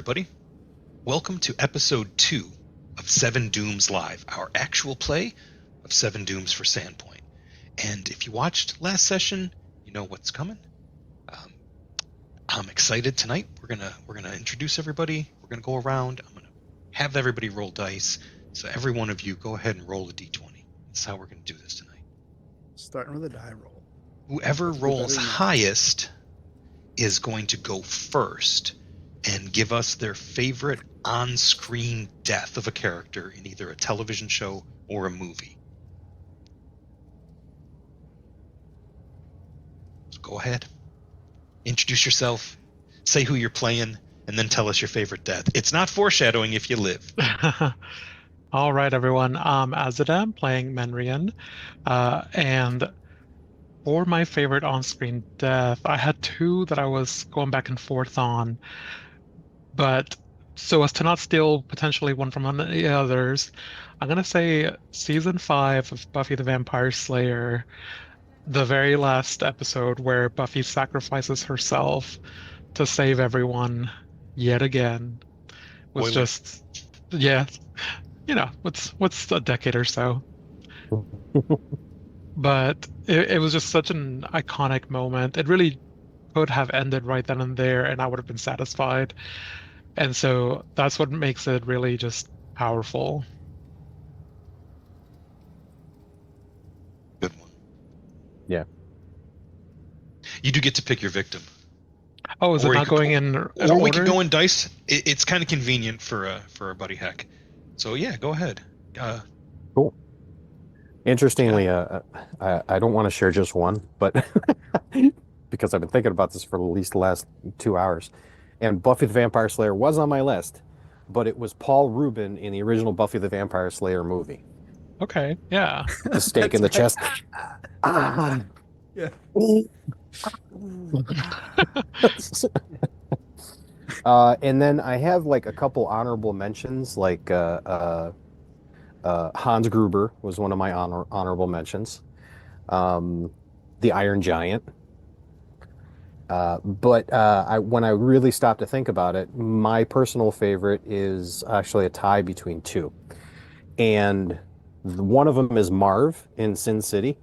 everybody. Welcome to episode 2 of 7 Dooms Live, our actual play of 7 Dooms for Sandpoint. And if you watched last session, you know what's coming. I'm excited tonight. We're gonna introduce everybody. We're gonna go around. I'm gonna have everybody roll dice. So every one of you, go ahead and roll a d20. That's how we're gonna do this tonight. Starting with a die roll. Whoever rolls highest is going to go first and give us their favorite on-screen death of a character in either a television show or a movie. So go ahead. Introduce yourself, say who you're playing, and then tell us your favorite death. It's not foreshadowing if you live. All right, everyone. I'm Azadam playing Menrian. And for my favorite on-screen death, I had two that I was going back and forth on. But so as to not steal potentially one from the others, I'm going to say Season 5 of Buffy the Vampire Slayer, the very last episode where Buffy sacrifices herself to save everyone yet again, was just, yeah, you know, what's a decade or so. But it was just such an iconic moment. It really could have ended right then and there, and I would have been satisfied. And so that's what makes it really just powerful. Good one. Yeah. You do get to pick your victim. Oh, is it not going in order? Or we could go in dice. It's kind of convenient for our buddy Heck. So yeah, go ahead. Cool. Interestingly, I don't want to share just one, but because I've been thinking about this for at least the last 2 hours. And Buffy the Vampire Slayer was on my list, but it was Paul Rubin in the original Buffy the Vampire Slayer movie. Okay, yeah. The stake in the chest. Yeah. And then I have like a couple honorable mentions, like Hans Gruber was one of my honorable mentions. The Iron Giant. But when I really stopped to think about it, my personal favorite is actually a tie between two. And one of them is Marv in Sin City.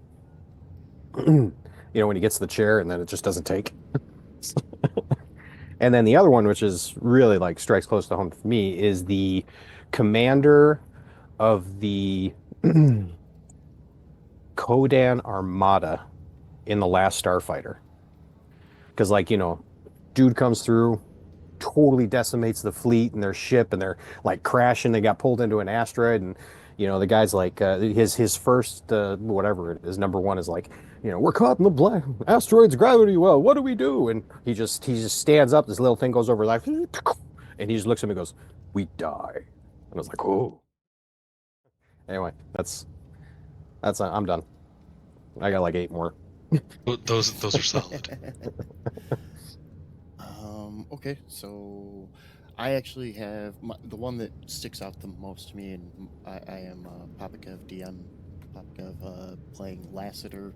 You know, when he gets the chair and then it just doesn't take. And then the other one, which is really like strikes close to home for me, is the commander of the Kodan Armada in The Last Starfighter. Because, like, you know, dude comes through, totally decimates the fleet and their ship, and they're like crashing. They got pulled into an asteroid, and you know the guy's like his first whatever it is, number one is like, you know, we're caught in the black asteroid's gravity well. What do we do? And he just stands up. This little thing goes over like, and he just looks at me and goes, "We die." And I was like, "Oh." Anyway, that's I'm done. I got like 8 more. Those are solid. Okay, so I actually have the one that sticks out the most to me, and I am Popikev DM, Popikev playing Lassiter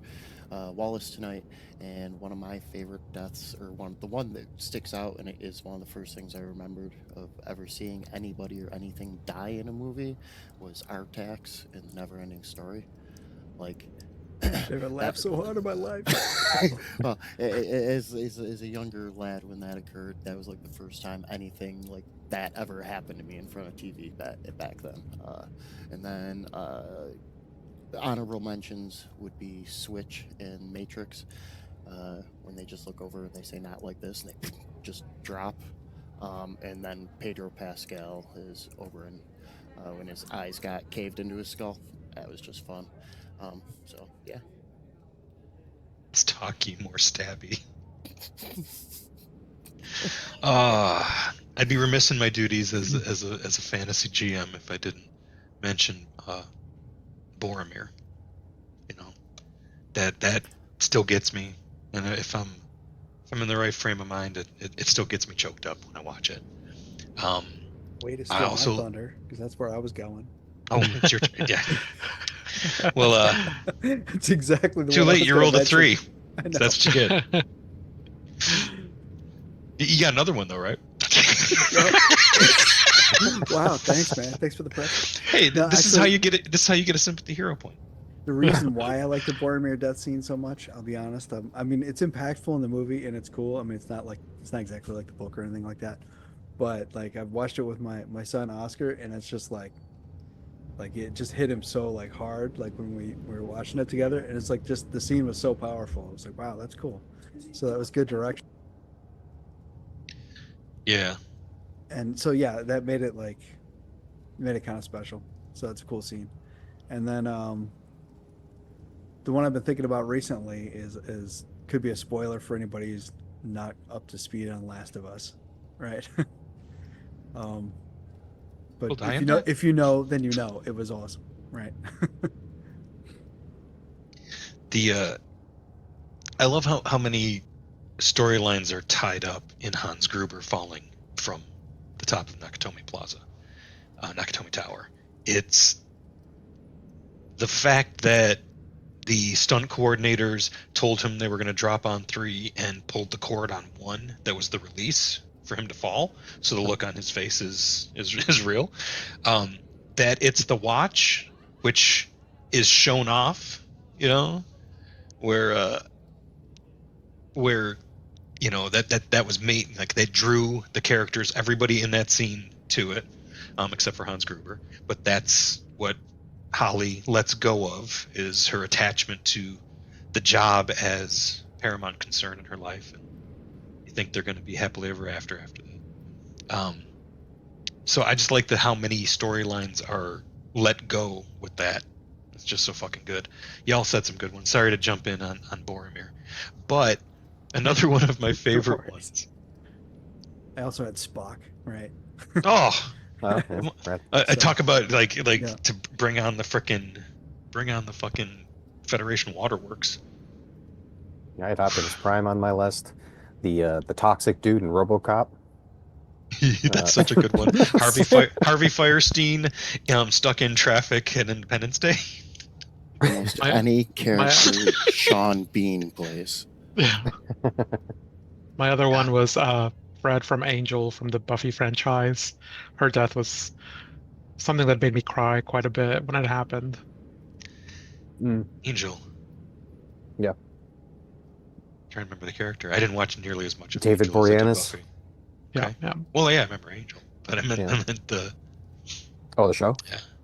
Wallace tonight, and one of my favorite deaths, or the one that sticks out, and it is one of the first things I remembered of ever seeing anybody or anything die in a movie, was Artax in The Neverending Story. Like, I've never laughed so hard in my life. Well, as a younger lad when that occurred, that was like the first time anything like that ever happened to me in front of TV back then. And then honorable mentions would be Switch and Matrix, when they just look over and they say "not like this" and they just drop. And then Pedro Pascal is over in when his eyes got caved into his skull. That was just fun. So yeah. It's talky, more stabby. I'd be remiss in my duties as a fantasy GM if I didn't mention Boromir. You know, that still gets me, and if I'm in the right frame of mind, it still gets me choked up when I watch it. Way to steal my thunder, because that's where I was going. Oh, it's your turn. Yeah. Well, it's exactly the too one late. You rolled a 3. I know. So that's what you get. You got another one though, right? Wow, thanks, man. Thanks for the press. Hey, No, this is how you get it. This is how you get a sympathy hero point. The reason why I like the Boromir death scene so much, I'll be honest. I mean, it's impactful in the movie and it's cool. I mean, it's not exactly like the book or anything like that. But like I've watched it with my son Oscar, and it's just like it just hit him so like hard like when we were watching it together, and it's like just the scene was so powerful. It was like, wow, that's cool. So that was good direction. Yeah. And so yeah, that made it kind of special. So it's a cool scene. And then the one I've been thinking about recently is could be a spoiler for anybody who's not up to speed on Last of Us, right? But if you know, then you know it was awesome, right? I love how many storylines are tied up in Hans Gruber falling from the top of Nakatomi Plaza, Nakatomi Tower. It's the fact that the stunt coordinators told him they were going to drop on 3 and pulled the cord on 1 that was the release for him to fall, so the look on his face is real. That it's the watch which is shown off, where that was made, like they drew the characters, everybody in that scene to it, except for Hans Gruber. But that's what Holly lets go of, is her attachment to the job as paramount concern in her life, and you think they're going to be happily ever after that. So I just like how many storylines are let go with that. It's just so fucking good. Y'all said some good ones. Sorry to jump in on Boromir, but another one of my favorite ones. I also had Spock, right? Oh, right. I talk about to bring on the fucking Federation Waterworks. I had Optimus Prime on my list. The toxic dude in RoboCop. That's such a good one. Harvey Firestein, stuck in traffic at Independence Day. Almost any character Sean Bean plays. Yeah. My other one was Fred from Angel from the Buffy franchise. Her death was something that made me cry quite a bit when it happened. Angel. Yeah. I'm trying to remember the character. I didn't watch nearly as much of David Angel Boreanaz. as I did Buffy. Yeah, okay. yeah. Well, yeah, I remember Angel, but I meant the. Oh, the show.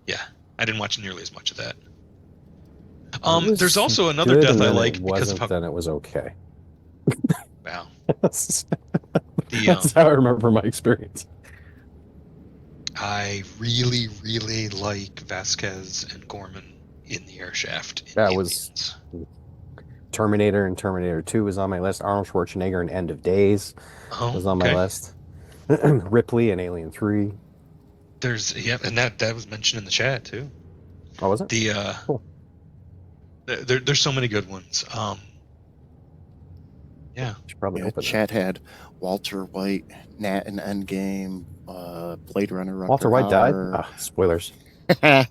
Yeah. I didn't watch nearly as much of that. There's also another death I like because of how. Then it was okay. Wow. That's how I remember my experience. I really, really like Vasquez and Gorman in the air shaft. That was Terminator and Terminator 2 was on my list. Arnold Schwarzenegger and End of Days was on my list. Ripley and Alien 3. And that was mentioned in the chat too. Oh, was it? Cool. There's so many good ones. Yeah. Should probably open chat had Walter White, Nat in Endgame, Blade Runner. Walter White died? Spoilers. Blade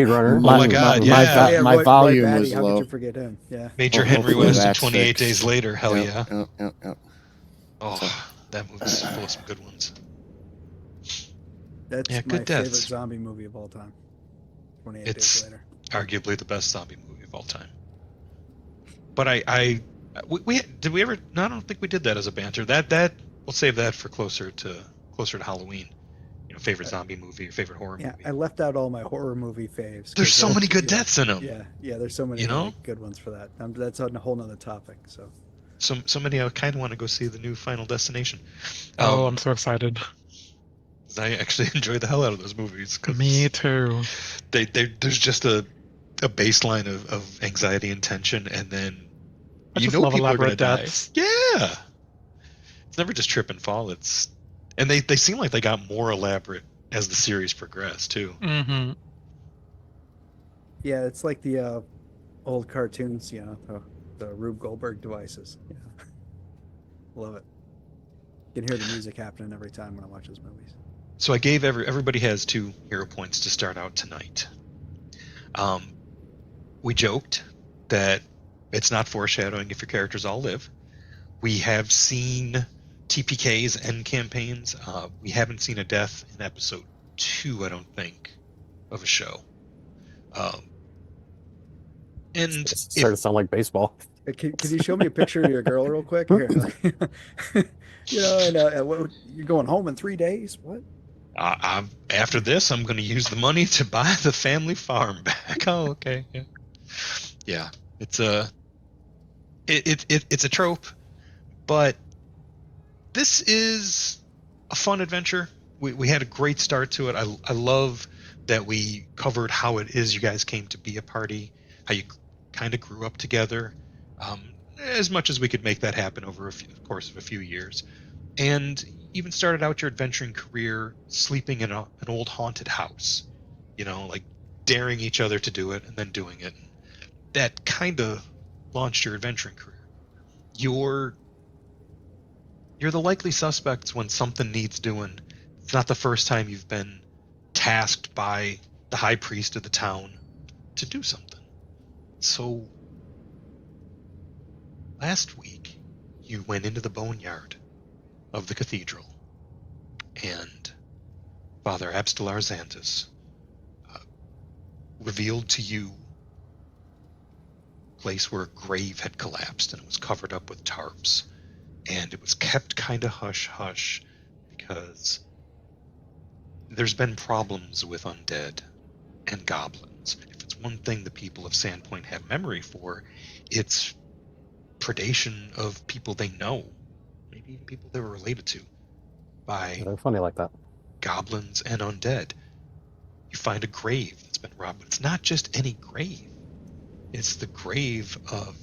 Runner. Oh my God! My volume was how low. Could you forget him? Yeah. Major Henry West in 28 Days Later. Hell yeah! Yep. Oh, that movie's full of some good ones. That's my favorite zombie movie of all time. 28 Days Later. Arguably the best zombie movie of all time. But did we ever? No, I don't think we did that as a banter. That we'll save that for closer to Halloween. Favorite zombie movie or favorite horror movie. Yeah, I left out all my horror movie faves. There's so many good deaths in them. Yeah, there's so many good ones for that. That's a whole nother topic. So many I kind of want to go see the new Final Destination. I'm so excited. I actually enjoyed the hell out of those movies. Me too. There's just a baseline of anxiety and tension, and then I just love people are going to die. deaths. Yeah, it's never just trip and fall. And they seem like they got more elaborate as the series progressed too. Mm-hmm. Yeah, it's like the old cartoons, the Rube Goldberg devices. Yeah, love it. You can hear the music happening every time when I watch those movies. So I gave everybody has 2 hero points to start out tonight. We joked that it's not foreshadowing if your characters all live. We have seen TPKs end campaigns. We haven't seen a death in episode 2, I don't think, of a show. And It's starting to sound like baseball. Hey, can you show me a picture of your girl real quick? Here. You know, and you're going home in 3 days? What? after this, I'm going to use the money to buy the family farm back. Oh, okay. Yeah. It's it's a trope, but this is a fun adventure. We had a great start to it. I love that we covered how it is you guys came to be a party, how you kind of grew up together, as much as we could make that happen over the course of a few years, and even started out your adventuring career sleeping in an old haunted house, like daring each other to do it and then doing it. That kind of launched your adventuring career. You're the likely suspects when something needs doing. It's not the first time you've been tasked by the high priest of the town to do something. So last week, you went into the boneyard of the cathedral, and Father Abstelar Xanthus revealed to you a place where a grave had collapsed and it was covered up with tarps. And it was kept kind of hush-hush because there's been problems with undead and goblins. If it's one thing the people of Sandpoint have memory for, it's predation of people they know, maybe even people they were related to, by They're funny like that. goblins and undead. You find a grave that's been robbed, but it's not just any grave. It's the grave of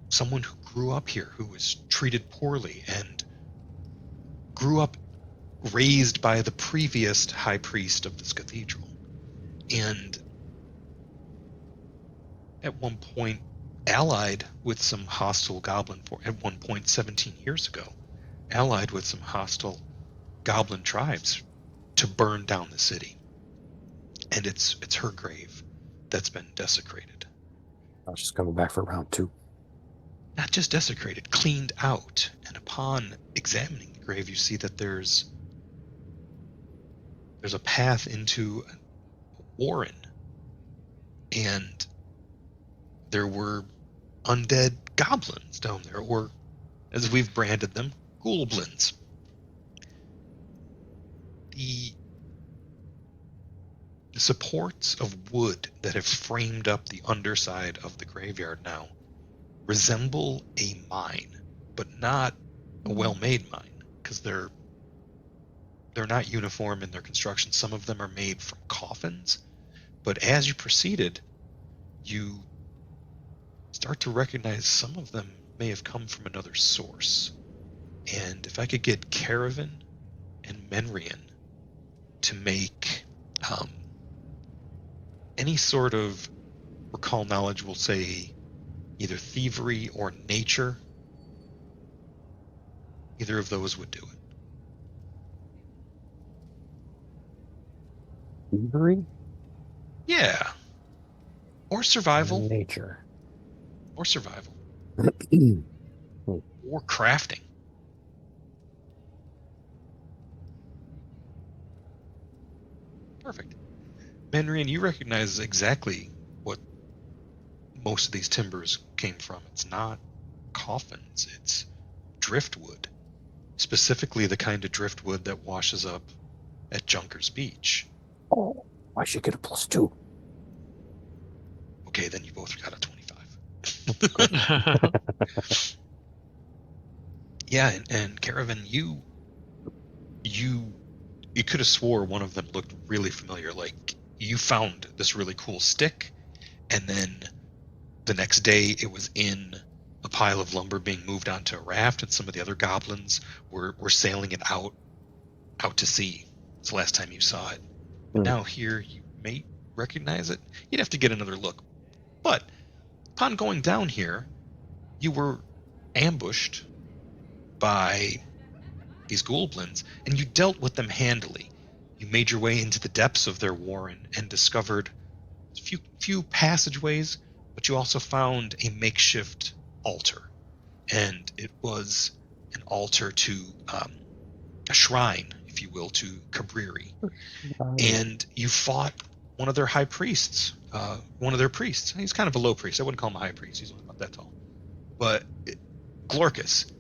someone who grew up here, who was treated poorly and grew up raised by the previous high priest of this cathedral. And at one point allied with some hostile goblin, at one point 17 years ago, allied with some hostile goblin tribes to burn down the city. And it's her grave that's been desecrated. I was just coming back for round 2. Not just desecrated, cleaned out. And upon examining the grave, you see that there's a path into a warren. And there were undead goblins down there, or as we've branded them, ghoulblins. The supports of wood that have framed up the underside of the graveyard now resemble a mine, but not a well-made mine, because they're not uniform in their construction. Some of them are made from coffins, but as you proceeded, you start to recognize some of them may have come from another source. And if I could get Caravan and Menrian to make any sort of recall knowledge, we'll say either thievery or nature, either of those would do it. Thievery? Yeah. Or survival. Nature. Or survival. Or crafting. Perfect. Menrian, you recognize exactly what most of these timbers came from. It's not coffins, it's driftwood. Specifically the kind of driftwood that washes up at Junkers Beach. Oh, I should get a +2. Okay, then you both got a 25. Yeah, and Caravan, you could have swore one of them looked really familiar. Like, you found this really cool stick, and then the next day it was in a pile of lumber being moved onto a raft, and some of the other goblins were sailing it out to sea. It's the last time you saw it. But now here you may recognize it. You'd have to get another look. But upon going down here, you were ambushed by these ghoulblins, and you dealt with them handily. You made your way into the depths of their warren and discovered a few passageways, but you also found a makeshift altar. And it was an altar to a shrine, if you will, to Cabriri, and you fought one of their high priests, one of their priests. He's kind of a low priest. I wouldn't call him a high priest. He's only about that tall. But Glorkus,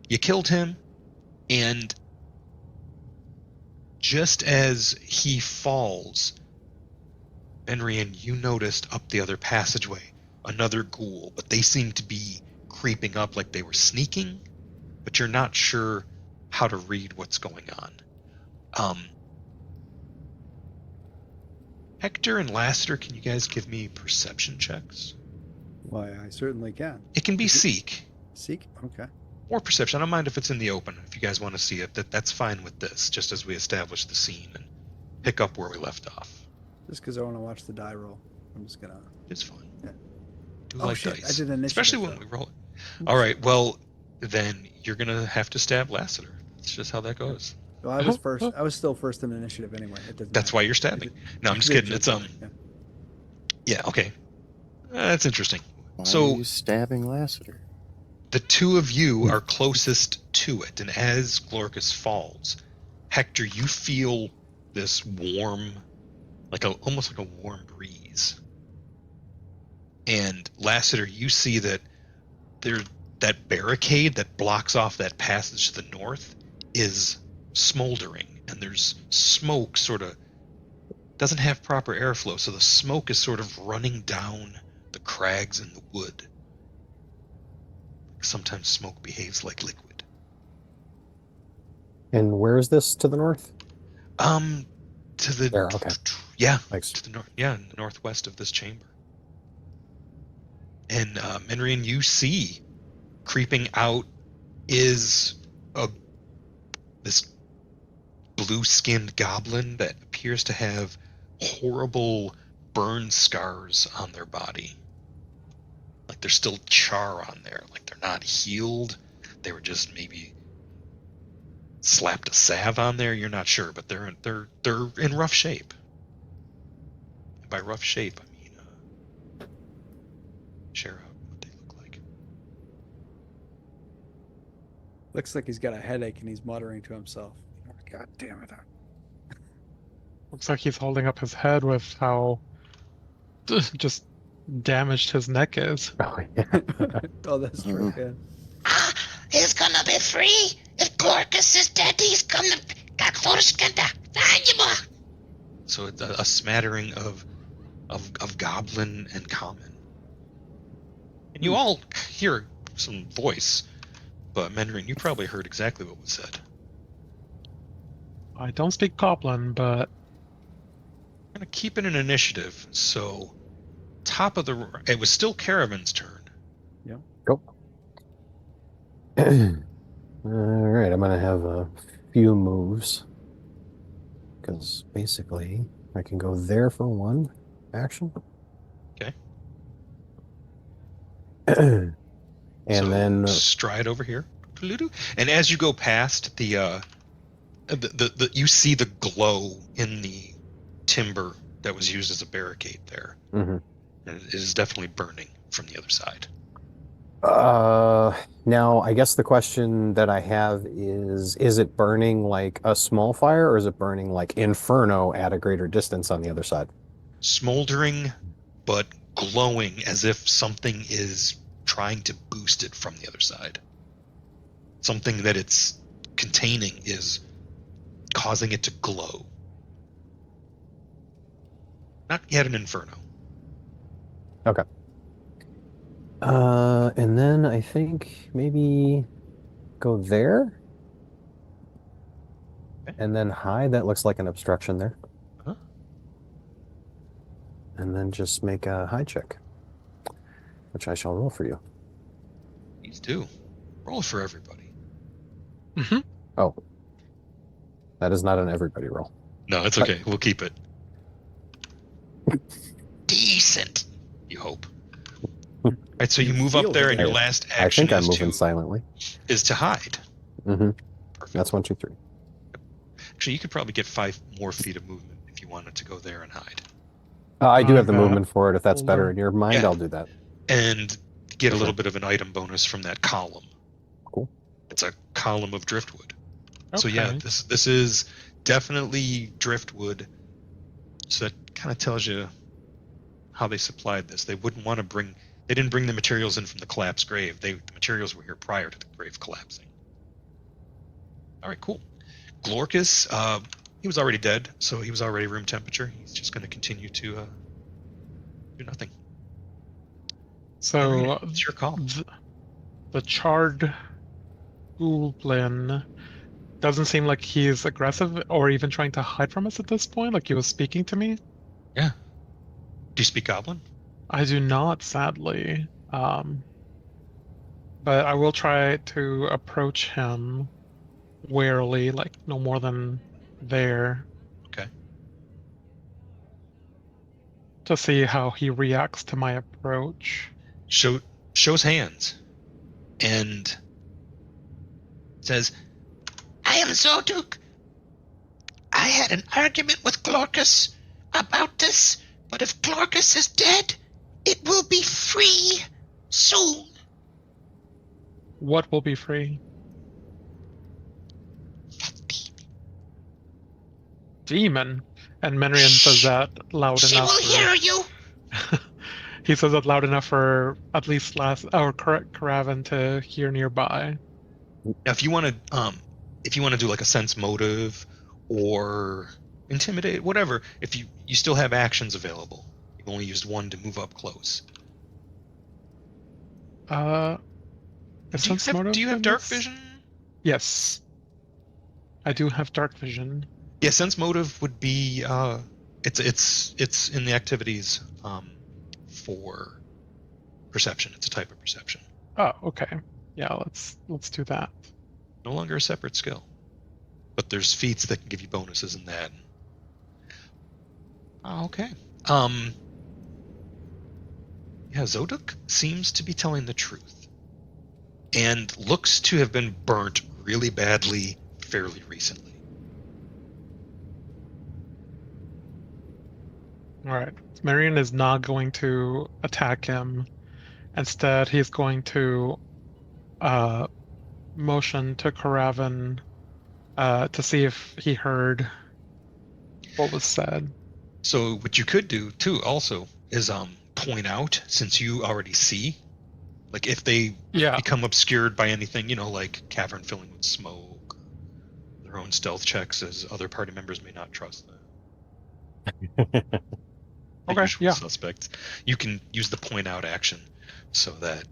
you killed him, and just as he falls, Enrian, you noticed up the other passageway another ghoul, but they seem to be creeping up like they were sneaking, but you're not sure how to read what's going on. Hector and Lassiter, can you guys give me perception checks? Why, I certainly can. It can be seek Seek? Okay. or perception. I don't mind if it's in the open. If you guys want to see it, that's fine with this, just as we establish the scene and pick up where we left off. Just because I want to watch the die roll. I'm just gonna. It's fine. Yeah. Do Oh like shit! dice. I did initiative. Especially when though. we roll it. All right, well, then you're going to have to stab Lassiter. That's just how that goes. Well, I was first. I was still first in initiative anyway. It doesn't That's matter. why you're stabbing. No, I'm just Good kidding. It's joke. Yeah. yeah, okay. That's interesting. Why So- are you stabbing Lassiter? The two of you are closest to it, and as Glorkus falls, Hector, you feel this warm, almost like a warm breeze. And Lassiter, you see that that barricade that blocks off that passage to the north is smoldering, and there's smoke sort of doesn't have proper airflow, so the smoke is sort of running down the crags and the wood. Sometimes smoke behaves like liquid. And where is this to the north? To the There, okay. Yeah, Thanks. to the north. Yeah, in the northwest of this chamber. And Menrian, you see, creeping out is this blue-skinned goblin that appears to have horrible burn scars on their body. Like there's still char on there. Like they're not healed. They were just maybe slapped a salve on there. You're not sure, but they're in rough shape. And by rough shape, I mean share out what they look like. Looks like he's got a headache and he's muttering to himself. God damn it! Looks like he's holding up his head with how just damaged his neck is. Oh, yeah. Oh, that's true. Yeah. He's gonna be free. If Glorkus is dead, he's gonna get valuable. So it's a smattering of goblin and common. And you all hear some voice, but Menrin, you probably heard exactly what was said. I don't speak Goblin, but I'm gonna keep it an initiative. So, it was still Caravan's turn. Go. All right, I'm gonna have a few moves because basically I can go there for one action. Okay. And So, then stride over here, and as you go past the you see the glow in the timber that was used as a barricade there, Mhm. and it is definitely burning from the other side. now I guess the question that I have is it burning like a small fire or is it burning like inferno at a greater distance on the other side? Smoldering, but glowing as if something is trying to boost it from the other side. Something that it's containing is causing it to glow. Not yet an inferno. And then I think maybe go there. Okay. And then hide. That looks like an obstruction there. Uh-huh. And then just make a hide check, which I shall roll for you. Please do. Roll for everybody. Oh, that is not an everybody roll. No, it's okay. We'll keep it. Decent, you hope. Right, so you move up there, and your last I action think I'm moving silently. is to hide. Mm-hmm. Perfect. That's 1, 2, 3. Actually, you could probably get 5 more feet of movement if you wanted to go there and hide. I do have the Okay. movement for it. If that's Hold better on. in your mind, Yeah. I'll do that. And get a Okay. little bit of an item bonus from that column. Cool. It's a column of driftwood. So yeah, Okay. this is definitely driftwood. So that kind of tells you how they supplied this. They wouldn't want to bring. They didn't bring the materials in from the collapsed grave. The materials were here prior to the grave collapsing. All right, cool. Glorkus, he was already dead, so he was already room temperature. He's just going to continue to do nothing. So It's your call. the charred goblin doesn't seem like he's aggressive or even trying to hide from us at this point. Like he was speaking to me. Yeah. Do you speak Goblin? I do not, sadly. But I will try to approach him warily, like no more than there. Okay. To see how he reacts to my approach. Shows hands and says, I am Zoduk. I had an argument with Glorkus about this, but if Glorkus is dead, it will be free soon. What will be free? Demon. And Menrian says that loud She enough. will hear you. He says that loud enough for at least Karavan to hear nearby. now if you want to do like a sense motive or intimidate, whatever, if you still have actions available. You've only used one to move up close. Do you have dark vision? Yes. I do have dark vision. Yeah, sense motive would be it's in the activities for perception. It's a type of perception. Oh, okay. Yeah, let's do that. No longer a separate skill. But there's feats that can give you bonuses in that. Okay. Yeah, Zoduk seems to be telling the truth. And looks to have been burnt really badly fairly recently. Alright. Marion is not going to attack him. Instead, he's going to motion to Karavan to see if he heard what was said. So what you could do too also is point out, since you already see, like if they become obscured by anything, like cavern filling with smoke, their own stealth checks, as other party members may not trust them. Okay, Usual yeah. suspects. You can use the point out action so that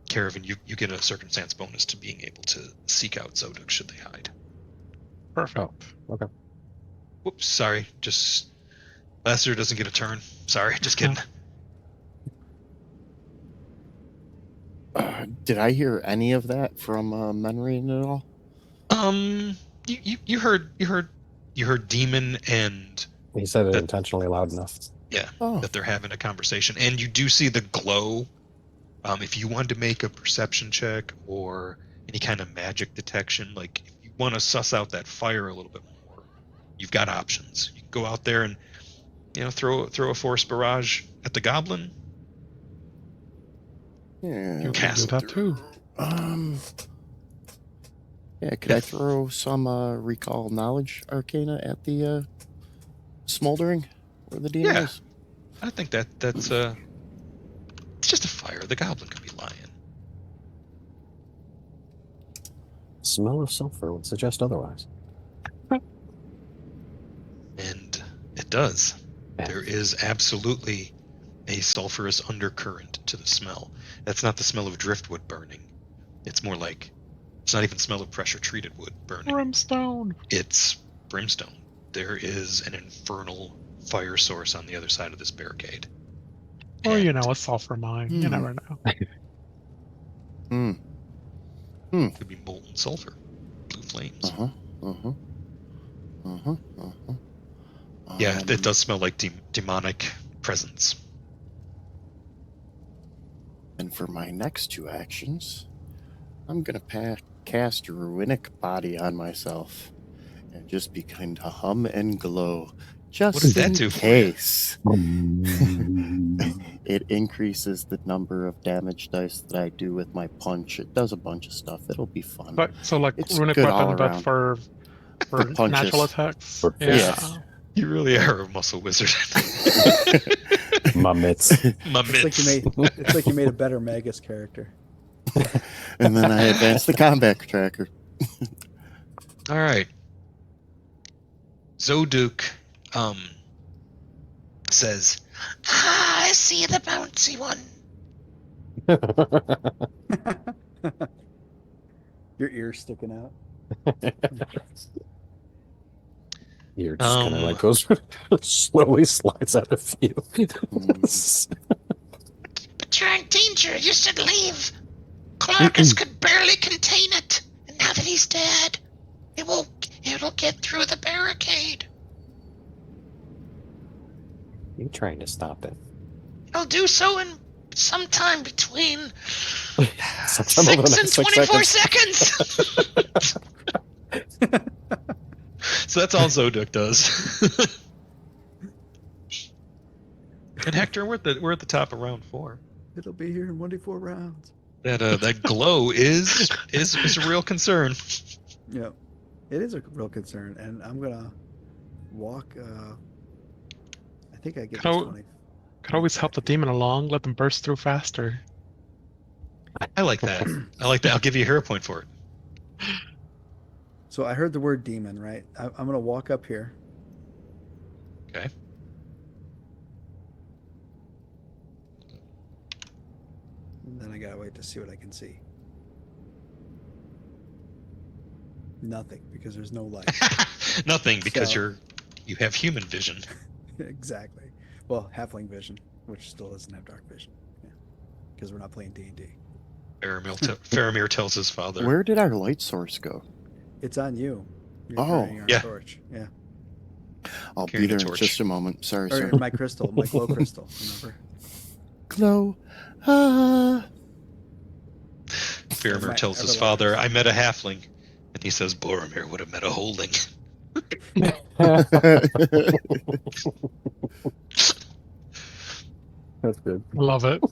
Caravan, you get a circumstance bonus to being able to seek out Zoduk should they hide. Perfect. Oh, okay. Whoops, sorry. Just Lester doesn't get a turn. Sorry, just kidding. Did I hear any of that from Menrian at all? You heard Demon, and He said it intentionally loud enough. yeah, Oh. that they're having a conversation, and you do see the glow. If you wanted to make a perception check or any kind of magic detection, like if you want to suss out that fire a little bit more, you've got options. You can go out there and throw a force barrage at the goblin. Yeah, You can do that too. Yeah, could I throw some recall knowledge arcana at the smoldering where the demon is? I think that's it's just a fire. The goblin could be lying. Smell of sulfur would suggest otherwise. And it does. Yeah. There is absolutely a sulfurous undercurrent to the smell. That's not the smell of driftwood burning. It's more like, it's not even smell of pressure treated wood burning. Brimstone. It's brimstone. There is an infernal fire source on the other side of this barricade. Or, And a sulfur mine. You never know. it could be molten sulfur, blue flames. Yeah, it does smell like demonic presence. And for my next two actions, I'm going to cast Ruinic Body on myself and just begin to hum and glow Just What does that in do for you? case. It increases the number of damage dice that I do with my punch. It does a bunch of stuff. It'll be fun. But so like It's runic good all weapon, but around. for punches. natural attacks. For Yeah. fists. You really are a muscle wizard. My mitts. My mitts. It's like you made a better Magus character. And then I advanced the combat tracker. All right. Zoduk says, Ah, I see the bouncy one. Your ear's sticking out. You're just kind of Um, like goes slowly slides out of view. But you're in danger. You should leave. Clarkus could barely contain it, and now that he's dead, it'll get through the barricade. You trying to stop it? It'll do so in some time between Sometime over the 6 and next 6 24 seconds. seconds. so that's all Zoduk does. And Hector, we're at the top of round 4. It'll be here in 1d4 rounds. That glow is a real concern. Yeah, it is a real concern, and I'm gonna walk. I think I get this 20. Could always help the demon along, let them burst through faster. I like that. I'll give you a hero point for it. So I heard the word demon, right? I'm gonna walk up here. Okay. And then I gotta wait to see what I can see. Nothing, because there's no light. Nothing, because So- you have human vision. Exactly. Well, halfling vision, which still doesn't have dark vision. Yeah, because we're not playing D&D. Faramir tells his father. Where did our light source go? It's on you. You're Oh, carrying our yeah. torch. Yeah. I'll Carrying be a there in torch. just a moment. Sorry, Or sir. my crystal, my glow crystal. Remember? Glow. Ah. Faramir My tells his everlasting- father, I met a halfling. And he says, Boromir would have met a holding. That's good. Love it.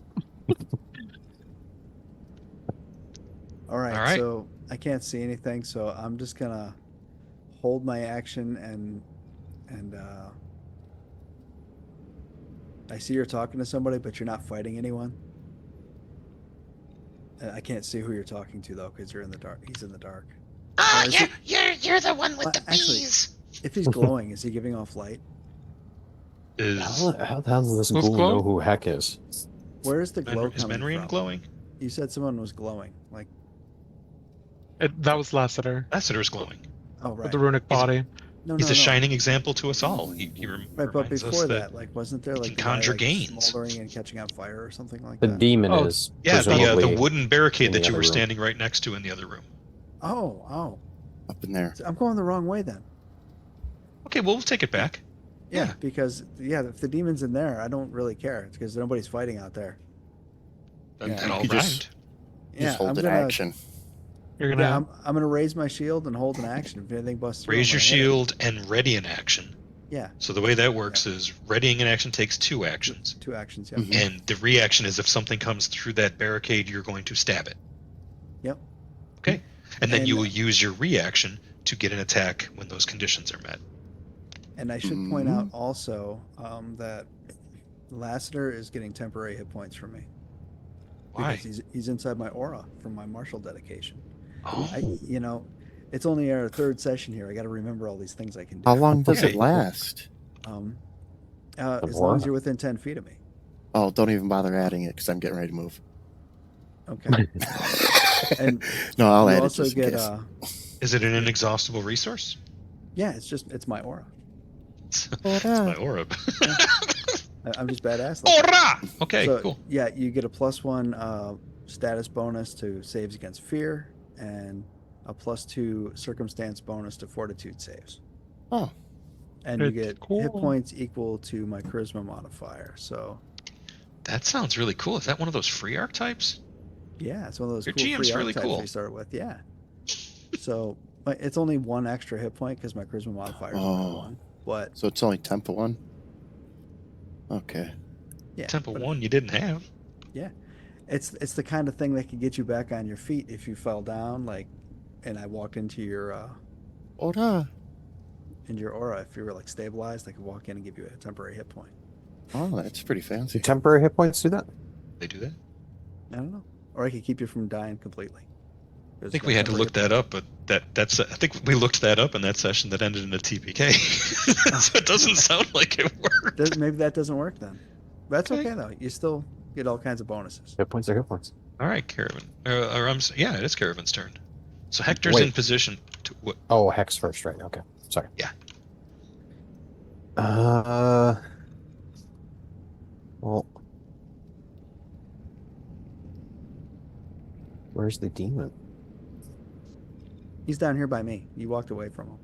All right, All right. so I can't see anything, so I'm just gonna hold my action and I see you're talking to somebody, but you're not fighting anyone. I can't see who you're talking to though, because you're in the dark. He's in the dark. Ah, is you're the one with Well, the actually- bees. If he's glowing, is he giving off light? How the hell does this Who's ghoul glow? know who Heck is? Where is the glow Is coming Menrian from? glowing? You said someone was glowing. Like, That was Lassiter Lassiter's glowing. oh with right. the runic body. No, He's no, a no. shining example to us all. He Right, but reminds before us that, like, wasn't there he like can the guy, conjure like, gains. smoldering and catching on fire or something like The that? demon Oh, is Yeah, presumably the wooden barricade in the that you other were room. standing right next to in the other room. Oh. Up in there. So I'm going the wrong way then. Okay, well, we'll take it back. Yeah, Yeah. because if the demon's in there, I don't really care. It's because nobody's fighting out there. That, Yeah. that all You just- rhymed. Yeah, Just hold I'm an gonna. action. You're gonna. Yeah, I'm gonna raise my shield and hold an action. If anything busts through, Raise I'm your gonna hit it. shield and ready an action. Yeah, So the way that works is readying an action takes 2 actions. 2 actions. Yeah. Mhm. And the reaction is if something comes through that barricade, you're going to stab it. Yep. Okay. And then you And- will use your reaction to get an attack when those conditions are met. And I should point out also that Lassiter is getting temporary hit points from me Why? because he's inside my aura from my martial dedication. Oh, It's only our 3rd session here. I got to remember all these things I can do. How long does Okay. it last? As long as you're within 10 feet of me. Oh, don't even bother adding it because I'm getting ready to move. Okay. And No, I'll you add it also just in get case. is it an inexhaustible resource? yeah, it's my aura. It's my aura. I'm just badass. like that. Aura! Okay, So, cool. yeah, you get a +1 status bonus to saves against fear and a +2 circumstance bonus to fortitude saves. Oh. And you It's get hit cool. points equal to my charisma modifier. So That sounds really cool. Is that one of those free archetypes? yeah, it's one of those Your cool GM's free really archetypes cool. we started with. Yeah. So it's only 1 extra hit point because my charisma modifier is only Oh. 1. But So it's only Temple 1? Okay. yeah, Temple but 1 you didn't have. it's the kind of thing that could get you back on your feet if you fell down, like, and I walked into your Ora! aura. If you were like stabilized, I could walk in and give you a temporary hit point. Oh, that's pretty Do fancy. temporary hit points do that? They do that. I don't know, or I could keep you from dying completely. I think we had to look that up, but that's I think we looked that up in that session that ended in a TPK. So it doesn't sound like it worked. Maybe that doesn't work then. That's Okay. okay though. You still get all kinds of bonuses. Hit points are hit points. All right, Caravan. Yeah, it is Caravan's turn. So Hector's Wait. in position to what? Oh, Hex first, right? Okay, sorry. Yeah. Well, where's the demon? He's down here by me. You walked away from him.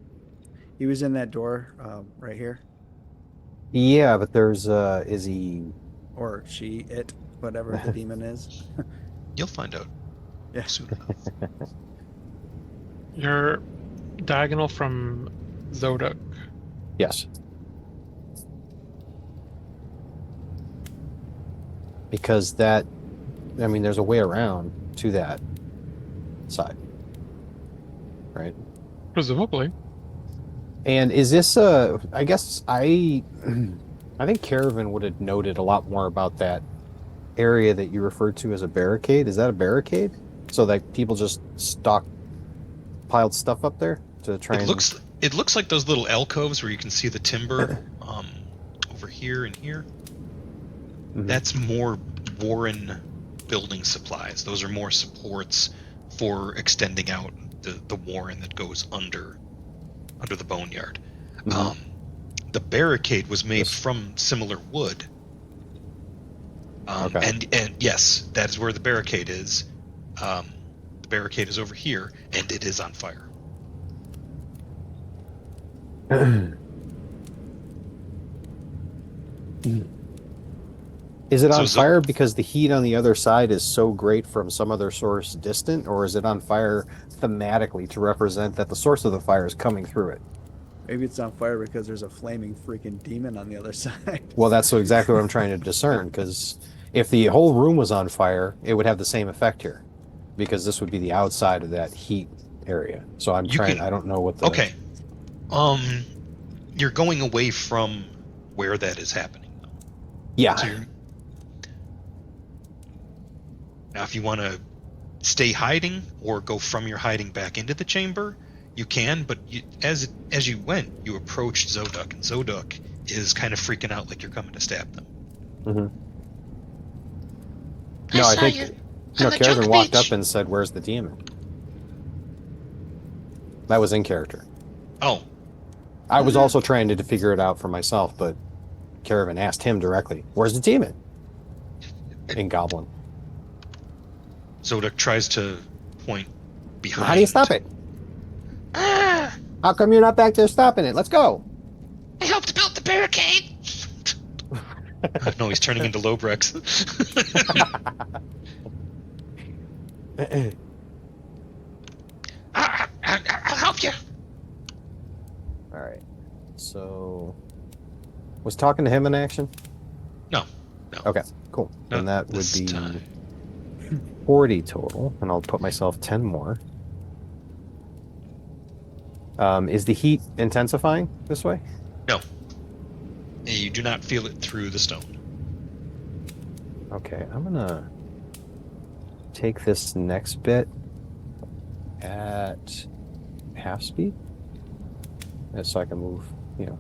He was in that door right here, Yeah, but there's is he? or she, it, whatever the demon is. You'll find out Yeah. soon enough. You're diagonal from Zodok. Yes. Because that, I mean, there's a way around to that side, right? Presumably. And is this I guess I think Caravan would have noted a lot more about that area that you referred to as a barricade. Is that a barricade? So that people just piled stuff up there to try It looks like those little alcoves where you can see the timber over here and here. Mhm. That's more Warren building supplies. Those are more supports for extending out the Warren that goes under the boneyard. Mhm. The barricade was made from similar wood. Okay. And yes, that is where the barricade is. The barricade is over here, and it is on fire. Is it So on Zo- fire because the heat on the other side is so great from some other source distant, or is it on fire thematically to represent that the source of the fire is coming through it? Maybe it's on fire because there's a flaming freaking demon on the other side. Well, that's exactly what I'm trying to discern, because if the whole room was on fire, it would have the same effect here, because this would be the outside of that heat area. So I don't know what the... Okay. You're going away from where that is happening. Yeah. So now, if you want to stay hiding or go from your hiding back into the chamber, you can. But as you went, you approached Zodok, and Zodok is kind of freaking out like you're coming to stab them. Mhm. I No, I saw think... you No, on the Caravan junk walked beach. up and said, "Where's the demon?" That was in character. Oh, I was also trying to figure it out for myself, but Caravan asked him directly, "Where's the demon?" In Goblin. Zodok tries to point behind. How do you stop it? Ah, How come you're not back there stopping it? Let's go. I helped build the barricade. No, he's turning into Lobrex. I'll help you. All right. So, was talking to him in action? No. Okay, cool. Not And that would this be time. 40 total, and I'll put myself 10 more. Is the heat intensifying this way? No. You do not feel it through the stone. Okay, I'm gonna take this next bit at half speed, so I can move,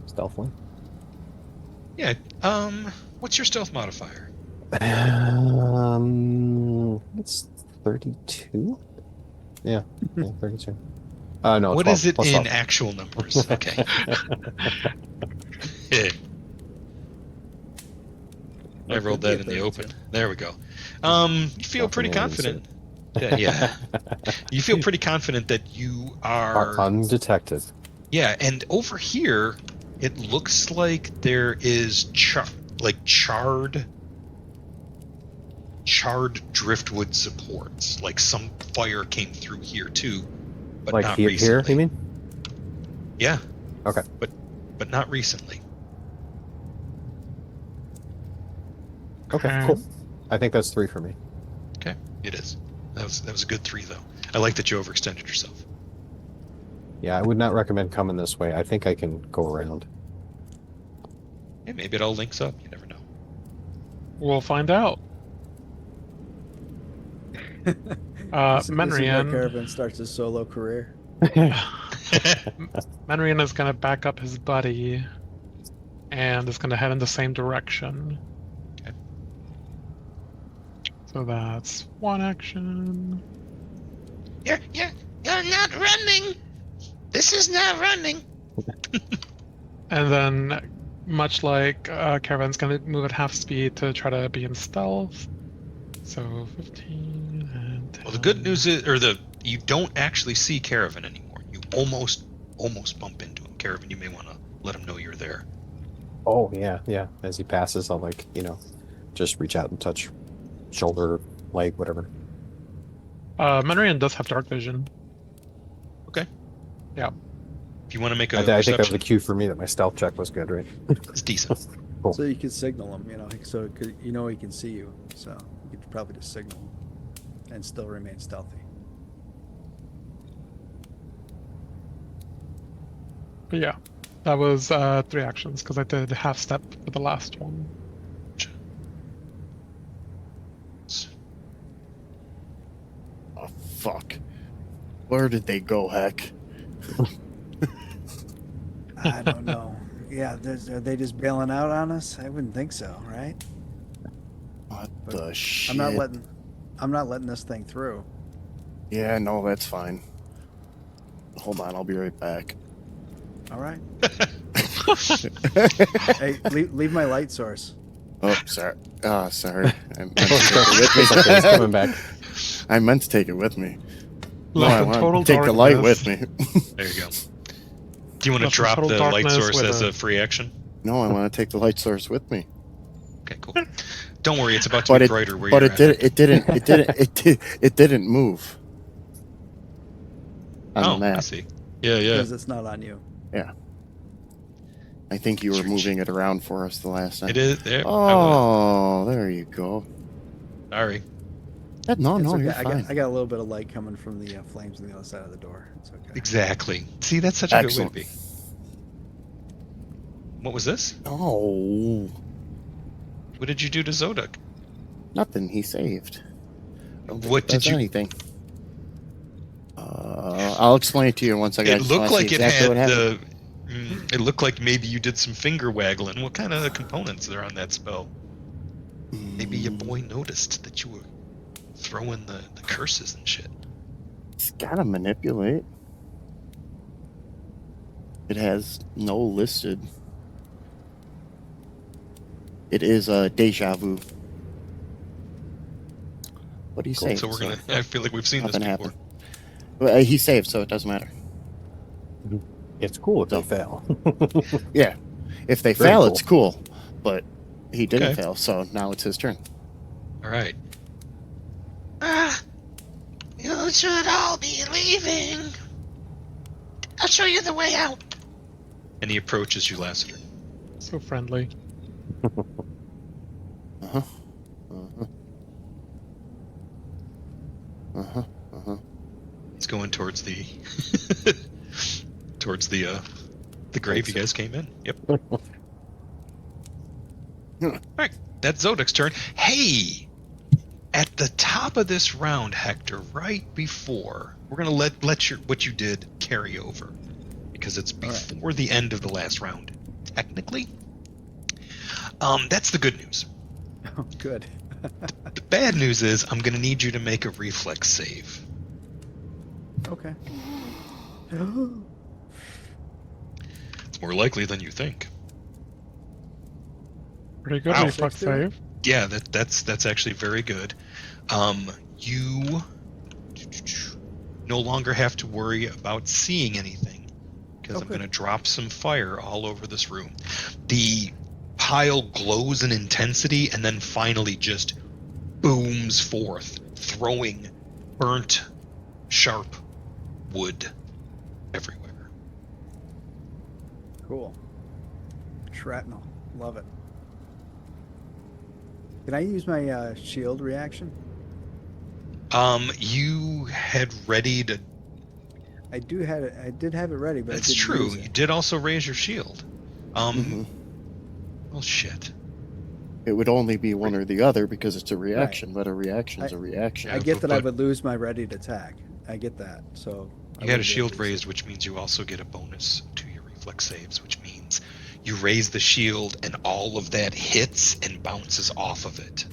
stealthily. Yeah. What's your stealth modifier? It's 32. Yeah, 32. No. What 12, is it plus in 12. actual numbers? Okay. Yeah. I rolled that in the open. There we go. You feel pretty confident. Yeah. You feel pretty confident that you are Undetected. Yeah, and over here, it looks like there is charred driftwood supports. Like some fire came through here too, but Like not here, recently. you mean? Yeah. Okay. but not recently. Okay, cool. I think that's 3 for me. Okay, it is. That was a good 3 though. I like that you overextended yourself. Yeah, I would not recommend coming this way. I think I can go around. Yeah, maybe it all links up. You never know. We'll find out. This is where Menrian. Caravan starts his solo career. Menrian is going to back up his buddy and is going to head in the same direction. Okay. So that's 1 action. You're not running. This is not running. And then, much like Caravan's going to move at half speed to try to be in stealth. So 15 and 10. Well, the good news is, you don't actually see Caravan anymore. You almost bump into him. Caravan, you may want to let him know you're there. Oh, yeah, yeah. As he passes, I'll, like, just reach out and touch shoulder, leg, whatever. Menrian does have dark vision. Okay. Yeah. If you want to make a I think that was perception, a cue for me that my stealth check was good, right? it's decent. Cool. So you can signal him, so it could, he can see you. So you could probably just signal him and still remain stealthy. But yeah, that was 3 actions because I did half step for the last one. Oh, fuck. Where did they go, heck? I don't know. Yeah, are they just bailing out on us? I wouldn't think so, right? What But the shit? I'm not letting this thing through. Yeah, no, that's fine. Hold on, I'll be right back. All right. Hey, leave my light source. Oh, sorry. Sorry. I meant to take it with He's me. coming back. I meant to take it with me. No, Left I in want total to take the light darkness. with me. There you go. Do you want to Left in drop total the light darkness source with as a- a free action? No, I want to take the light source with me. Okay, cool. Don't worry, it's about to But be it, brighter where but you're it at. didn't, it didn't move. On the Oh, I map. see. Yeah. Because it's not on you. I think you were Search. moving it around for us the last time. It is there. Oh, there you go. Sorry. No, It's no, okay. you're I fine. got a little bit of light coming from the flames on the other side of the door. It's okay. Exactly. See, that's such a Excellent. good way to be. What was this? Oh, What did you do to Zoduk? nothing. He saved. Don't think What it does did you- anything? I'll explain it to you once I It just looked wanna see like it exactly had what happened. it looked like maybe you did some finger waggling. What kind of components are on that spell? Maybe your boy noticed that you were throwing the curses and shit. It's gotta manipulate. It has no listed. It is a deja vu. What do you say? So we're gonna. I feel like we've seen this Nothing before. happened. Well, he saved, so it doesn't matter. It's cool if they So- fail. Yeah, if they Very fail, cool. it's cool. But he didn't Okay. fail, so now it's his turn. All right. You should all be leaving. I'll show you the way out. And he approaches you, Lassiter. So friendly. Uh-huh. Uh-huh. Uh-huh. Uh-huh. He's going towards the the grave you guys came in. Yep. All right, that's Zoduk's turn. Hey, at the top of this round, Hector, right before we're gonna let what you did carry over because it's before the end of the last round, technically. That's the good news. Oh, good. The bad news is I'm gonna need you to make a reflex save. Okay. It's more likely than you think. Pretty good Wow. reflex save. Yeah, that's actually very good. You no longer have to worry about seeing anything because I'm Okay. going to drop some fire all over this room. The pile glows in intensity and then finally just booms forth, throwing burnt, sharp wood everywhere. Cool. Shrapnel. Love it. Can I use my shield reaction? You had ready to. I did have it ready, but That's I didn't true. use You it. did also raise your shield. Mhm. Well, shit. It would only be one or the other because it's a reaction, but a reaction's I- a reaction. I get that I but- would lose my ready to attack. I get that. So I You had a wouldn't be able shield to use raised, it. which means you also get a bonus to your reflex saves, which means you raise the shield and all of that hits and bounces off of it.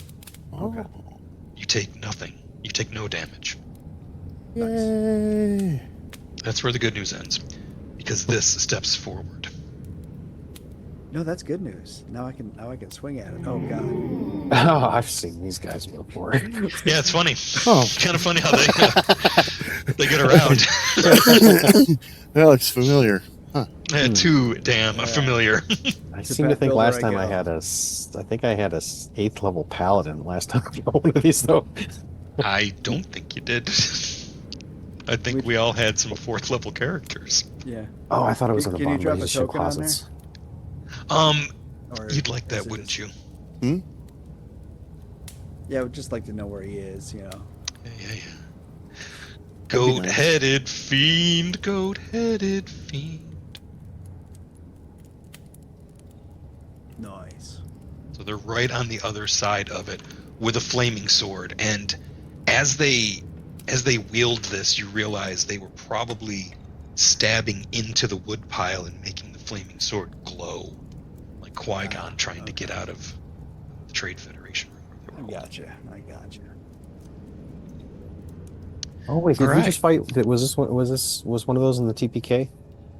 Okay. Oh, You take nothing. You take no damage. yay! That's where the good news ends, because this steps forward. No, that's good news. Now I can swing at it. Oh god. Oh, I've seen these guys before. Yeah, it's funny. Oh. Kind of funny how they get around. That looks familiar. Too damn Yeah. familiar. I It's a seem to pet think builder last I time I go. had I think I had a 8th level paladin last time I rolled one of these though. I don't think you did. I think Which- we all had some 4th level characters. Yeah. Oh, I thought it was Can in the you bottom drop of a these ship token on there? closets. Or You'd like is that, it wouldn't just- you? Yeah, I would just like to know where he is. You know. Yeah. That'd be nice. Goat-headed fiend, goat-headed fiend. Nice. So they're right on the other side of it with a flaming sword. And as they wield this, you realize they were probably stabbing into the wood pile and making the flaming sword glow, like Qui-Gon trying to get out of the Trade Federation. I gotcha. Oh wait, did All we right. just fight? Was one of those in the TPK?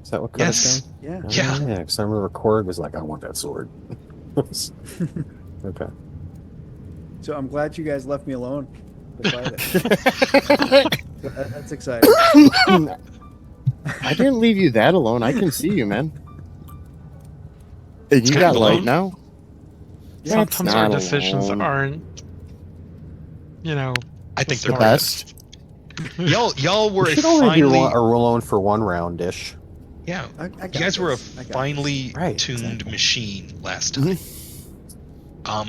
Is that what cut Yes. us down? Yeah. Yeah. Yeah, because I remember Korg was like, "I want that sword." Okay. So I'm glad you guys left me alone to fight it. That's exciting. I didn't leave you that alone. I can see you, man. And It's you kind got of light alone. now? That's Sometimes our not decisions alone. aren't, I think the they're best. Y'all were We a should only be finely alone for one round dish. yeah. I got You guys were a this. I got finely Right, tuned exactly. machine last time.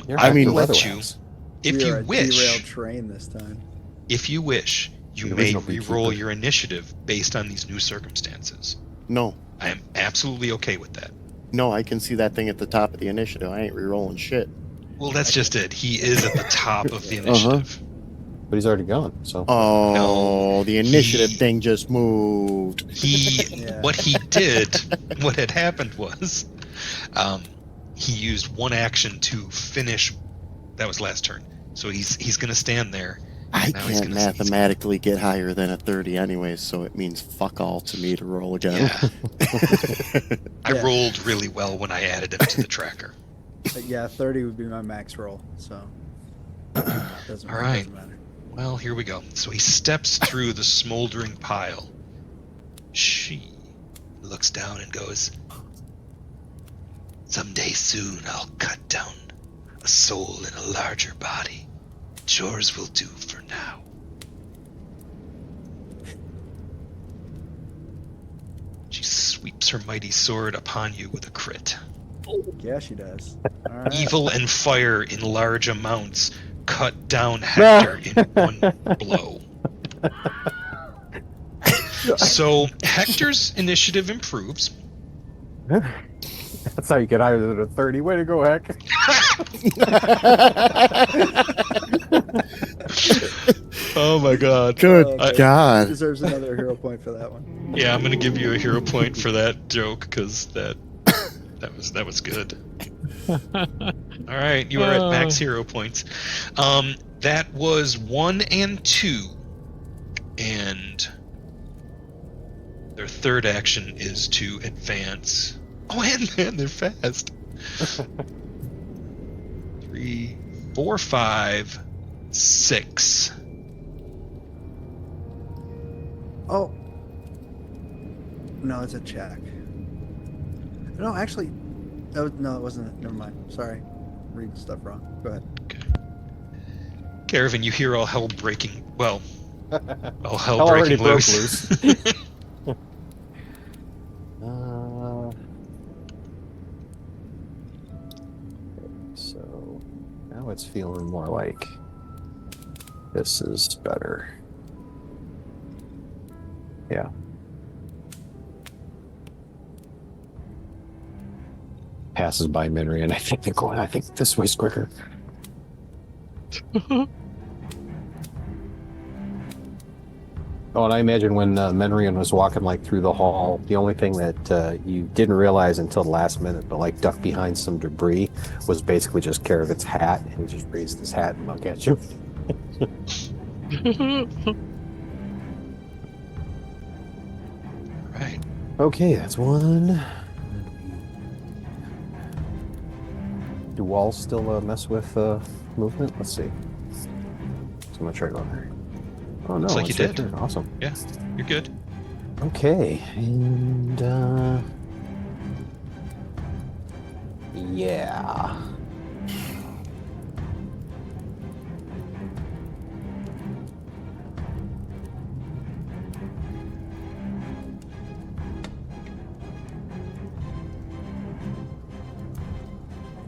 You're I I mean- will let you, this. if We are you a wish, derailed train this time. if you wish, you The may original re-roll beekeeper. your initiative based on these new circumstances. No. I am absolutely okay with that. No, I can see that thing at the top of the initiative. I ain't re-rolling shit. Well, that's just it. He is at the top of the Uh-huh. initiative. But he's already gone. So Oh, No, the initiative he- thing just moved. Yeah. What he did, what had happened was, he used one action to finish. That was last turn. So he's going to stand there. I Now he's can't gonna- mathematically get higher than a 30 anyways, so it means fuck all to me to roll again. Yeah. I Yeah. rolled really well when I added him to the tracker. But yeah, 30 would be my max roll. So doesn't, All right. doesn't matter. Well, here we go. So he steps through the smoldering pile. She looks down and goes, "Someday soon I'll cut down a soul in a larger body. Yours will do for now." She sweeps her mighty sword upon you with a crit. Yeah, she does. All right. Evil and fire in large amounts cut down Hector in one blow. So Hector's initiative improves. that's how you get higher than a 30. Way to go, Heck. Oh my god. Good Oh, He God. deserves another hero point for that one. Yeah, I'm gonna give you a hero point for that joke because that was good. All right, you are at max hero points. That was 1 and 2, and their third action is to advance. Oh, and they're fast. 3, 4, 5, 6. Oh. No, it's a check. No, actually, no, it wasn't. Never mind. Sorry, reading stuff wrong. Go ahead. Caravan, you hear all hell breaking. Well, all hell Hell already breaking broke loose. Now it's feeling more like this is better. Yeah. Passes by Minry, and I think they're going, I think this way's quicker. Oh, and I imagine when Menrian was walking like through the hall, the only thing that you didn't realize until the last minute, but like ducked behind some debris, was basically just Karavit's hat, and he just raised his hat and looked at you. Right. Okay, that's one. Do walls still mess with movement? Let's see. So I'm gonna try going there. Oh no, Looks like you it's right did. there. Awesome. Yeah, you're good. Okay, and yeah.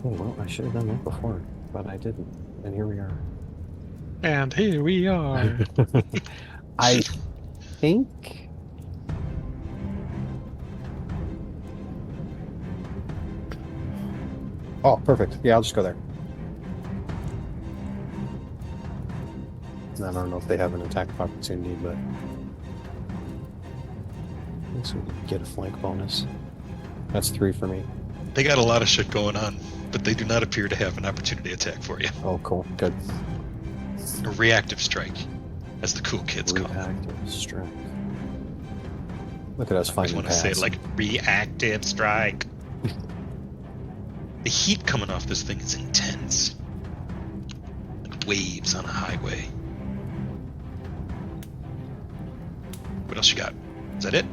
Oh, well, I should have done that before, but I didn't. And here we are. And here we are. I think. Oh, perfect. Yeah, I'll just go there. I don't know if they have an attack of opportunity, but I guess we can get a flank bonus. That's 3 for me. They got a lot of shit going on, but they do not appear to have an opportunity attack for you. Oh, cool. Good. A reactive strike, as the cool kids call it. Reactive strike. Look at us I finding want to say it paths. like reactive strike. The heat coming off this thing is intense. Like waves on a highway. What else you got? Is that it?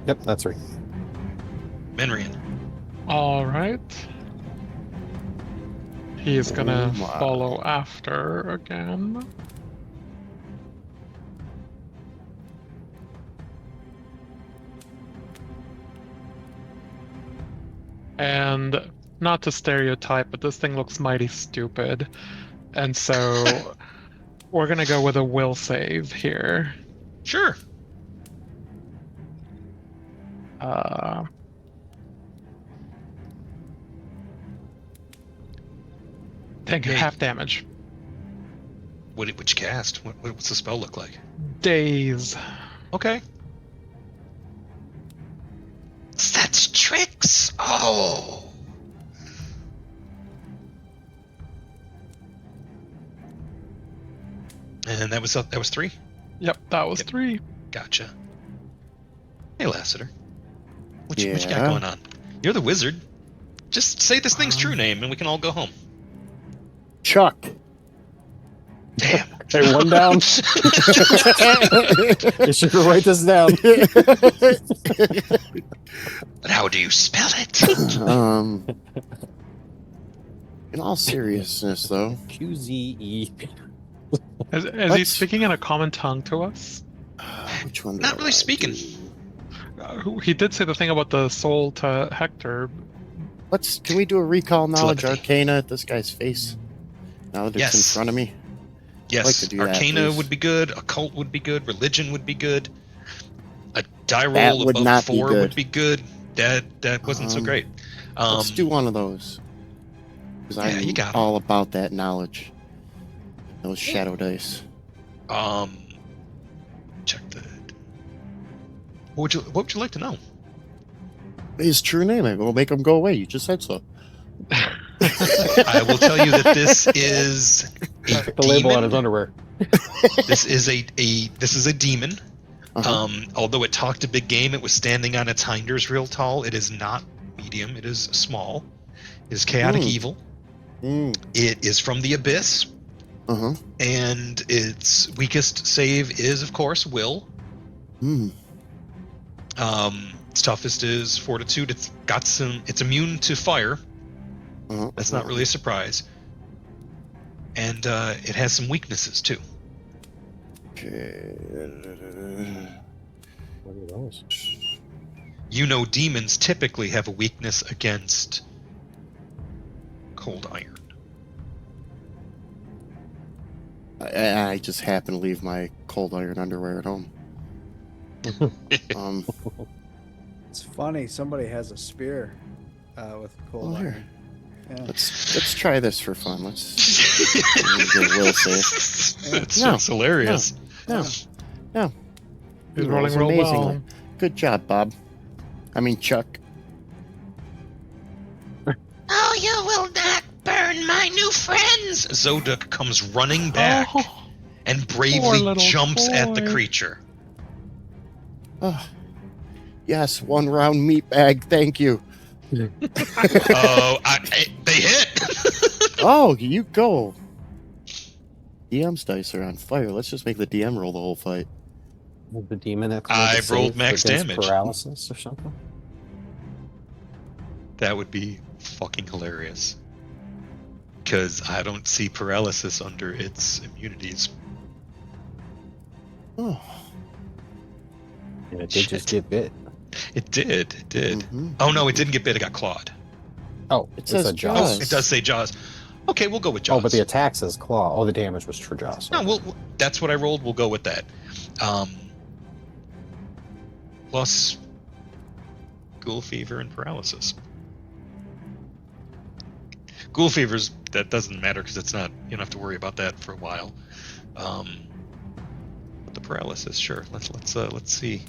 Yep, that's right. Menrian. All right. He is gonna Oh my. follow after again. And not to stereotype, but this thing looks mighty stupid. And so we're gonna go with a will save here. Sure. Take Okay. half damage. Which cast? What's the spell look like? Daze. Okay. That's tricks. Oh. And that was 3? Yep, that was Yep. 3. Gotcha. Hey, Lassiter. What you got Yeah? going on? You're the wizard. Just say this thing's true name and we can all go home. Chuck. Damn. Hey, one down. You should write this down. But how do you spell it? In all seriousness, though, QZE. Is he Let's- speaking in a common tongue to us? which one? Not really speaking. He did say the thing about the soul to Hector. Can we do a recall knowledge Telepathy. arcana at this guy's face? Now that it's in Yes. front of me. Yes, like to do that, Arcana please. would be good, Occult would be good, Religion would be good, a die That roll would above not be 4 good. would be good. That wasn't so great. Let's do one of those. Because yeah, I'm you got 'em. all about that knowledge. Those shadow dice. Check that. What would you like to know? His true name. It will make him go away. You just said so. I will tell you that this is a The label on his demon. underwear. This is a demon. Uh-huh. Although it talked a big game, it was standing on its hinders real tall. It is not medium. It is small. It is chaotic evil. It is from the abyss, Uh-huh. and its weakest save is, of course, will. Its toughest is fortitude. It's immune to fire. Uh-huh. That's not really a surprise. And it has some weaknesses too. Okay. What are those? You know, demons typically have a weakness against cold iron. I just happen to leave my cold iron underwear at home. It's funny. Somebody has a spear with cold Oh, here. iron. Yeah. Let's try this for fun. Let's get Will safe. It's No, it's hilarious. No, no. He's He rolling rolls real amazingly. well. Good job, Bob. I mean, Chuck. Oh, you will not burn my new friends! Zoduk comes running back Oh, and poor bravely little jumps at the boy. creature. Oh, yes, 1 round meat bag. Thank you. Oh, they hit. Oh, you go. DM's dice are on fire. Let's just make the DM roll the whole fight. The demon have to I make a rolled save max against damage. paralysis or something. That would be fucking hilarious. Because I don't see paralysis under its immunities. Oh. And it did just get bit. It did. It did. Mhm. Oh no, it didn't get bit. It got clawed. Oh, It it says said Jaws. Jaws. Oh, it does say Jaws. Okay, we'll go with Jaws. Oh, but the attack says claw. Oh, the damage was for Jaws. No, that's what I rolled. We'll go with that. Plus ghoul fever and paralysis. Ghoul fevers, that doesn't matter because it's not. You don't have to worry about that for a while. But the paralysis, sure. Let's see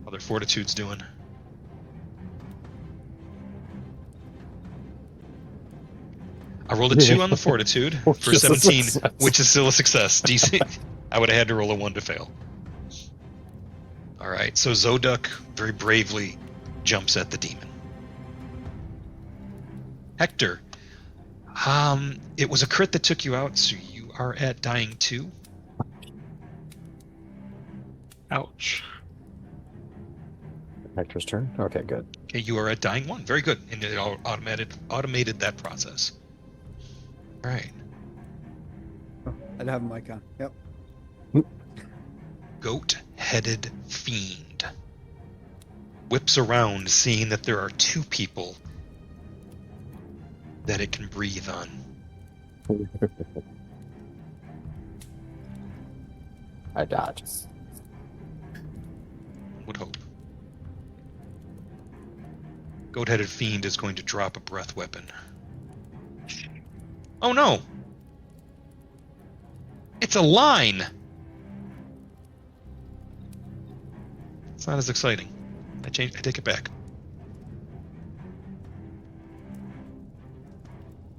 how their fortitude's doing. I rolled a 2 on the fortitude for Which is a 17, success. which is still a success. DC. I would have had to roll a 1 to fail. All right, so Zoduk very bravely jumps at the demon. Hector, it was a crit that took you out, so you are at dying 2. Ouch. Hector's turn. Okay, good. Okay, you are at dying 1. Very good, and it automated that process. All right, I'd have a mic on. Yep. goat-headed fiend whips around, seeing that there are 2 people that it can breathe on. I dodge. Would hope. Goat-headed fiend is going to drop a breath weapon. Oh no! It's a line! It's not as exciting. I take it back.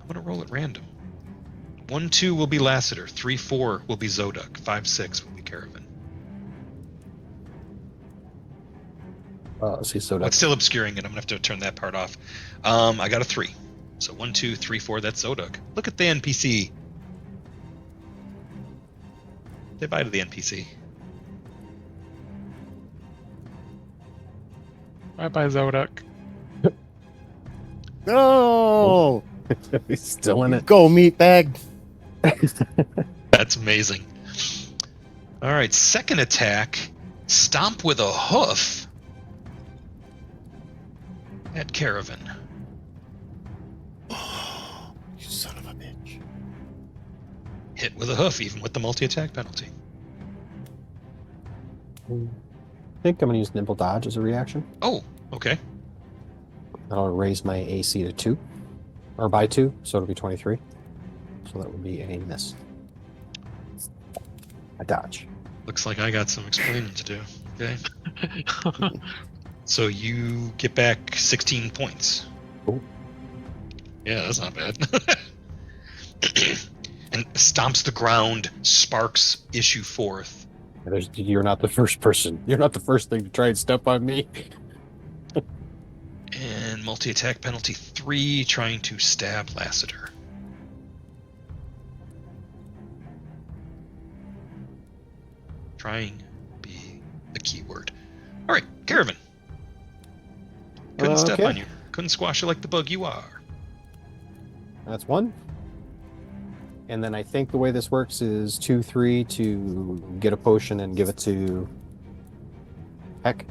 I'm gonna roll at random. 1, 2 will be Lassiter. 3, 4 will be Zoduk. 5, 6 will be Caravan. See, so It's that's still obscuring it. I'm gonna have to turn that part off. I got a 3. So 1, 2, 3, 4. That's Zoduk. Look at the NPC. Say bye to the NPC. Bye bye, Zoduk. No! he's still in it. Go, meat bag. That's amazing. All right, second attack. Stomp with a hoof at Caravan. You son of a bitch. Hit with a hoof, even with the multi-attack penalty. I think I'm gonna use nimble dodge as a reaction. Oh, okay. That'll raise my AC to 2, or by 2, so it'll be 23. So that would be a miss. I dodge. Looks like I got some explaining to do. Okay. So you get back 16 points. Cool. Yeah, that's not bad. And stomps the ground, sparks issue forth. You're not the first person. You're not the first thing to try and step on me. And multi-attack penalty 3, trying to stab Lassiter. Trying be the key word. All right, Caravan. Couldn't step Okay. on you. Couldn't squash you like the bug you are. That's 1. And then I think the way this works is 2, 3 to get a potion and give it to Heck.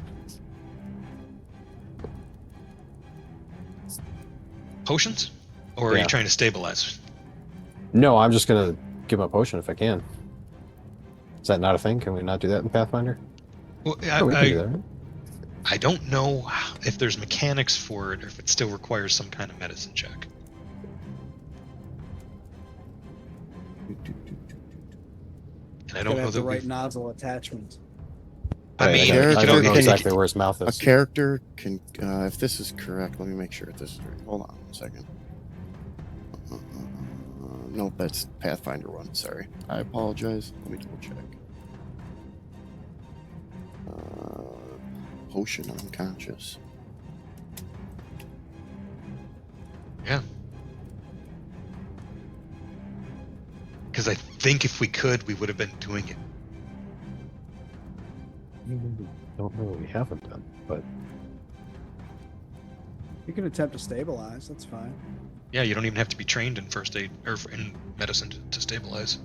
Potions? Or are you Yeah. trying to stabilize? No, I'm just gonna give him a potion if I can. Is that not a thing? Can we not do that in Pathfinder? Well, Oh, we can do that, right? I don't know if there's mechanics for it or if it still requires some kind of medicine check. And I don't Gotta know have that the right we've- nozzle attachment. I mean, I you don't can know always- exactly where his mouth A is. character can, if this is correct, let me make sure this is right. Hold on one second. Nope, that's Pathfinder 1. Sorry. I apologize. Let me double check. Potion unconscious. Yeah. Because I think if we could, we would have been doing it. Don't know what we haven't done, but You can attempt to stabilize. That's fine. Yeah, you don't even have to be trained in first aid or in medicine to stabilize.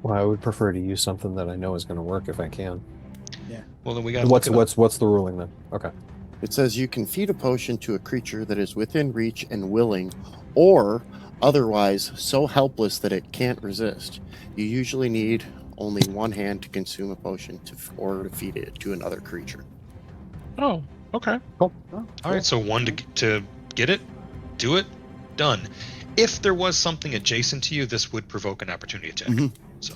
well, I would prefer to use something that I know is going to work if I can. Well, then we got. What's the ruling then? Okay. It says you can feed a potion to a creature that is within reach and willing, or otherwise so helpless that it can't resist. You usually need only one hand to consume a potion or to feed it to another creature. Oh, okay. Oh, All right, so one to get it, do it, done. If there was something adjacent to you, this would provoke an opportunity attack. Mhm. So,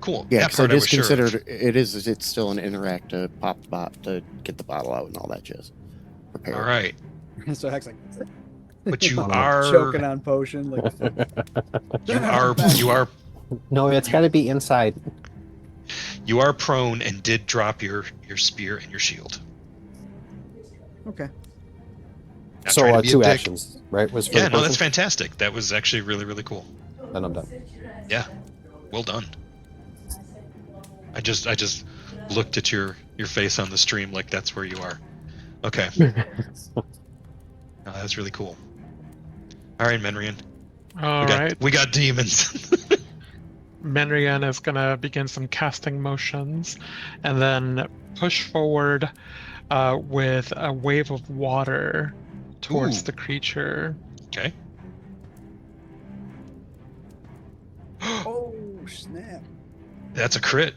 cool. Yeah, that because part it I is was sure of. considered. It's still an interact to pop the to get the bottle out and all that jazz. Prepare. All right, so Heck's like but you Oh, no. are choking on potion. Like you are No, it's got to be inside. you are prone and did drop your spear and your shield. okay. Not So trying to be a two dick. actions, right? Was for Yeah, the no, that's potion? fantastic. That was actually really, really cool. Then I'm done. Yeah, well done. I just looked at your face on the stream like that's where you are. Okay, no, that's really cool. All right, Menrian. All right. We got demons. Menrian is gonna begin some casting motions, and then push forward with a wave of water towards Ooh. the creature. Okay. Oh snap! That's a crit.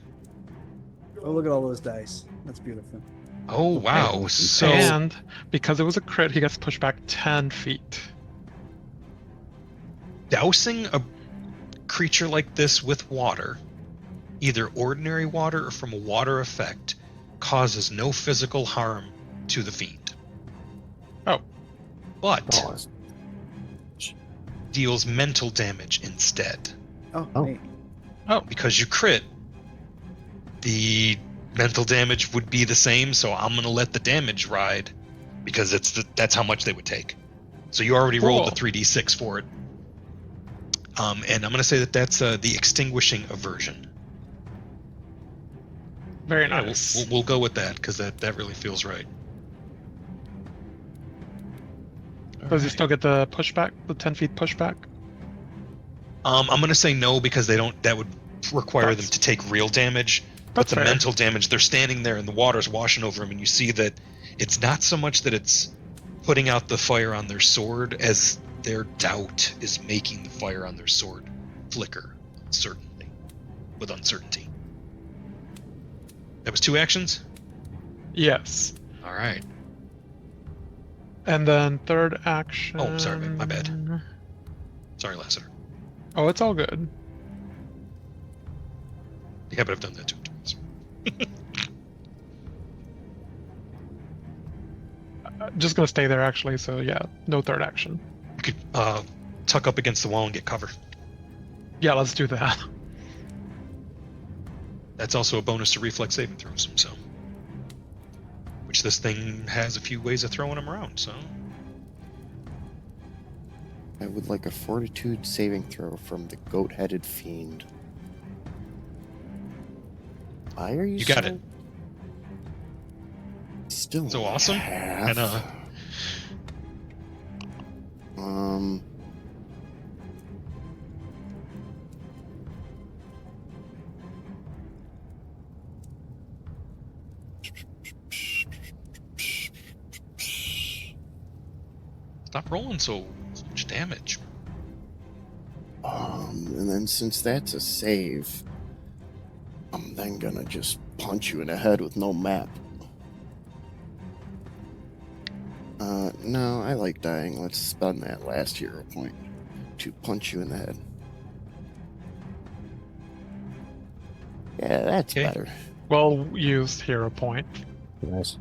Oh, look at all those dice. That's beautiful. Oh wow. So And because it was a crit, he gets pushed back 10 feet. dousing a creature like this with water, either ordinary water or from a water effect, causes no physical harm to the fiend. Oh. But Oh, it's- deals mental damage instead. Oh, Oh. neat. Because you crit, the mental damage would be the same, so I'm going to let the damage ride because that's how much they would take. So you already rolled the Cool. 3d6 for it. And I'm going to say that's the extinguishing aversion. Very Yeah, nice. we'll go with that because that really feels right. Does he still get the pushback, the 10 feet pushback? I'm going to say no because that would require them That's- to take real damage. But That's the fair. mental damage, they're standing there and the water's washing over them, and you see that it's not so much that it's putting out the fire on their sword as their doubt is making the fire on their sword flicker with uncertainty. That was 2 actions? Yes. All right. And then third action. Oh, sorry, my bad. Sorry, Lassiter. Oh, it's all good. Yeah, but I've done that 2 times. Just gonna stay there actually, so yeah, no third action. You could tuck up against the wall and get cover. Yeah, let's do that. That's also a bonus to reflex saving throws, so. Which this thing has a few ways of throwing them around, so. I would like a fortitude saving throw from the goat-headed fiend. Why are you? You got it. Still So awesome. half. And stop rolling so much damage. And then since that's a save, I'm then gonna just punch you in the head with no map. No, I like dying. Let's spend that last hero point to punch you in the head. Yeah, that's Okay. better. Well used hero point. Nice.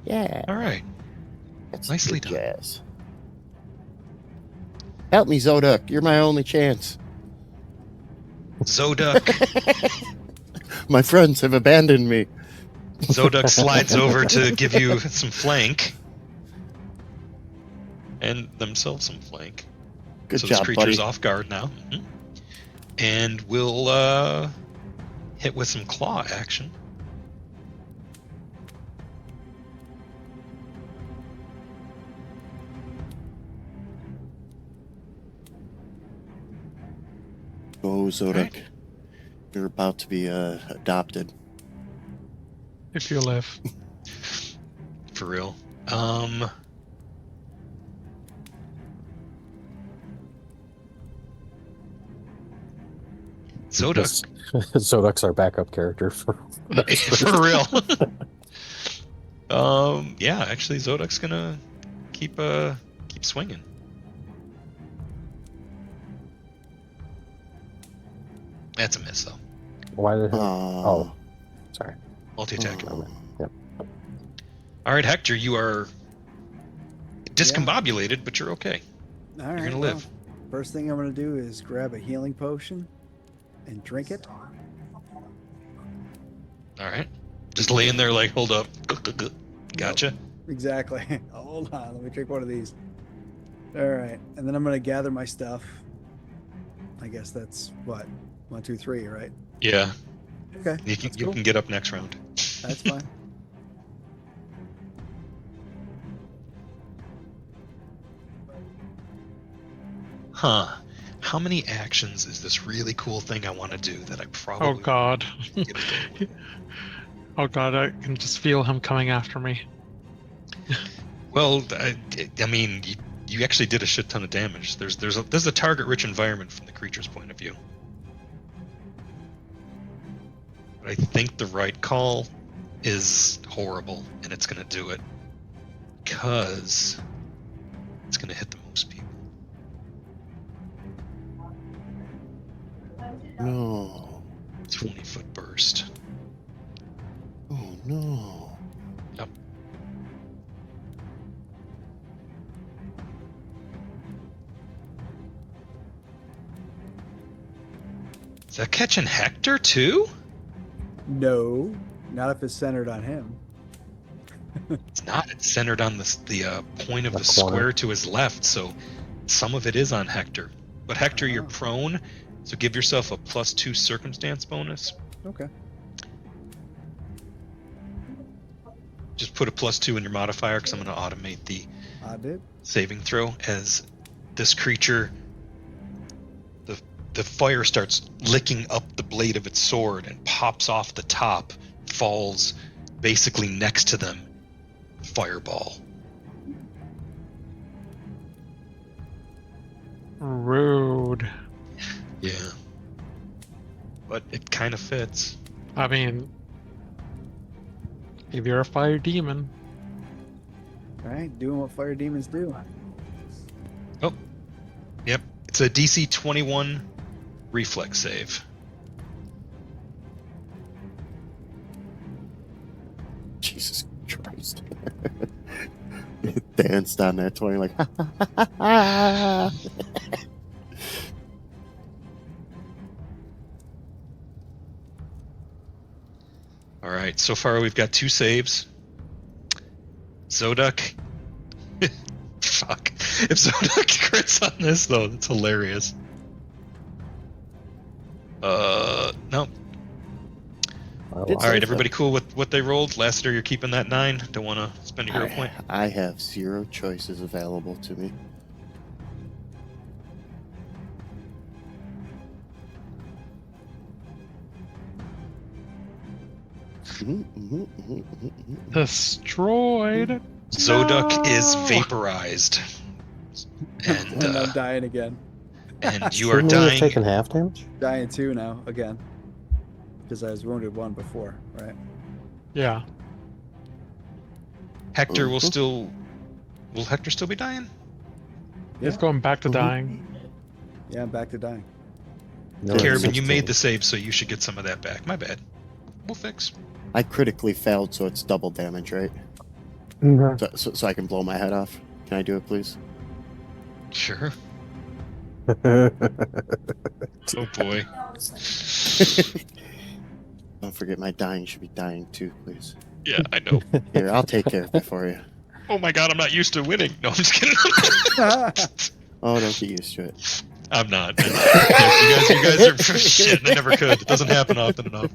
Yeah, All right. that's Nicely good done. jazz. Help me, Zoduk. You're my only chance. Zoduk. My friends have abandoned me. Zoduk slides over to give you some flank. And themselves some flank. Good So this job, creature's buddy. off guard now. And we'll hit with some claw action. Oh, Zoduk. Right. You're about to be adopted. If you live. For real. Zoduk. Zoduk's our backup character for For real. Yeah, actually Zoduk's gonna keep swinging. That's a miss though. Why did Oh, sorry. Multi-attack. Yep. All right, Hector, you are discombobulated, but you're okay. All right, You're gonna well, live. first thing I'm gonna do is grab a healing potion and drink it. All right. Just laying there like, hold up. Gotcha. Exactly. Hold on, let me drink one of these. All right, and then I'm gonna gather my stuff. I guess that's what 1, 2, 3, right? Yeah. Okay, You can, that's you cool. can get up next round. That's fine. Huh. How many actions is this really cool thing I want to do that I probably Oh god. won't get away with? Oh god, I can just feel him coming after me. Well, I mean, you actually did a shit ton of damage. There's a target-rich environment from the creature's point of view. But I think the right call is horrible, and it's gonna do it because it's gonna hit the most people. no. 20-foot burst. Oh, no. Yep. Is that catching Hector too? No, not if it's centered on him. It's not. It's centered on the point of The the corner. square to his left, so some of it is on Hector. But Hector, you're Oh. prone, so give yourself a +2 circumstance bonus. Okay. Just put a +2 in your modifier because I'm going to automate the I did. saving throw as this creature. The fire starts licking up the blade of its sword and pops off the top, falls basically next to them. Fireball. Rude. Yeah. But it kind of fits. I mean, if you're a fire demon, All right, doing what fire demons do. Yep. It's a DC 21 reflex save. Jesus Christ. It danced on that 20 like, ha, ha, ha, ha, ha. All right. So far, we've got 2 saves. Zoduk. Fuck. If Zoduk crits on this, though, that's hilarious. No. All right, everybody cool with what they rolled? Lassiter, you're keeping that 9. Don't want to spend a hero point. I have 0 choices available to me. destroyed. Zoduk is vaporized, And and I'm dying again. you are Shouldn't we have dying. taken half damage? Dying 2 now, again. Because I was wounded 1 before, right? Yeah. Hector will still. Will Hector still be dying? He's going back to dying. Yeah, I'm back to dying. No, it's Caravan, you 16. made the save, so you should get some of that back. My bad. We'll fix. I critically failed, so it's double damage, right? Mhm. So I can blow my head off. Can I do it, please? Sure. Oh boy. Don't forget my dying should be dying too, please. Yeah, I know. Here, I'll take care of it for you. Oh my god, I'm not used to winning. No, I'm just kidding. Oh, don't get used to it. I'm not. You guys are shit. I never could. It doesn't happen often enough.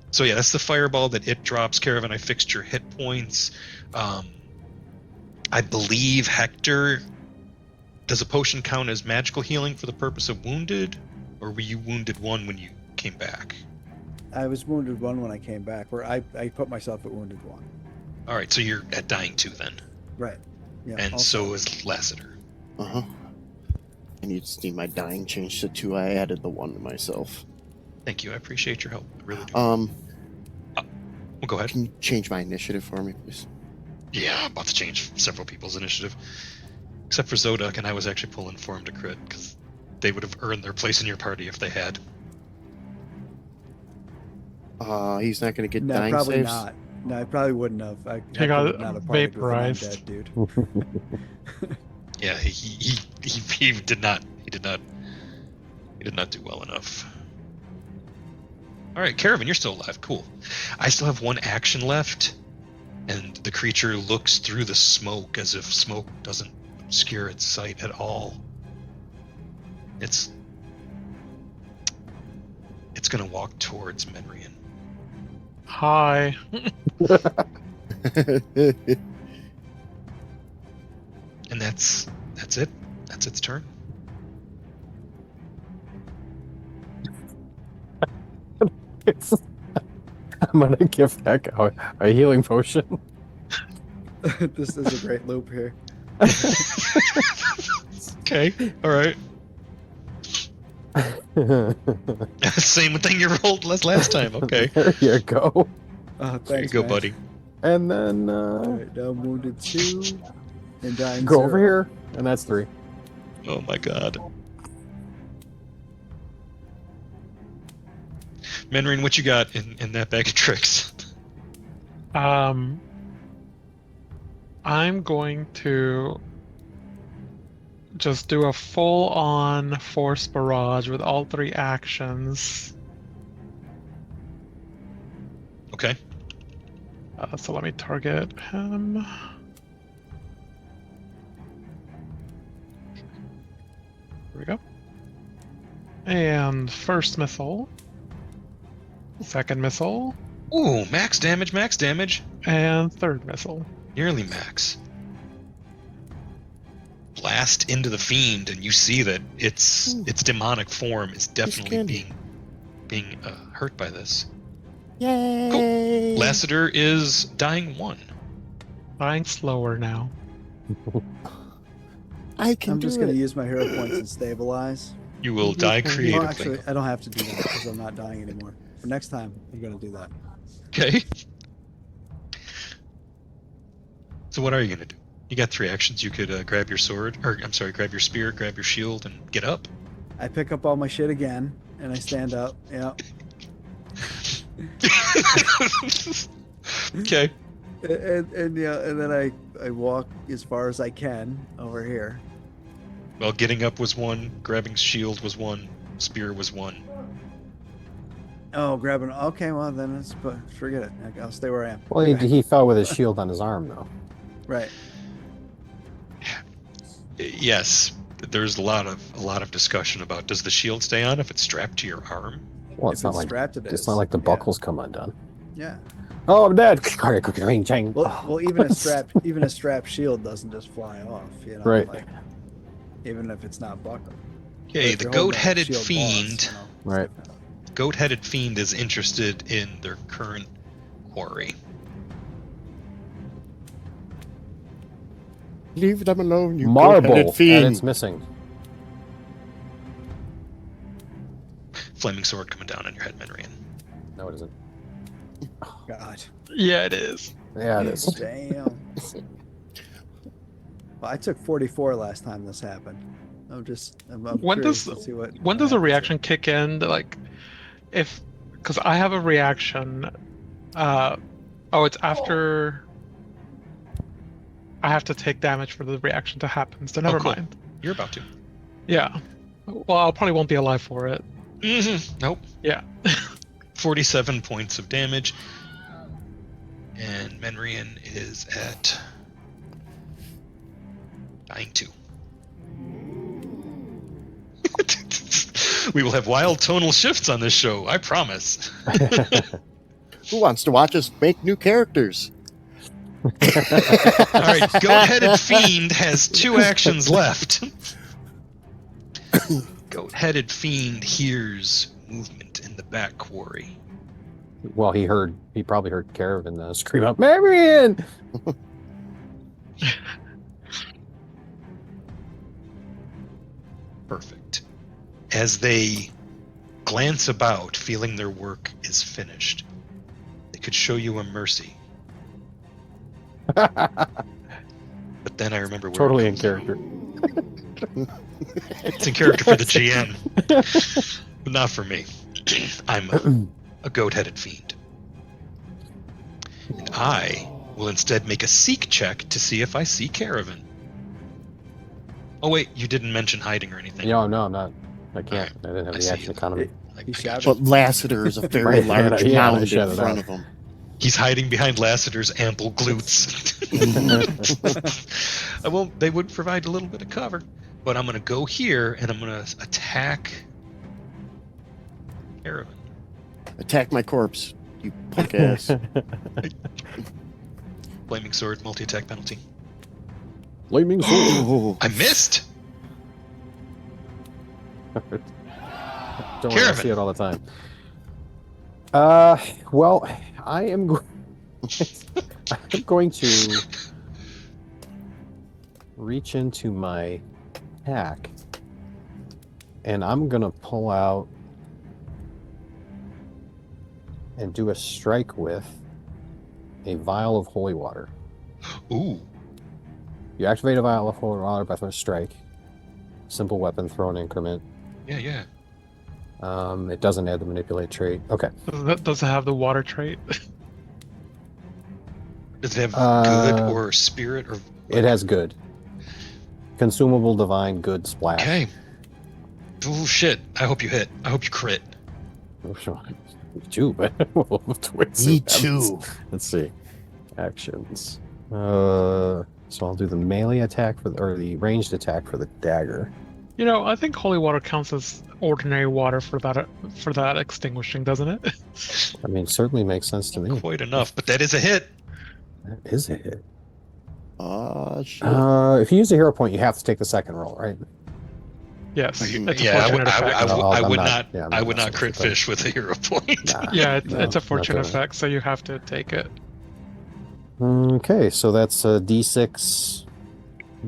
So yeah, that's the fireball that it drops. Caravan, I fixed your hit points. I believe Hector. Does a potion count as magical healing for the purpose of wounded, or were you wounded 1 when you came back? I was wounded 1 when I came back, where I put myself at wounded 1. All right, so you're at dying 2 then, Right. Yeah. and also- so is Lassiter. Uh-huh. And you just need my dying changed to 2. I added the 1 to myself. Thank you. I appreciate your help. I really do. Well, Well, go ahead. can you change my initiative for me, please? Yeah, I'm about to change several people's initiative, except for Zoduk, and I was actually pulling for him to crit because they would have earned their place in your party if they had. He's not gonna get No, dying probably saves. not. No, I probably wouldn't have. I got would not have partied with an vaporized. undead dude. Yeah, he did not. He did not do well enough. All right, Caravan, you're still alive. Cool. I still have 1 action left, and the creature looks through the smoke as if smoke doesn't obscure its sight at all. It's gonna walk towards Menrian. Hi. And that's it. That's its turn. I'm gonna give that guy a healing potion. This is a great loop here. Okay. All right. Same thing you rolled last time. Okay. There you go. Thanks, There you go, man. buddy. And then Alright, now I'm wounded 2 and dying go 0. over here, and that's 3. Oh my god. Menrin, what you got in that bag of tricks? I'm going to just do a full-on force barrage with all 3 actions. Okay. So let me target him. Here we go. And first missile. Second missile. Ooh, max damage, max damage. And third missile. Nearly max. Blast into the fiend, and you see that its demonic form is definitely being hurt by this. Yay! Lassiter is dying 1. Dying slower now. I can I'm do just it. going to use my hero points and stabilize. You will die Well, creatively. actually, I don't have to do that because I'm not dying anymore. For next time, I'm going to do that. Okay. So what are you gonna do? You got 3 actions. You could grab your sword, or I'm sorry, grab your spear, grab your shield, and get up. I pick up all my shit again and I stand up. Yeah. Okay. And yeah, and then I walk as far as I can over here. Well, getting up was 1, grabbing shield was 1, spear was 1. Oh, grabbing. Okay, well then forget it. I'll stay where I am. Well, he fell with his shield on his arm, though. Right. Yes, there's a lot of discussion about does the shield stay on if it's strapped to your arm? Well, it's If not it's like strapped, it it's is. not like the Yeah. buckles come undone. Yeah. Oh, I'm dead. Well, even a strapped shield doesn't just fly off. You know, Right. like, even if it's not buckled. Okay, If the you're holding a goat-headed shield boss, fiend. you know, Right. Goat-headed fiend is interested in their current quarry. Leave them alone, you Marble, goat-headed and fiend. it's missing. Flaming sword coming down on your head, Menrian. No, it isn't. God. Yeah, it is. Yeah, it is. Damn. Well, I took 44 last time this happened. I'm When curious does to see what when does a happens reaction kick in? Like, if because I have a reaction. Oh, it's after I have to take damage for the reaction to happen. So never cool. mind. You're about to. Yeah. Well, I probably won't be alive for it. Nope. Yeah. 47 points of damage. And Menrian is at dying 2. We will have wild tonal shifts on this show, I promise. Who wants to watch us make new characters? All right, Goat-Headed Fiend has 2 actions left. Goat-Headed Fiend hears movement in the back quarry. Well, he probably heard Caravan scream out, Marion! Perfect. As they glance about, feeling their work is finished, they could show you a mercy. But then I remember where Totally it in comes character. It's in character for the GM, but not for me. I'm a goat-headed fiend. And I will instead make a seek check to see if I see Caravan. Oh wait, you didn't mention hiding or anything. No, I'm not. I can't. Alright, I didn't have I the see action you. economy. He I shouted. got you. But Lassiter is a very Right, large yeah, I mound shut in it front out. of him. He's hiding behind Lassiter's ample glutes. They would provide a little bit of cover. But I'm going to go here and I'm going to attack Caravan. Attack my corpse, you punk ass. Flaming sword, multi-attack penalty. Flaming sword. Oh, I missed! Don't worry, I Caravan. see it all the time. Well, I am I'm going to reach into my pack, and I'm gonna pull out and do a strike with a vial of holy water. Ooh. You activate a vial of holy water by first strike. Simple weapon, throw an increment. Yeah. It doesn't add the manipulate trait. Okay. Does it have the water trait? Does it have good or spirit or... It has good. Consumable divine good splash. Okay. Oh shit. I hope you hit. I hope you crit. Oh, sure. Me too, but we'll have to wait and see me what happens. too. Let's see. Actions. So I'll do the melee attack or the ranged attack for the dagger. You know, I think holy water counts as ordinary water for that extinguishing, doesn't it? I mean, it certainly makes sense to me. Quite enough, but that is a hit. That is a hit. Shit. If you use a hero point, you have to take the second roll, right? Yes. It's a Yeah, fortunate effect. I I'm would not- not. yeah, I'm I not would not messing crit with that. fish with a hero point. Nah. Yeah, No, it's a not fortune doing it. effect, so you have to take it. Okay, so that's a d6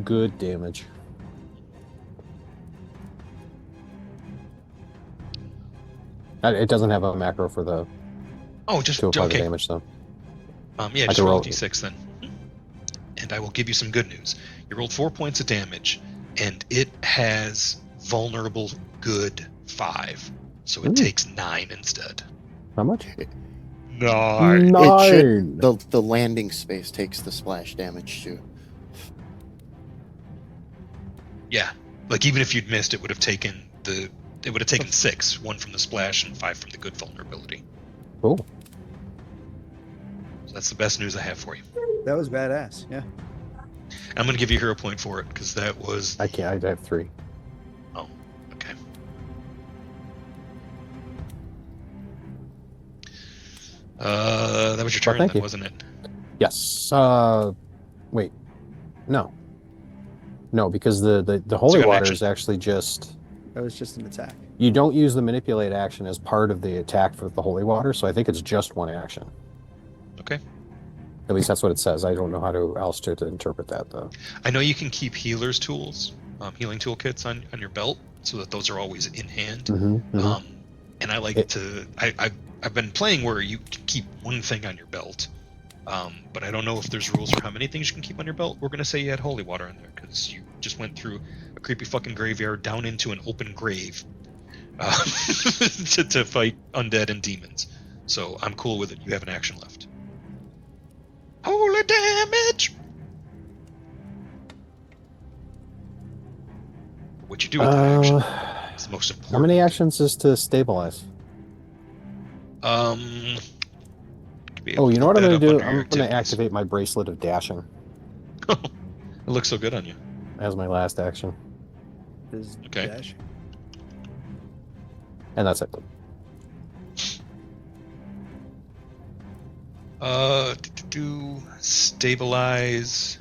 good damage. It doesn't have a macro for the Oh, just to apply the okay. damage, though. Yeah, I just can roll roll a d6 then. And I will give you some good news. You rolled 4 points of damage, and it has vulnerable good 5. So it Ooh. takes 9 instead. How much? 9. It should, the landing space takes the splash damage too. Yeah. Like even if you'd missed, it would have taken 6, 1 from the splash and 5 from the good vulnerability. Cool. So that's the best news I have for you. That was badass. Yeah. I'm going to give you a hero point for it because that was... I can't. I have 3. Oh, okay. That was your turn, thank then, you. wasn't it? Yes. Wait. No, because the holy got an water action. is actually just... That was just an attack. You don't use the manipulate action as part of the attack for the holy water, so I think it's just one action. Okay. At least that's what it says. I don't know how else to interpret that though. I know you can keep healer's tools, healing toolkits on your belt, so that those are always in hand. Mm-hmm. And I like to. I've been playing where you can keep one thing on your belt, but I don't know if there's rules for how many things you can keep on your belt. We're gonna say you had holy water in there because you just went through a creepy fucking graveyard down into an open grave to fight undead and demons. So I'm cool with it. You have an action left. Holy damage! What you do with that action is the most important. How many actions is to stabilize? To be able Oh, you to know what put I'm that going to up do? under your I'm going to activities. activate my bracelet of dashing It looks so good on you. as my last action, Is Okay. dash. and that's it. Stabilize.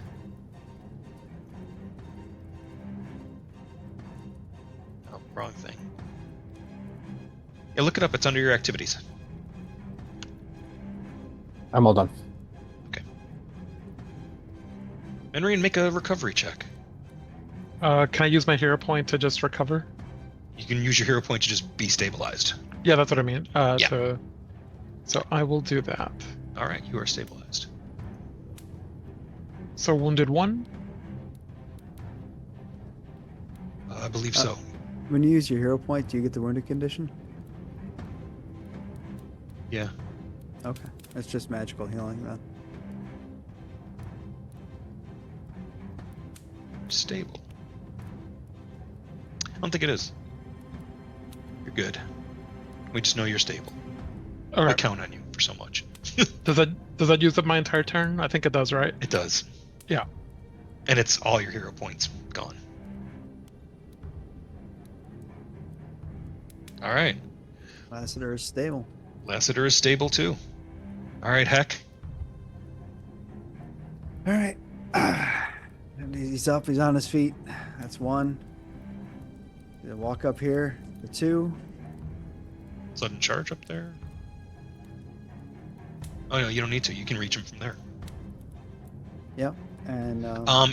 Oh, wrong thing. Yeah, look it up. It's under your activities. I'm all done. Menrian, make a recovery check. Can I use my hero point to just recover? You can use your hero point to just be stabilized. Yeah, that's what I mean. Yeah. So I will do that. All right, you are stabilized. So wounded 1. I believe so. When you use your hero point, do you get the wounded condition? Yeah. Okay, it's just magical healing then. Stable. I don't think it is. You're good. We just know you're stable. All I right. count on you for so much. Does that use up my entire turn? I think it does, right? It does. Yeah. And it's all your hero points gone. All right. Lassiter is stable. Lassiter is stable too. All right, Heck. All right. And he's up. He's on his feet. That's 1. He'll walk up here. The 2. Sudden charge up there. Oh no, you don't need to. You can reach him from there. Yep. And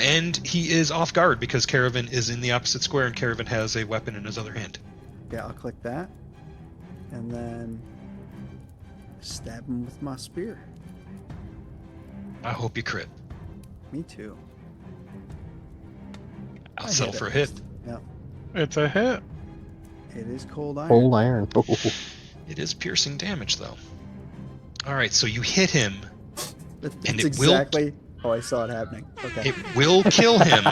And he is off guard because Caravan is in the opposite square, and Caravan has a weapon in his other hand. yeah, I'll click that. And then stab him with my spear. I hope you crit. Me too. I'll I settle hit for a at hit. least. Yep. It's a hit. It is cold iron. Cold iron. It is piercing damage though. All right, so you hit him. That's and it will- exactly how I saw it happening. Okay. It will kill him,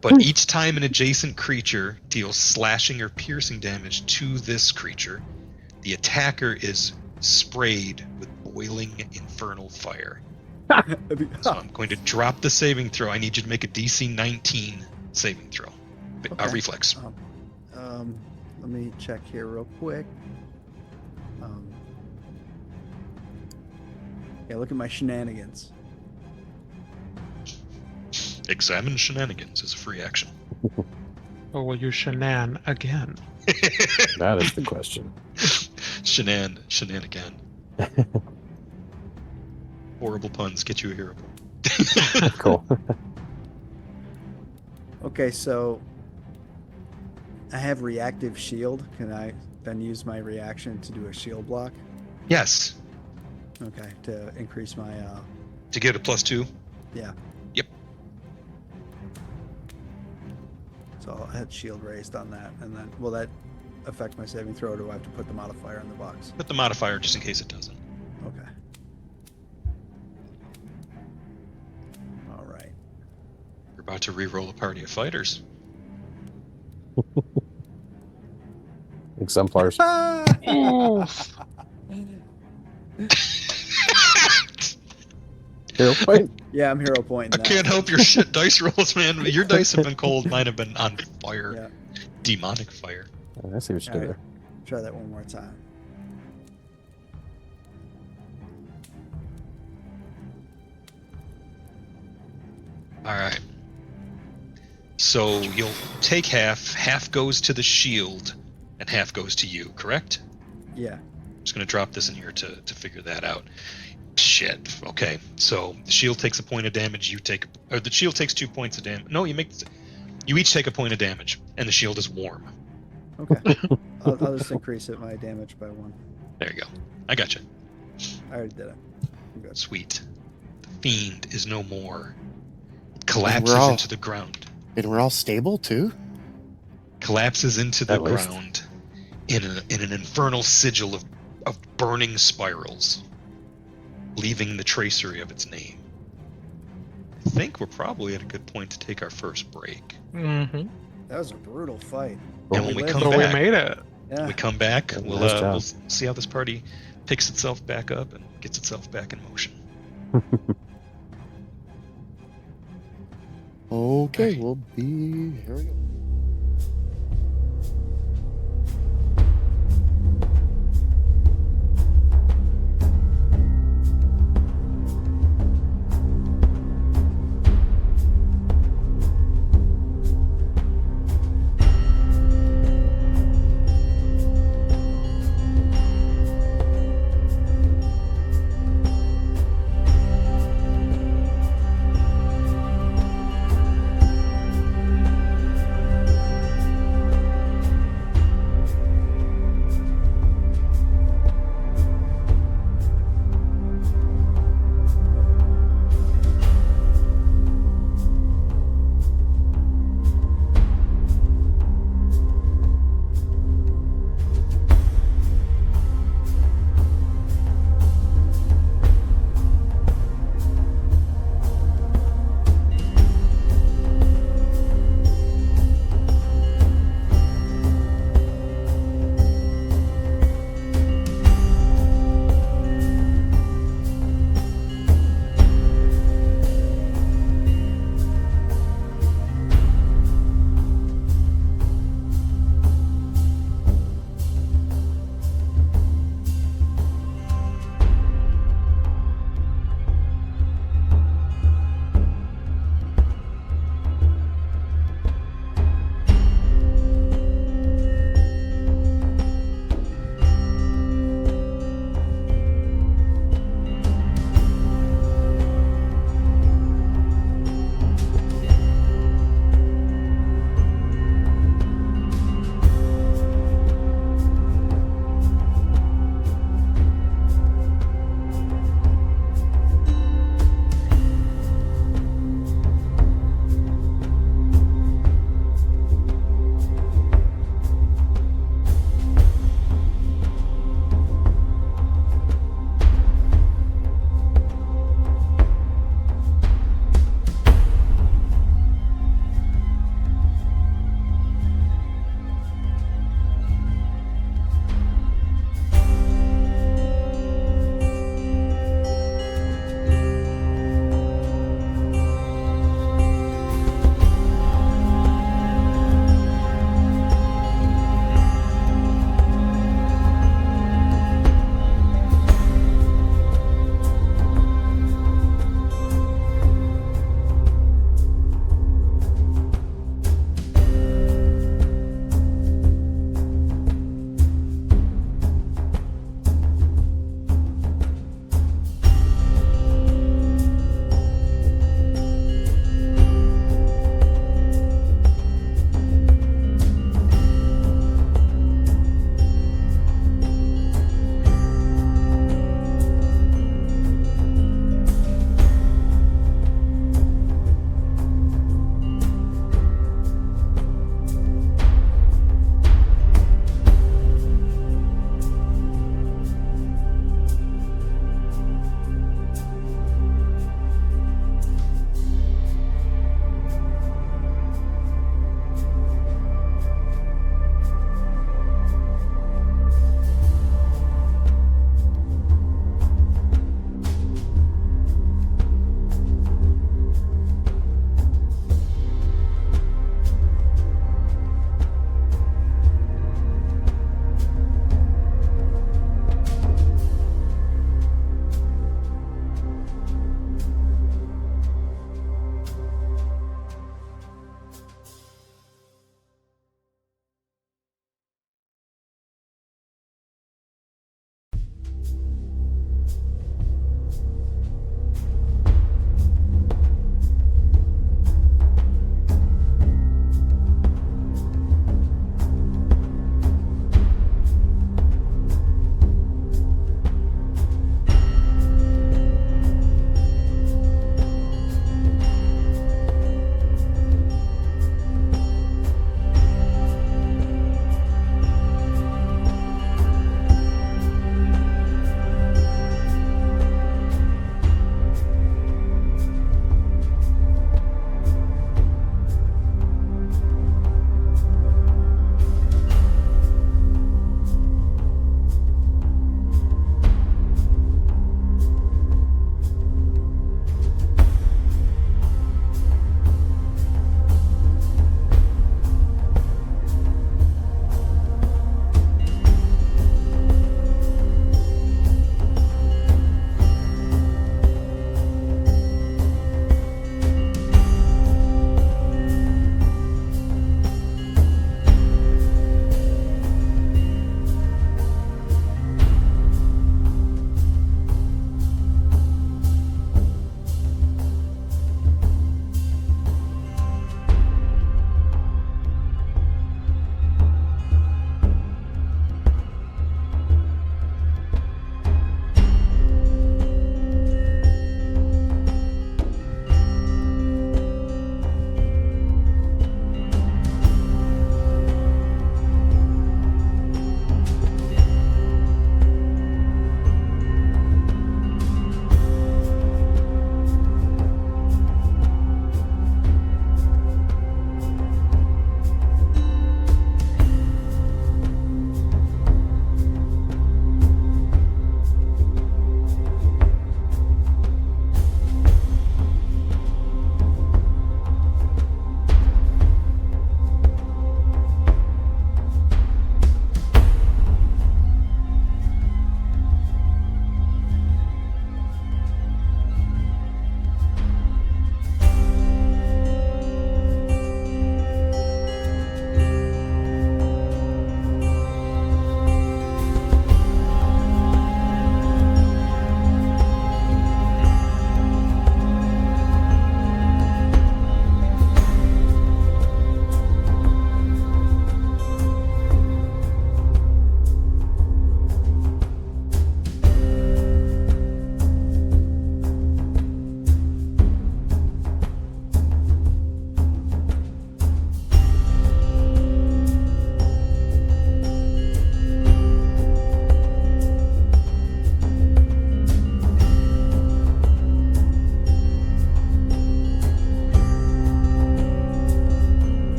but each time an adjacent creature deals slashing or piercing damage to this creature, the attacker is sprayed with boiling infernal fire. So I'm going to drop the saving throw. I need you to make a DC 19 saving throw. Okay. Reflex. Let me check here real quick. Yeah, look at my shenanigans. Examine shenanigans is a free action. Or will you shenan again? That is the question. Shenanigan. Horrible puns get you a hero point. Cool. Okay, so I have reactive shield. Can I then use my reaction to do a shield block? Yes. Okay, to increase my To get a +2. yeah. Yep. So I had shield raised on that, and then will that affect my saving throw? Or do I have to put the modifier in the box? Put the modifier just in case it doesn't. Okay. All right. We're about to re-roll a party of fighters. Exemplars. Oof. Hero point. Yeah, I'm hero pointing I that. can't help your shit dice rolls, man. Your dice have been cold. Mine have been on fire. Yeah. Demonic fire. I see what you All did right. there. Try that one more time. All right. So you'll take half. Half goes to the shield, and half goes to you. Correct? Yeah. I'm just going to drop this in here to figure that out. Shit. Okay. So the shield takes a point of damage. Or the shield takes 2 points of damage. No, you each take a point of damage, and the shield is warm. Okay. I'll just increase my damage by 1. There you go. I got you. I already did it. I'm good. Sweet. The fiend is no more. It collapses all- into the ground. And we're all stable too? Collapses into the At least. ground in an infernal sigil of burning spirals, leaving the tracery of its name. I think we're probably at a good point to take our first break. Mm-hmm. That was a brutal fight. And when we lived. come So back, we made it. Yeah. we come back, Yeah, we'll nice job. we'll see how this party picks itself back up and gets itself back in motion. Okay, Right. we'll be. Here we go.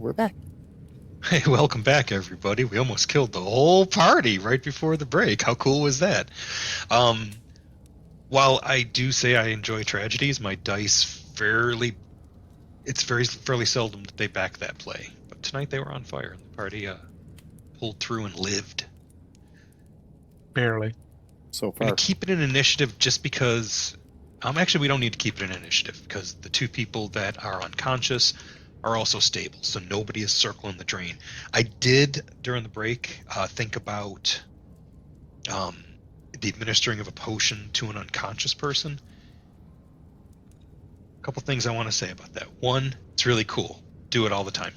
we're back. Hey, welcome back, everybody. We almost killed the whole party right before the break. How cool was that? While I do say I enjoy tragedies, my dice fairly seldom that they back that play. But tonight they were on fire, and the party pulled through and lived. Barely. So I'm far. gonna keep it an initiative just because. Actually, we don't need to keep it an initiative because the two people that are unconscious are also stable, so nobody is circling the drain. I did during the break think about the administering of a potion to an unconscious person. A couple things I want to say about that. One, it's really cool. Do it all the time.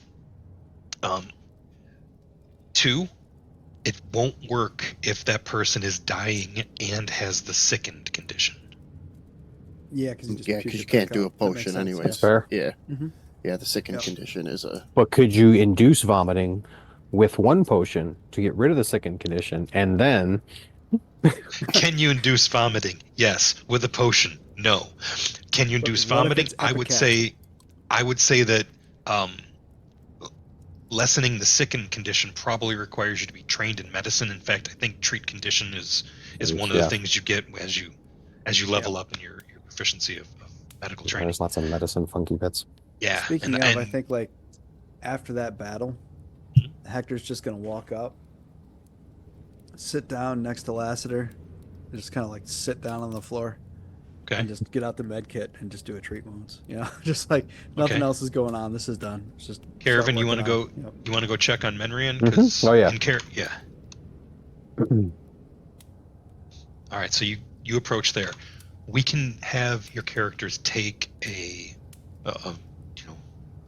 Two, it won't work if that person is dying and has the sickened condition. Yeah, because You can't do a potion anyways. That's fair. Yeah. Mhm. Yeah, the sickened Yep. condition is a. But could you induce vomiting with one potion to get rid of the sickened condition, and then Can you induce vomiting? Yes. With a potion? No. Can you induce what if vomiting? it's I would say that lessening the sickened condition probably requires you to be trained in medicine. In fact, I think treat condition is one of the things you get as you level up in your proficiency of medical training. there's lots of medicine funky bits. Yeah. Speaking and, of, and I think like after that battle, Hector's just gonna walk up, sit down next to Lassiter, and just kind of like sit down on the floor, okay. and just get out the med kit and just do a treat wounds. You know, just like nothing Okay. else is going on. This is done. It's just Caravan, you want to go? Yep. You want to go check on Menrian? Mhm. Oh, yeah. Yeah. All right. So you approach there. We can have your characters take a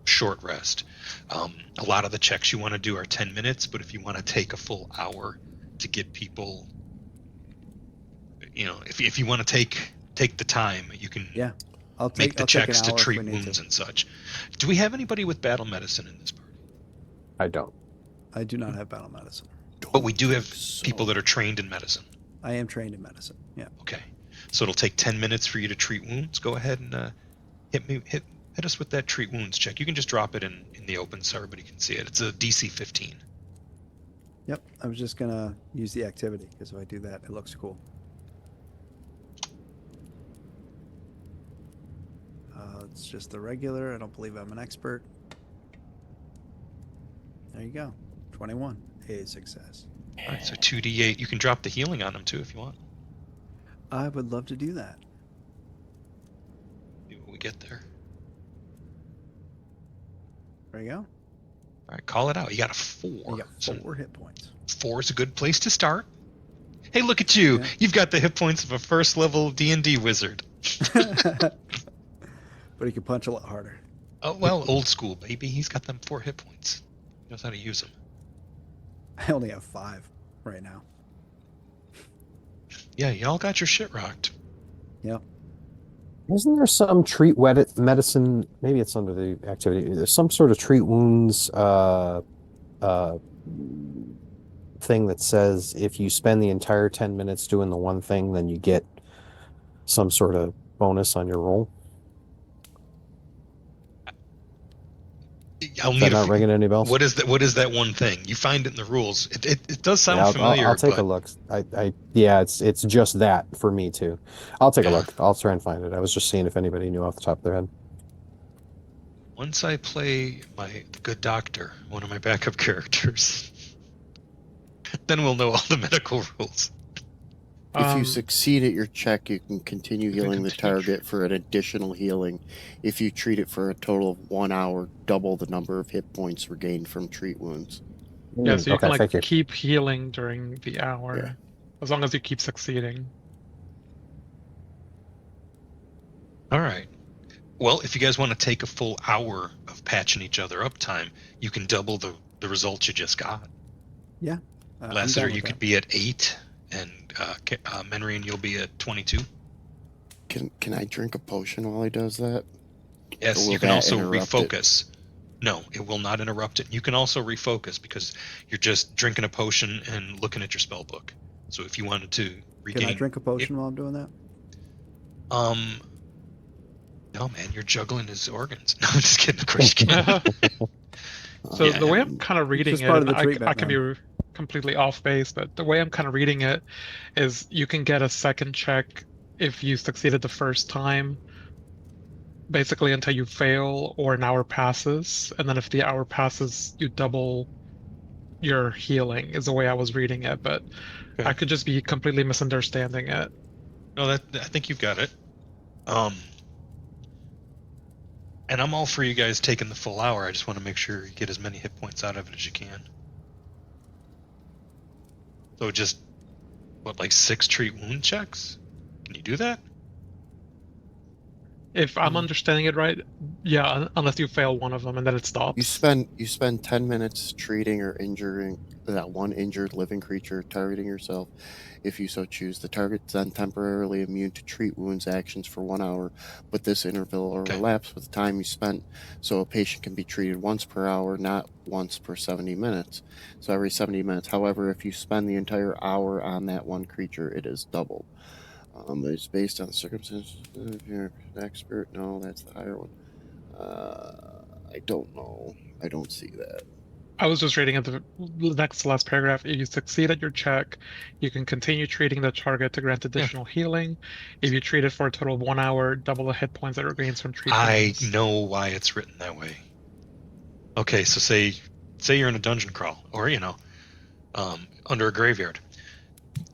short rest. A lot of the checks you want to do are 10 minutes, but if you want to take a full hour to get people, if you want to take the time, you can I'll make the I'll take an checks to hour if treat we need wounds to. and such. Do we have anybody with battle medicine in this party? I don't. I do not have battle medicine. But we do have So- people that are trained in medicine. I am trained in medicine. Yeah. Okay. So it'll take 10 minutes for you to treat wounds. Go ahead and hit us with that treat wounds check. You can just drop it in the open so everybody can see it. It's a DC 15. Yep. I was just gonna use the activity because if I do that, it looks cool. It's just the regular. I don't believe I'm an expert. There you go. 21. A success. All right, so 2d8. You can drop the healing on them too if you want. I would love to do that. See what we get there. There you go. All right, call it out. You got a 4. You got So 4 hit points. 4 is a good place to start. Hey, look at you. Yeah. You've got the hit points of a first level D&D wizard. But he can punch a lot harder. Oh, well, old school, baby. He's got them 4 hit points. He knows how to use them. I only have 5 right now. Yeah, y'all got your shit rocked. Isn't there some treat medicine? Maybe it's under the activity. There's some sort of treat wounds thing that says if you spend the entire 10 minutes doing the one thing, then you get some sort of bonus on your roll. I'll Is need that not ringing any bells? What is that? What is that one thing? You find it in the rules. It does sound Yeah, familiar. I'll take but a look. It's just that for me too. I'll take a Yeah. look. I'll try and find it. I was just seeing if anybody knew off the top of their head. Once I play the good doctor, one of my backup characters, then we'll know all the medical rules. If you succeed at your check, you can continue You can healing the continue target for an additional healing. If you treat it for a total of 1 hour, double the number of hit points regained from treat wounds. Yeah, so you Okay, can thank you. keep healing during the hour, Yeah. as long as you keep succeeding. All right. Well, if you guys want to take a full hour of patching each other up time, you can double the results you just got. I'm Lassiter, down with you that. could be at 8, and Menrian, you'll be at 22. Can I drink a potion while he does that? Yes, Or will you can that also interrupt it? refocus. No, it will not interrupt it. You can also refocus because you're just drinking a potion and looking at your spell book. So if you wanted to regain, Can I drink a potion while I'm doing that? No, man, you're juggling his organs. No, I'm just kidding. Of course you can. So the way I'm Um, kind of reading just it, part of and the treatment, I can be man. completely off base, but the way I'm kind of reading it is you can get a second check if you succeeded the first time, basically until you fail or an hour passes, and then if the hour passes, you double your healing, is the way I was reading it, but I Okay. could just be completely misunderstanding it. No, that I think you've got it. Um, and I'm all for you guys taking the full hour. I just want to make sure you get as many hit points out of it as you can. So just what, like 6 treat wound checks? Can you do that? If I'm Mm. understanding it right, yeah, unless you fail one of them and then it stops. You spend 10 minutes treating or injuring that one injured living creature, targeting yourself. If you so choose, the target's then temporarily immune to treat wounds actions for 1 hour, but this interval will Okay. elapse with the time you spent, so a patient can be treated once per hour, not once per 70 minutes. So every 70 minutes. However, if you spend the entire hour on that one creature, it is doubled. It's based on the circumstances. If you're an expert, no, that's the higher one. I don't know. I don't see that. I was just reading at the next to last paragraph. If you succeed at your check, you can continue treating the target to grant additional healing. If you treat it for a total of 1 hour, double the hit points it regains from treat I wounds. know why it's written that way. Okay, so say you're in a dungeon crawl, or under a graveyard,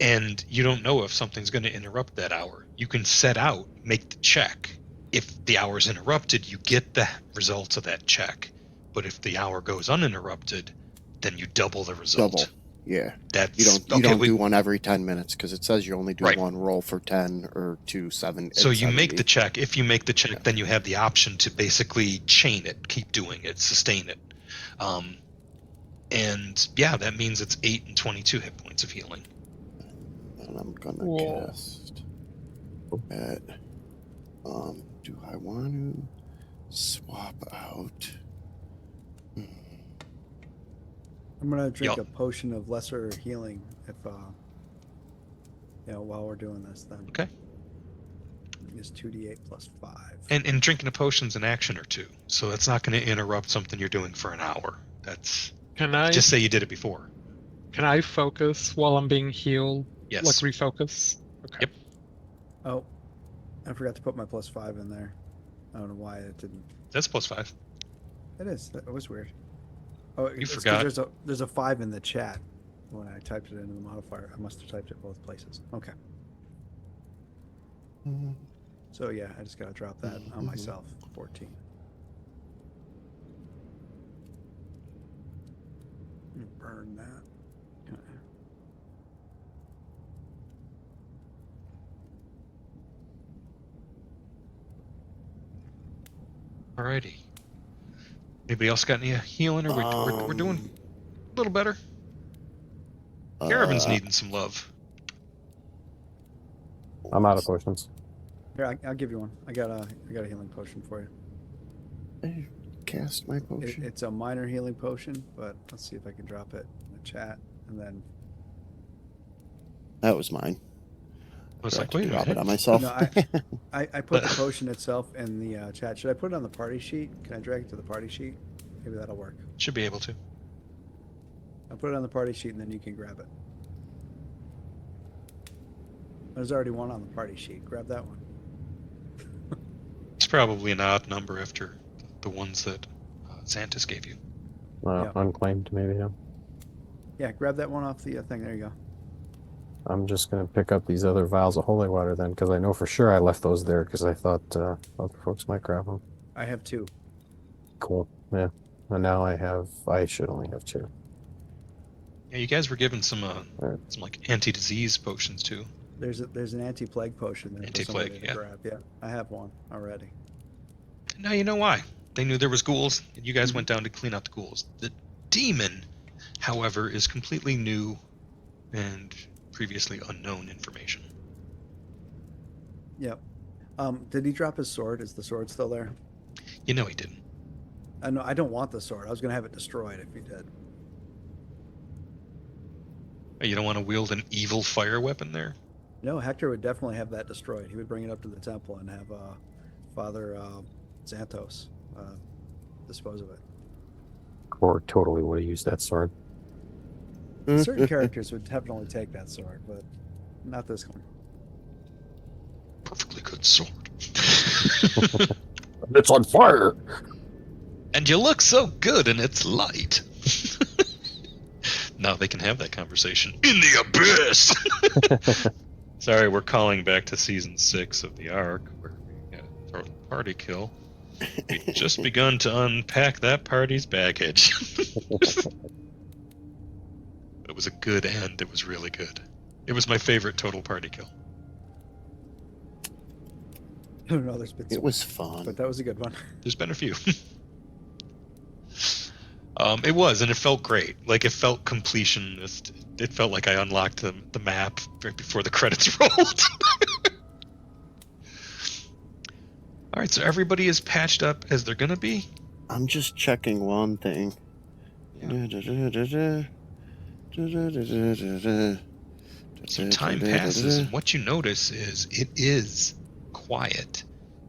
and you don't know if something's going to interrupt that hour. You can set out, make the check. If the hour's interrupted, you get the results of that check. But if the hour goes uninterrupted, then you double the result. Double. Yeah. That's You don't do one every 10 minutes because it says you only do Right. one roll for 10 or 2 7. So you make 70. the check. If you make the check, then you have the option to basically chain it, keep doing it, sustain it. And yeah, that means it's 8 and 22 hit points of healing. And I'm gonna Whoa. cast at do I want to swap out? I'm gonna drink Yup. a potion of lesser healing if while we're doing this then. Okay. It's 2d8 plus 5. And drinking a potion's an action or two, so that's not going to interrupt something you're doing for an hour. That's Can I just say you did it before. focus while I'm being healed? Yes. Like refocus? Okay. Yep. Oh, I forgot to put my plus 5 in there. I don't know why it didn't. That's +5. It is. That was weird. Oh, it's 'cause forgot. There's a 5 in the chat when I typed it into the modifier. I must have typed it both places. Okay. So yeah, I just gotta drop that on myself. 14. Burn that. Okay. Alrighty. Anybody else got any healing, or we're doing a little better? Caravan's needing some love. I'm out of potions. Here, I'll give you one. I got a healing potion for you. I cast my potion. It's a minor healing potion, but let's see if I can drop it in the chat, and then. That was mine. I was like, Forgot to wait a drop minute. it on myself. No, I put the potion itself in the chat. Should I put it on the party sheet? Can I drag it to the party sheet? Maybe that'll work. Should be able to. I'll put it on the party sheet, and then you can grab it. There's already one on the party sheet. Grab that one. It's probably an odd number after the ones that Xantus gave you. Yeah. Unclaimed, maybe. Yeah. Yeah, grab that one off the thing. There you go. I'm just gonna pick up these other vials of holy water then, because I know for sure I left those there because I thought other folks might grab them. I have 2. Cool. Yeah. And now I should only have 2. Yeah, you guys were given some Right. some like anti-disease potions too. There's an anti-plague potion there. Anti-plague, for somebody to yeah. grab. Yeah, I have one already. Now you know why. They knew there was ghouls, and you guys went down to clean out the ghouls. The demon, however, is completely new and previously unknown information. Yep. Did he drop his sword? Is the sword still there? You know he didn't. I know. I don't want the sword. I was gonna have it destroyed if he did. You don't want to wield an evil fire weapon there? No, Hector would definitely have that destroyed. He would bring it up to the temple and have Father Xantos dispose of it. Core totally would have used that sword. Certain characters would definitely take that sword, but not this one. Perfectly good sword. It's on fire. And you look so good in its light. Now they can have that conversation in the abyss. Sorry, we're calling back to season 6 of the Ark, where we got a total party kill. We just begun to unpack that party's baggage. It was a good end. It was really good. It was my favorite total party kill. I don't know. There's been It some, was fun. but that was a good one. There's been a few. It was, and it felt great. Like, it felt completionist. It felt like I unlocked the map right before the credits rolled. All right, so everybody is patched up as they're gonna be. I'm just checking one thing. So time passes, and what you notice is it is quiet,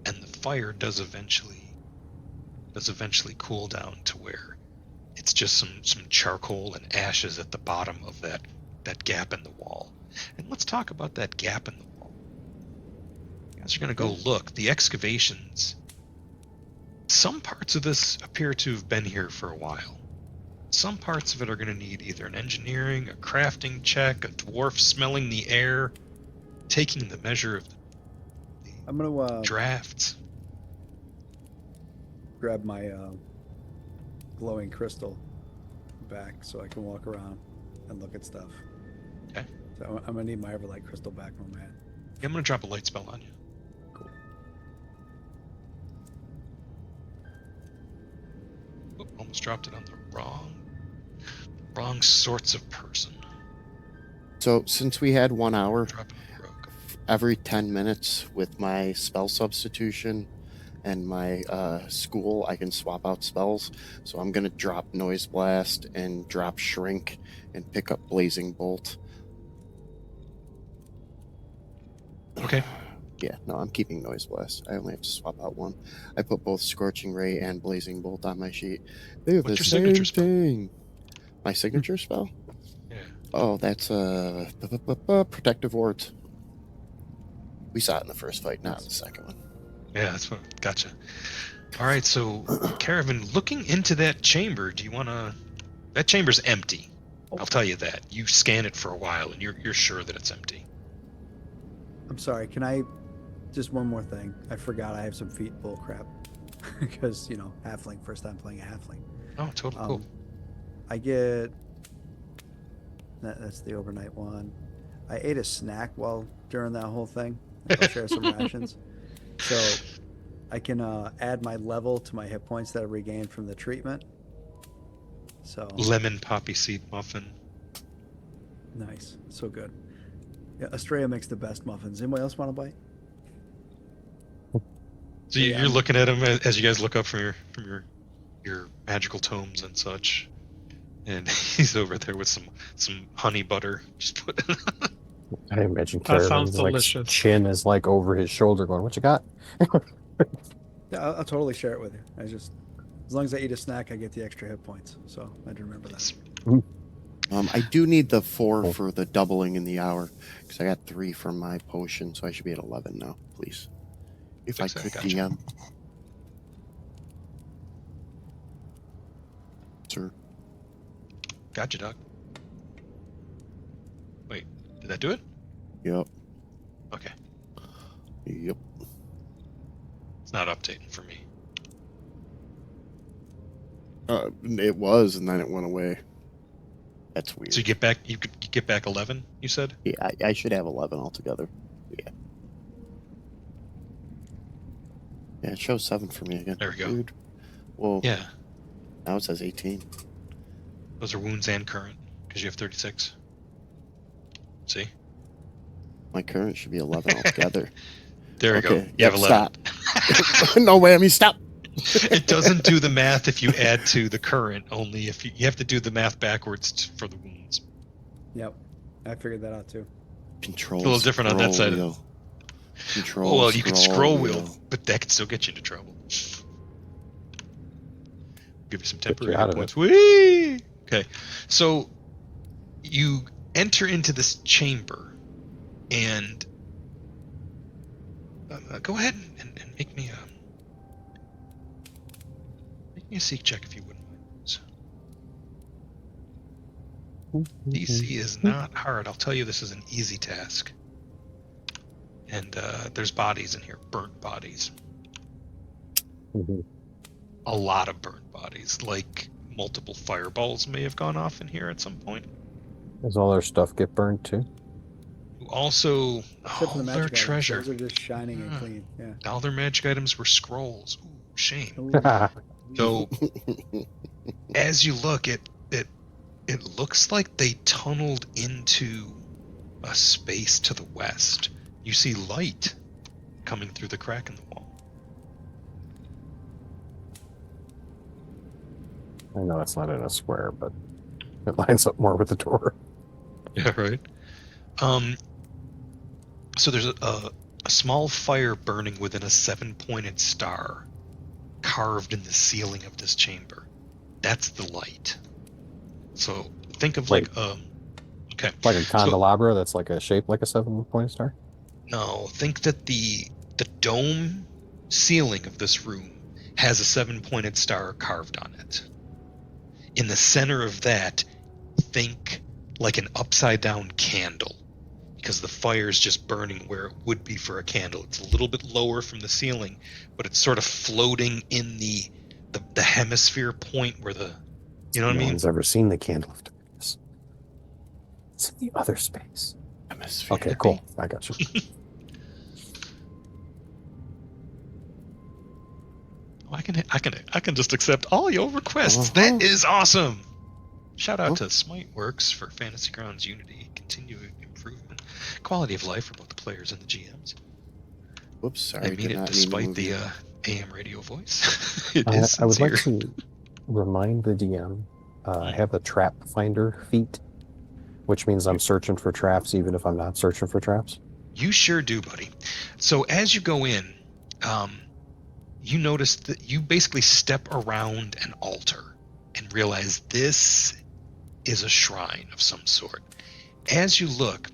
and the fire does eventually cool down to where it's just some charcoal and ashes at the bottom of that gap in the wall. And let's talk about that gap in the wall. You guys are gonna go look. The excavations. Some parts of this appear to have been here for a while. Some parts of it are going to need either an engineering, a crafting check, a dwarf smelling the air, taking the measure of the I'm gonna drafts. grab my glowing crystal back so I can walk around and look at stuff. Okay. So I'm gonna need my Everlight crystal back on that. Yeah, I'm going to drop a light spell on you. Cool. Oh, almost dropped it on the wrong sorts of person. So since we had 1 hour, Drop it on the rogue. every 10 minutes with my spell substitution and my school, I can swap out spells. So I'm going to drop Noise Blast and drop Shrink and pick up Blazing Bolt. Okay. Yeah, no, I'm keeping Noise Blast. I only have to swap out one. I put both Scorching Ray and Blazing Bolt on my sheet. They're What's the your same signature spell? thing. My signature spell? Yeah. Oh, that's Protective Wards. We saw it in the first fight, not in the second one. Yeah, that's what. Gotcha. All right, so Caravan, looking into that chamber, do you want to? That chamber's empty. I'll tell you that. You scan it for a while, and you're sure that it's empty. I'm sorry. Can I just one more thing? I forgot I have some feet bull crap because halfling. First time playing a halfling. Oh, totally cool. I get that's the overnight one. I ate a snack during that whole thing. I'll share some rations, so I can add my level to my hit points that I regained from the treatment. So Lemon poppy seed muffin. nice, so good. Yeah, Estrella makes the best muffins. Anybody else want to bite? So you're looking at him as you guys look up from your magical tomes and such, and he's over there with some honey butter. Just put. I imagine That sounds Caravan's like delicious. chin is like over his shoulder, going, "What you got?" Yeah, I'll totally share it with you. As long as I eat a snack, I get the extra hit points. So I do remember that. I do need the 4 for the doubling in the hour because I got 3 from my potion, so I should be at 11 now, please. If I Fix that, could, gotcha. DM. Sir. Gotcha, Doc. Wait, did that do it? Yep. Okay, Yep. it's not updating for me. It was, and then it went away. That's weird. So you get back. You get back 11. You said. Yeah, I should have 11 altogether. Yeah. Yeah, it shows 7 for me again. There we go. Weird. Well, Yeah, now it says 18. those are wounds and current because you have 36. See, My current should be 11 altogether. there we go. Okay, You have yep, 11. Stop. No whammy, stop. It doesn't do the math if you add to the current. Only if you have to do the math backwards for the wounds. Yep, I figured that out too. Control. It's a little different on that scroll side. wheel. Control. Oh, well, you can scroll wheel, but that could still get you into trouble. Give you some Get you temporary out hit of points. Whee! Okay. So you enter into this chamber, and go ahead and make me a seek check if you wouldn't mind. DC is not hard. I'll tell you, this is an easy task. And there's bodies in here, burnt bodies. Mhm. A lot of burnt bodies, like multiple fireballs may have gone off in here at some point. Does all their stuff get burned too? Also, Except for all the their magic items. treasure. Those are just shining and Yeah. clean. Yeah. All their magic items were scrolls. Ooh, shame. Ooh. So as you look, it looks like they tunneled into a space to the west. You see light coming through the crack in the wall. I know it's not in a square, but it lines up more with the door. Yeah, right. So there's a small fire burning within a 7-pointed star carved in the ceiling of this chamber. That's the light. So think of Wait. okay. Like a candelabra that's like a shape like a 7-point star? No, think that the dome ceiling of this room has a 7-pointed star carved on it. In the center of that, think like an upside down candle, because the fire is just burning where it would be for a candle. It's a little bit lower from the ceiling, but it's sort of floating in the hemisphere point where you know what I No mean? one's ever seen the candle of darkness. It's in the other space. Hemisphere. Okay, Could cool. be. I got you. Oh, I can just accept all your requests. Uh-huh. That is awesome. Shout out to Smiteworks for Fantasy Grounds Unity, continued improvement, quality of life for both the players and the GMs. Whoops, sorry. I mean did it not despite mean to the move AM radio voice. It is I would sincere. like to remind the DM I have a trap finder feat, which means I'm searching for traps even if I'm not searching for traps. You sure do, buddy. So as you go in, you notice that you basically step around an altar and realize this is a shrine of some sort. As you look,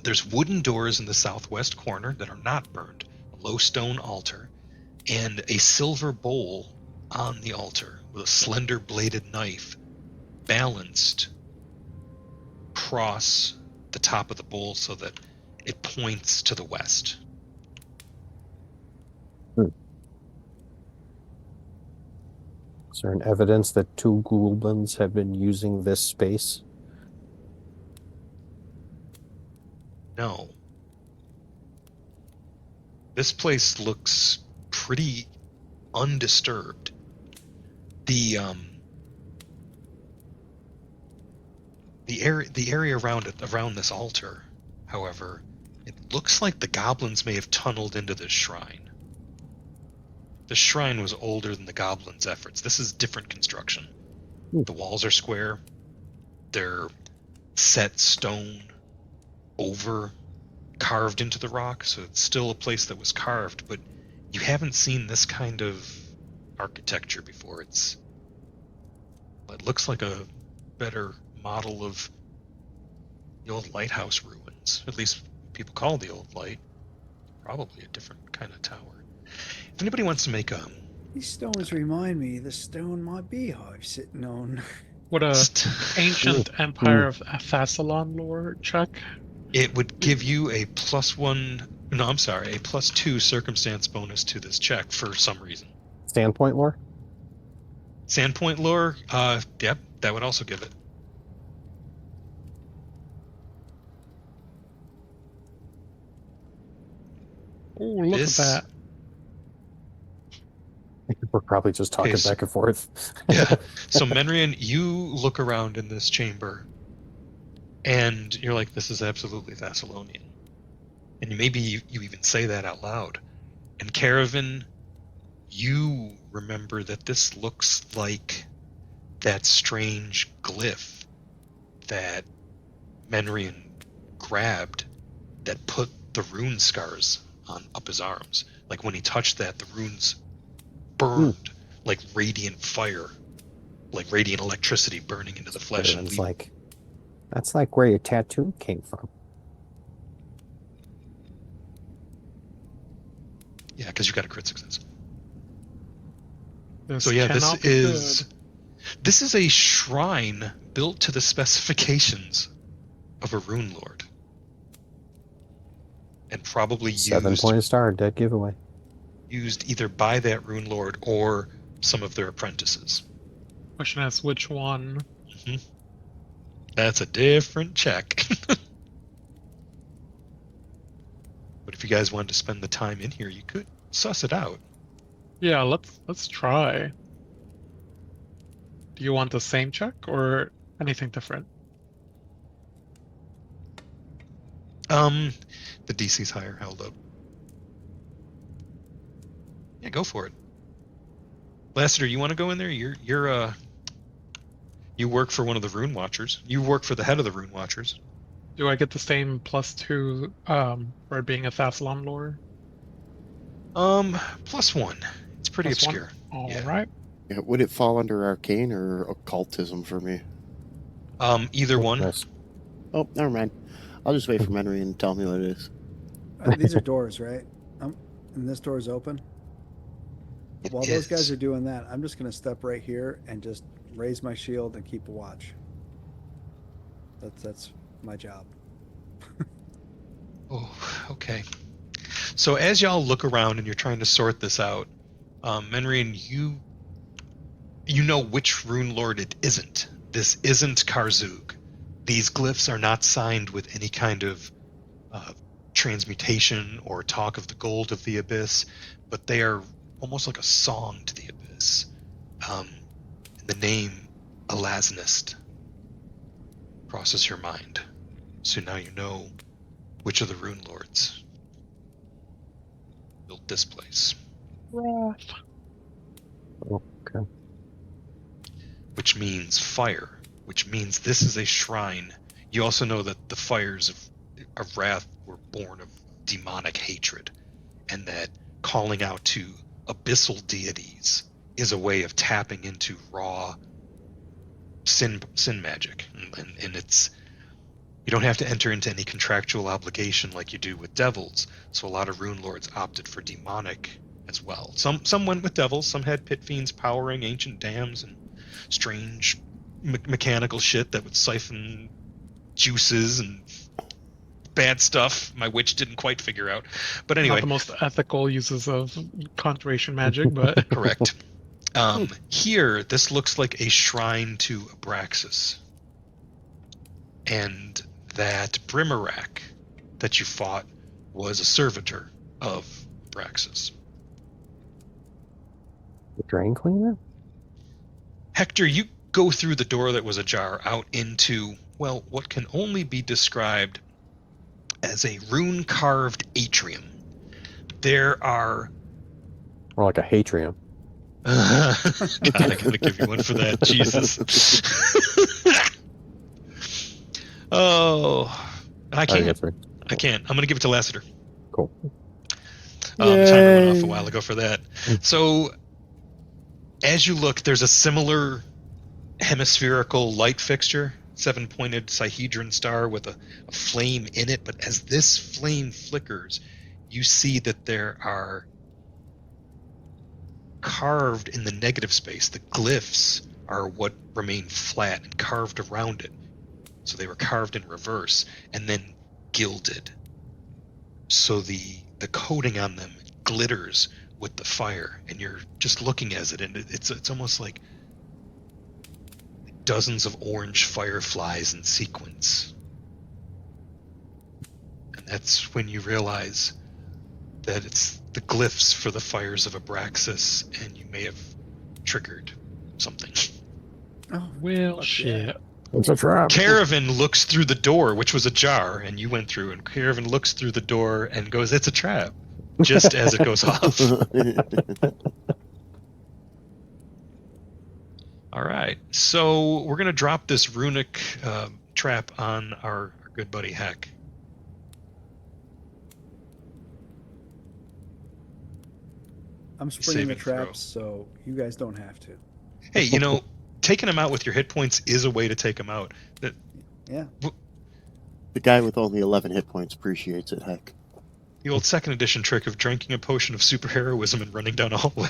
there's wooden doors in the southwest corner that are not burned, a low stone altar, and a silver bowl on the altar with a slender bladed knife balanced across the top of the bowl so that it points to the west. Is there an evidence that 2 goblins have been using this space? No. This place looks pretty undisturbed. The area around this altar, however, it looks like the goblins may have tunneled into this shrine. The shrine was older than the goblins' efforts. This is different construction. The walls are square. They're set stone over carved into the rock, so it's still a place that was carved, but you haven't seen this kind of architecture before. It looks like a better model of the old lighthouse ruins. At least people call the old light. Probably a different kind of tower. If anybody wants to make These stones remind me of the stone my beehive sitting on. Would a ancient empire of Thassalon lore check? It would give you a +2 circumstance bonus to this check for some reason. Standpoint lore? Sandpoint lore, yep, that would also give it. Oh, look This- at that. We're probably just talking Okay, so- back and forth. Yeah. So Menrian, you look around in this chamber, and you're like, "This is absolutely Thessalonian," and maybe you even say that out loud. And Caravan, you remember that this looks like that strange glyph that Menrian grabbed that put the rune scars on up his arms. Like when he touched that, the runes burned like radiant fire, like radiant electricity burning into the flesh. And It's like, that's like where your tattoo came from. yeah, because you got a crit success. This So yeah, cannot be this is a shrine built to the specifications of a rune lord, and probably 7-point star, dead giveaway. used either by that rune lord or some of their apprentices. good. Question is, which one? That's a different check. But if you guys wanted to spend the time in here, you could suss it out. Yeah, let's try. Do you want the same check or anything different? The DC's higher, held up. Yeah, go for it. Lassiter, you want to go in there? You work for one of the Rune Watchers. You work for the head of the Rune Watchers. Do I get the same +2 for it being a Thassalon lore? +1. It's pretty +1? obscure. All Yeah. right. Yeah, would it fall under arcane or occultism for me? Either one. Nice. Oh, never mind. I'll just wait for Henry and tell me what it is. These are doors, right? And this door is open. It While those guys is. are doing that, I'm just going to step right here and just raise my shield and keep a watch. That's my job. Oh, okay. So as y'all look around and you're trying to sort this out, Menrian, you know which rune lord it isn't. This isn't Karzug. These glyphs are not signed with any kind of transmutation or talk of the gold of the abyss, but they are almost like a song to the abyss. The name Elaznist crosses your mind, so now you know which of the rune lords built this place. Okay. Which means fire, which means this is a shrine. You also know that the fires of wrath were born of demonic hatred, and that calling out to abyssal deities is a way of tapping into raw sin magic. And it's, you don't have to enter into any contractual obligation like you do with devils, so a lot of rune lords opted for demonic as well. Some went with devils, some had pit fiends powering ancient dams and strange mechanical shit that would siphon juices and bad stuff my witch didn't quite figure out. But anyway, Not the most ethical uses of conjuration magic, but correct. Here, this looks like a shrine to Abraxas. And that Brimarak that you fought was a servitor of Abraxas. The drain cleaner? Hector, you go through the door that was ajar out into, well, what can only be described as a rune-carved atrium. There are... Or like a hatrium. God, I gotta give you one for that. Jesus. Oh, I I can't. get three. I can't. I'm gonna give it to Lassiter. Cool. Timer went off a while ago for that. So, as you look, there's a similar hemispherical light fixture, 7-pointed Sihedron star with a flame in it. But as this flame flickers, you see that there are carved in the negative space. The glyphs are what remain flat and carved around it. So they were carved in reverse and then gilded. So the coating on them glitters with the fire, and you're just looking at it, and it's almost like dozens of orange fireflies in sequence. And that's when you realize that it's the glyphs for the fires of Abraxas, and you may have triggered something. Oh, well, fuck shit. yeah. It's a trap. Caravan looks through the door, which was ajar, and you went through, and Caravan looks through the door and goes, "It's a trap," just as it goes off. All right, so we're going to drop this runic trap on our good buddy Heck. I'm springing the Saving throw. traps, so you guys don't have to. Hey, taking him out with your hit points is a way to take him out. Yeah. The guy with only 11 hit points appreciates it. Heck, The old second edition trick of drinking a potion of superheroism and running down a hallway.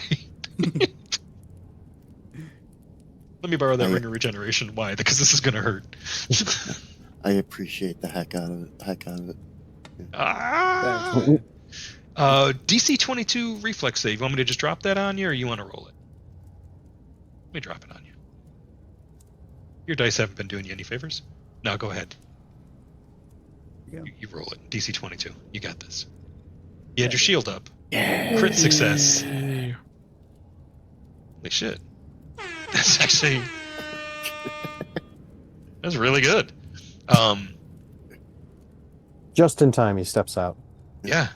Let me borrow that ring of regeneration. Why? Because this is gonna hurt. I appreciate the heck out of it. Ah! Thanks, man. DC 22 reflex save. You want me to just drop that on you, or you want to roll it? Let me drop it on you. Your dice haven't been doing you any favors. No, go ahead. Yeah. You roll it. DC 22. You got this. You had your Thank you. shield up. Crit success. Yay. Holy shit. That's actually... That's really good. Just in time, he steps out. Yeah.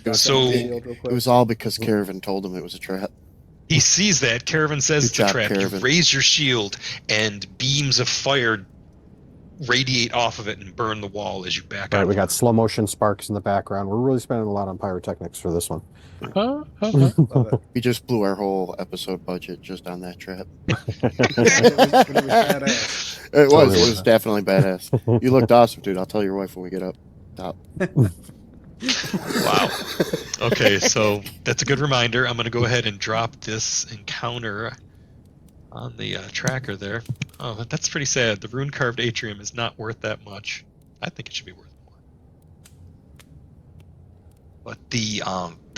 Got So- that shield real quick. It was all because Caravan told him it was a trap. He sees that. Caravan says Good it's a job, trap. Caravan. You raise your shield, and beams of fire radiate off of it and burn the wall as you back Right, out. we got slow motion sparks in the background. We're really spending a lot on pyrotechnics for this one. Love it. We just blew our whole episode budget just on that trap. But it was badass. It Totally was definitely badass. You looked awesome, dude. I'll tell your wife when we get up top. Wow. Okay, so that's a good reminder. I'm going to go ahead and drop this encounter on the tracker there. Oh, that's pretty sad. The rune-carved atrium is not worth that much. I think it should be worth more. But the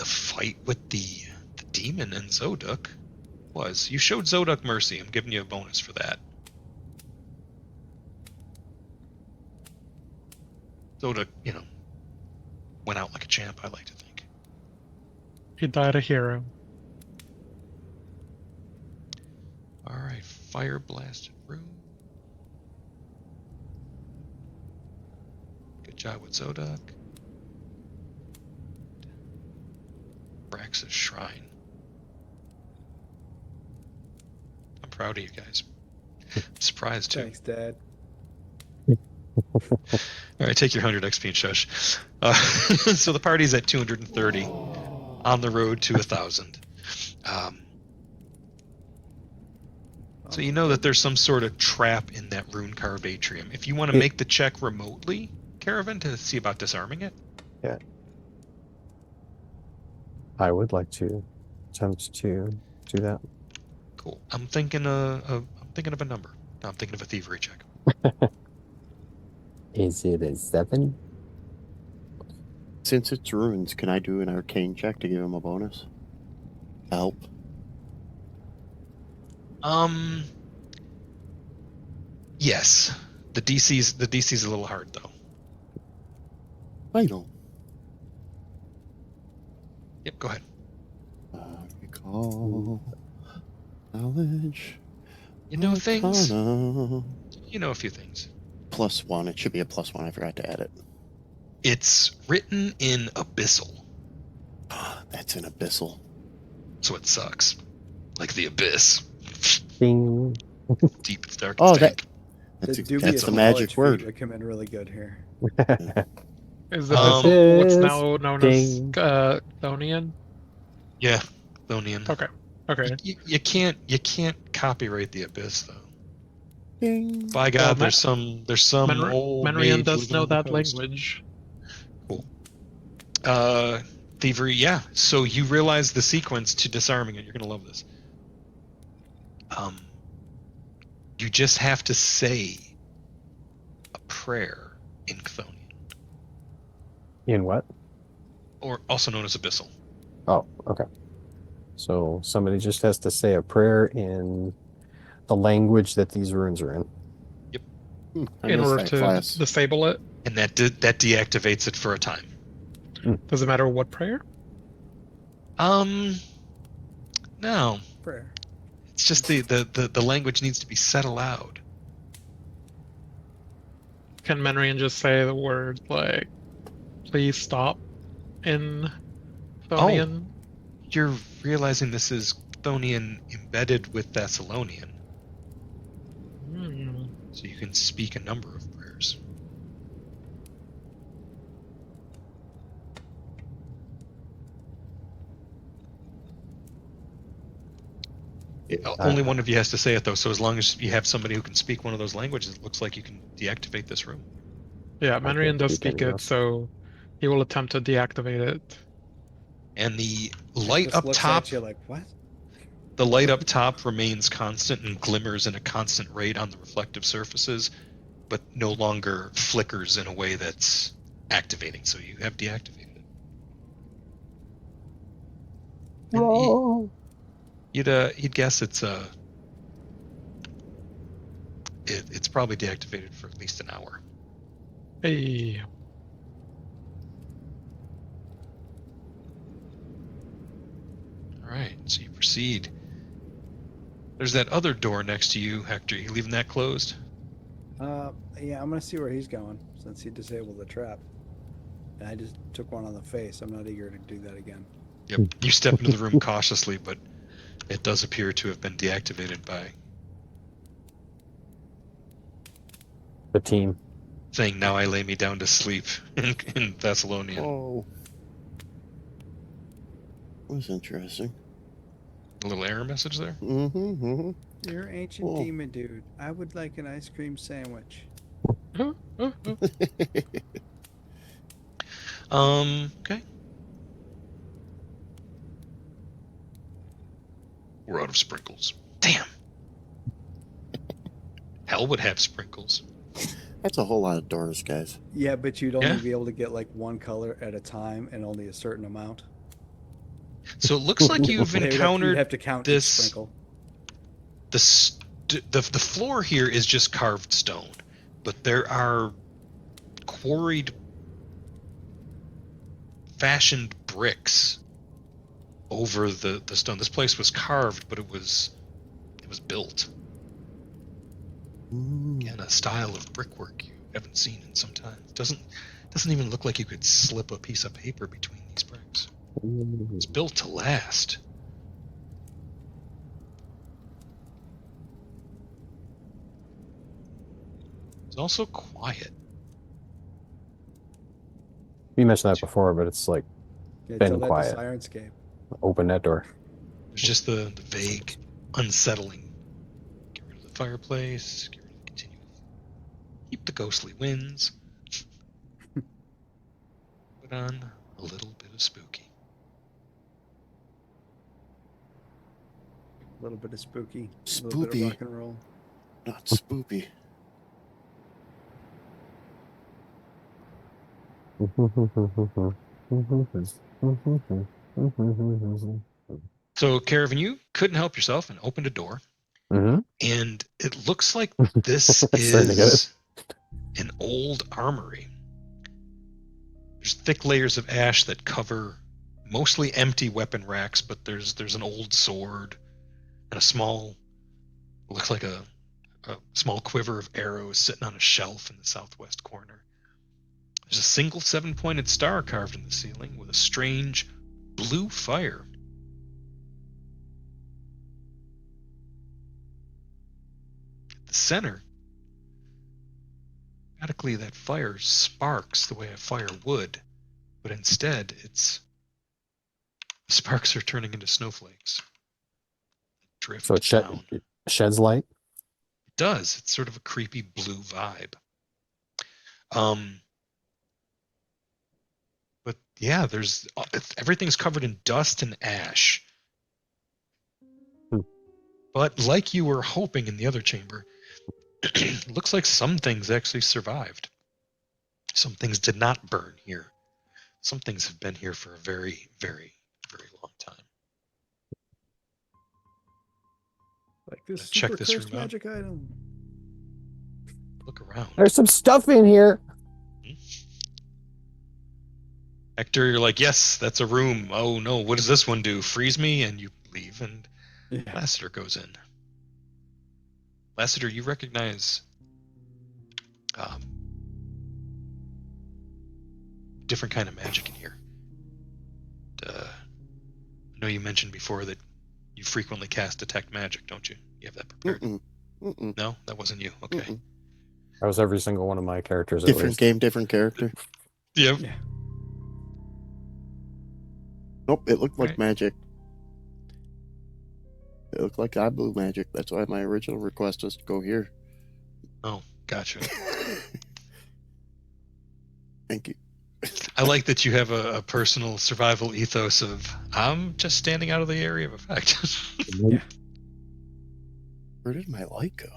fight with the demon and Zoduk was... You showed Zoduk mercy. I'm giving you a bonus for that. Zoduk, went out like a champ, I like to think. He died a hero. Alright, fire blasted room. Good job with Zoduk. Brax's shrine. I'm proud of you guys. I'm surprised too. Thanks, Dad. Alright, take your 100 XP and shush. So the party's at 230, on the road to 1,000. So you know that there's some sort of trap in that rune-carved atrium. If you want to make the check remotely, Caravan, to see about disarming it. Yeah. I would like to attempt to do that. Cool. I'm thinking of a number. No, I'm thinking of a thievery check. Is it a 7? Since it's runes, can I do an arcane check to give him a bonus? Help. Yes. The DC's a little hard though. I know. Yep, go ahead. Recall knowledge. You know things. Arcana. You know a few things. +1. It should be a +1. I forgot to add it. It's written in abyssal, That's an abyssal. so it sucks. Like the abyss. Ding. Deep, it's dark, Oh, it's dank. That's The a, dubious that's a magic knowledge word. feat would come in really good here. Is the Um, vessel what's Yes. now known Ding. as Thonian? Yeah, Thonian. Okay. Okay. You can't copyright the abyss though. Ding. By God, Well, there's some old Menrian mage does living know on the that coast. language. Thievery, yeah. So you realize the sequence to disarming it. You're gonna love this. You just have to say a prayer in Chthonian, In what? or also known as abyssal. Oh, okay. So somebody just has to say a prayer in the language that these runes are in. I In missed order that to class. disable it. And that deactivates it for a time. Does it matter what prayer? No. Prayer. It's just the language needs to be said aloud. Can Menrian just say the word like, please stop in Thonian? You're realizing this is Chthonian embedded with Thessalonian, Hmm. so you can speak a number of prayers. Only one of you has to say it though. So as long as you have somebody who can speak one of those languages, it looks like you can deactivate this room. Yeah, can't Manrian does speak speak any of it, those. so he will attempt to deactivate it. And the light Just up looks top, at you like, what? the light up top remains constant and glimmers in a constant rate on the reflective surfaces, but no longer flickers in a way that's activating. So you have deactivated it. And you'd guess it's it's probably deactivated for at least an hour. Hey, All right, so you proceed. There's that other door next to you, Hector. You leaving that closed? Yeah, I'm gonna see where he's going since he disabled the trap. And I just took one on the face. I'm not eager to do that again. Yep. You step into the room cautiously, but it does appear to have been deactivated by The team. saying, "Now I lay me down to sleep" in Thessalonian. Oh. That was interesting. A little error message there. Mm-hmm. You're ancient Cool. demon dude. I would like an ice cream sandwich. Okay. We're out of sprinkles. Damn. Hell would have sprinkles. That's a whole lot of doors, guys. Yeah, but you'd only Yeah. be able to get like one color at a time and only a certain amount. So it looks like you've You'd encountered have to count this- each sprinkle. the floor here is just carved stone, but there are quarried, fashioned bricks over the stone. This place was carved, but it was built in a style of brickwork you haven't seen in some time. It doesn't even look like you could slip a piece of paper between these bricks. It's built to last. It's also quiet. You mentioned that before, but it's like Yeah, been tell that quiet. to Sirenscape. open that door. There's just the vague, unsettling. Get rid of the fireplace. Get rid of the continual. Keep the ghostly winds. Put on a little bit of spooky. A little bit of spooky. A little bit Spoopy. of rock and roll. Not spoopy. So, Caravan, you couldn't help yourself and opened a door. Mm-hmm. And it looks like this Starting to get is an old armory. There's thick layers of ash that cover mostly empty weapon racks, but there's an old sword and a small, looks like a small quiver of arrows sitting on a shelf in the southwest corner. There's a single 7-pointed star carved in the ceiling with a strange blue fire. At the center, automatically that fire sparks the way a fire would, but instead the sparks are turning into snowflakes. Drift So it down. sheds light. It does. It's sort of a creepy blue vibe. But yeah, everything's covered in dust and ash. But like you were hoping in the other chamber, looks like some things actually survived. Some things did not burn here. Some things have been here for a very, very, very long time. Like this Check super this cursed room out. magic item. Look around. There's some stuff in here. Hector, you're like, yes, that's a room. Oh no, what does this one do? Freeze me? And you leave, and Yeah. Lassiter goes in. Lassiter, you recognize different kind of magic in here. I know you mentioned before that you frequently cast Detect Magic, don't you? You have that prepared? Mm-mm. No, that wasn't you. Okay. Mm-mm. That was every single one of my characters. At Different least. game, different character. Yep. Yeah. Nope, it looked like Right. magic. look like eye blue magic. That's why my original request was to go here. Oh, gotcha. Thank you. I like that you have a personal survival ethos of I'm just standing out of the area of effect. Yeah. Where did my light go?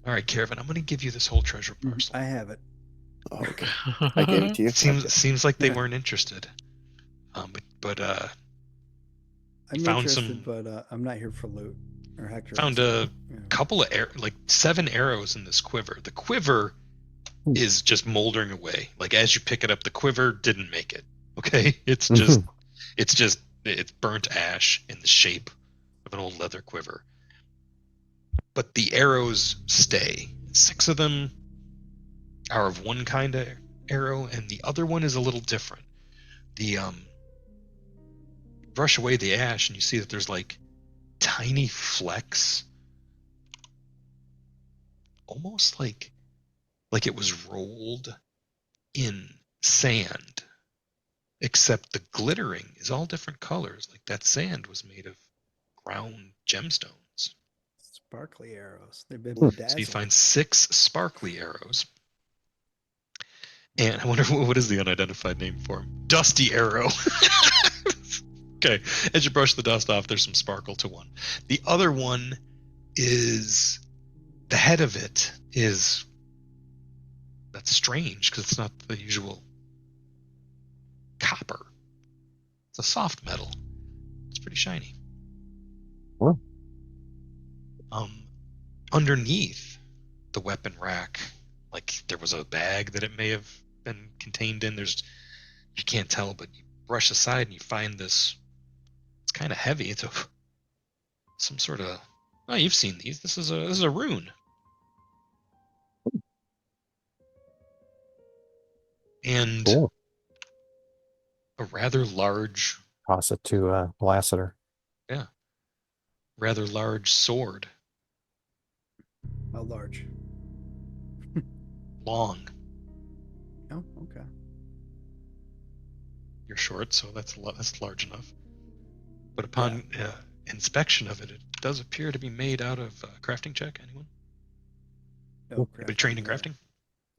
All right, Caravan, I'm going to give you this whole treasure parcel. I have it. Oh, okay. I gave it to you. Seems like they Yeah. weren't interested. But I'm found interested, some- but I'm not here for loot. Or Hector. found a couple of like 7 arrows in this quiver. The quiver is just moldering away. Like as you pick it up, the quiver didn't make it. Okay, it's burnt ash in the shape of an old leather quiver. But the arrows stay. 6 of them are of one kind of arrow, and the other one is a little different. The brush away the ash, and you see that there's like tiny flecks, almost like it was rolled in sand, except the glittering is all different colors. Like that sand was made of ground gemstones. Sparkly arrows. They've been So bedazzled. you find 6 sparkly arrows. And I wonder what is the unidentified name for him? Dusty arrow. Okay, as you brush the dust off, there's some sparkle to one. The other one is the head of it is that's strange because it's not the usual copper. It's a soft metal. It's pretty shiny. Cool. Underneath the weapon rack, like there was a bag that it may have been contained in. You can't tell, but you brush aside and you find this. It's kind of heavy. It's some sort of. Oh, you've seen these. This is a rune. And Cool. a rather large Toss it to Lassiter. sword, How large? long. Oh, okay. You're short, so that's large enough. But upon inspection of it, it does appear to be made out of crafting check. Anyone? No, Anybody trained in crafting?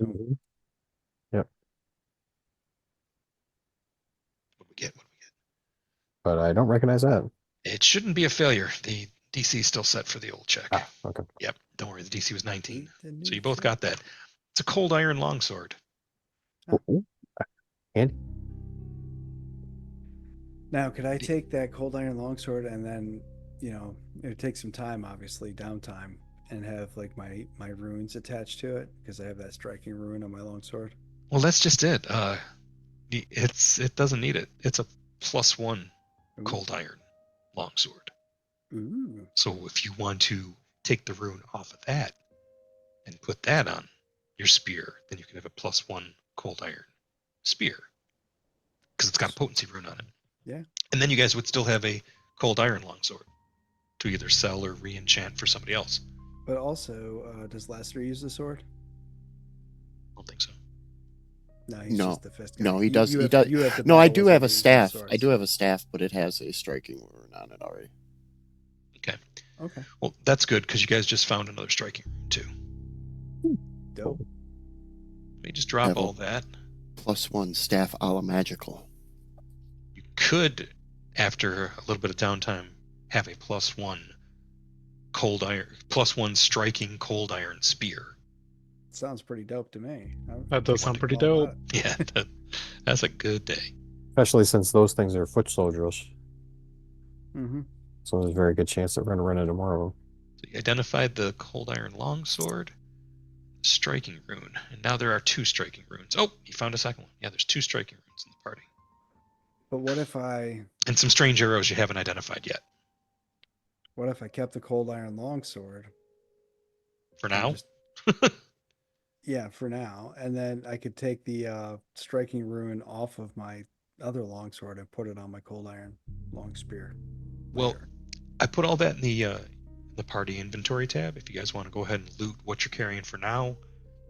Mhm. Yep. What do we get? But I don't recognize that. It shouldn't be a failure. The DC is still set for the old check. Ah, okay. Yep. Don't worry. The DC was 19, Eat the so new you both shit. got that. It's a cold iron longsword. Ooh. Andy? Now, could I take that cold iron longsword and then, it takes some time, obviously, downtime, and have like my runes attached to it because I have that striking rune on my longsword. Well, that's just it. It doesn't need it. It's a +1 cold iron longsword. Ooh. So if you want to take the rune off of that and put that on your spear, then you can have a +1 cold iron spear because it's got a potency rune on it. Yeah. And then you guys would still have a cold iron longsword to either sell or re-enchant for somebody else. But also, does Lassiter use the sword? I don't think so. No, he's No. just the fist guy. No, he You- does. you He have- does. you have to No, I battle do with have him a using staff. swords. I do have a staff, but it has a striking rune on it already. Okay. Okay. Well, that's good because you guys just found another striking rune too. Dope. Let me just drop Level. all that. +1 staff a la magical. You could, after a little bit of downtime, have a +1 cold iron, +1 striking cold iron spear. Sounds pretty dope to me. That does sound pretty All dope. about it. Yeah, that's a good day. Especially since those things are foot soldiers. Mm-hmm. So there's a very good chance that we're going to run into more of them. So you identified the cold iron longsword, striking rune, and now there are 2 striking runes. Oh, you found a second one. Yeah, there's 2 striking runes in the party, But what if I and some strange arrows you haven't identified yet. kept the cold iron longsword? For and now, just- yeah, for now, and then I could take the striking rune off of my other longsword and put it on my cold iron long spear. well, later. I put all that in the party inventory tab. If you guys want to go ahead and loot what you're carrying for now,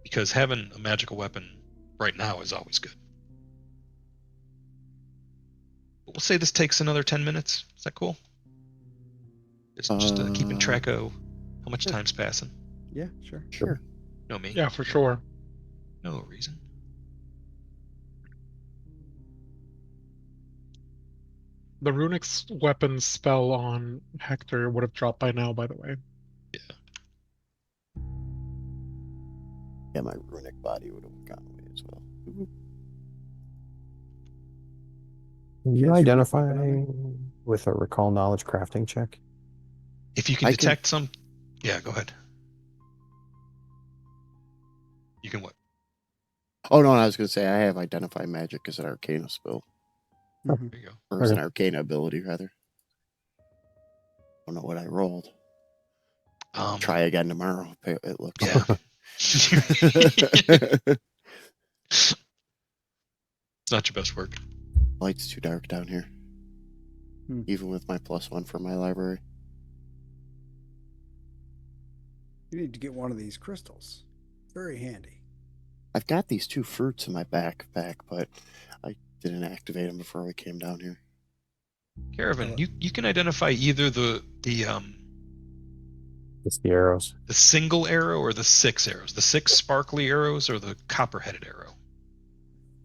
because having a magical weapon right now is always good. But we'll say this takes another 10 minutes. Is that cool? Just keeping Uh, track of how much time's passing. Yeah, sure. Sure. No me. Yeah, for sure. No reason. The runic's weapon spell on Hector would have dropped by now, by the way. Yeah, my runic body would have gone away as well. Can you Cast your identify weapon on with a recall knowledge crafting check? If you can I can- detect some, yeah, go ahead. You can what? Oh no, I was going to say I have identify magic as an arcana spell, Mhm. There you go. or as an Okay. arcana ability rather. Don't know what I rolled. Try again tomorrow. It looks. Yeah. It's not your best work. Light's too dark down here. Hmm. Even with my +1 from my library. You need to get one of these crystals. Very handy. I've got these 2 fruits in my backpack, but I didn't activate them before we came down here. Caravan, you can identify either the It's the arrows. single arrow or the 6 arrows. The 6 sparkly arrows or the copper-headed arrow.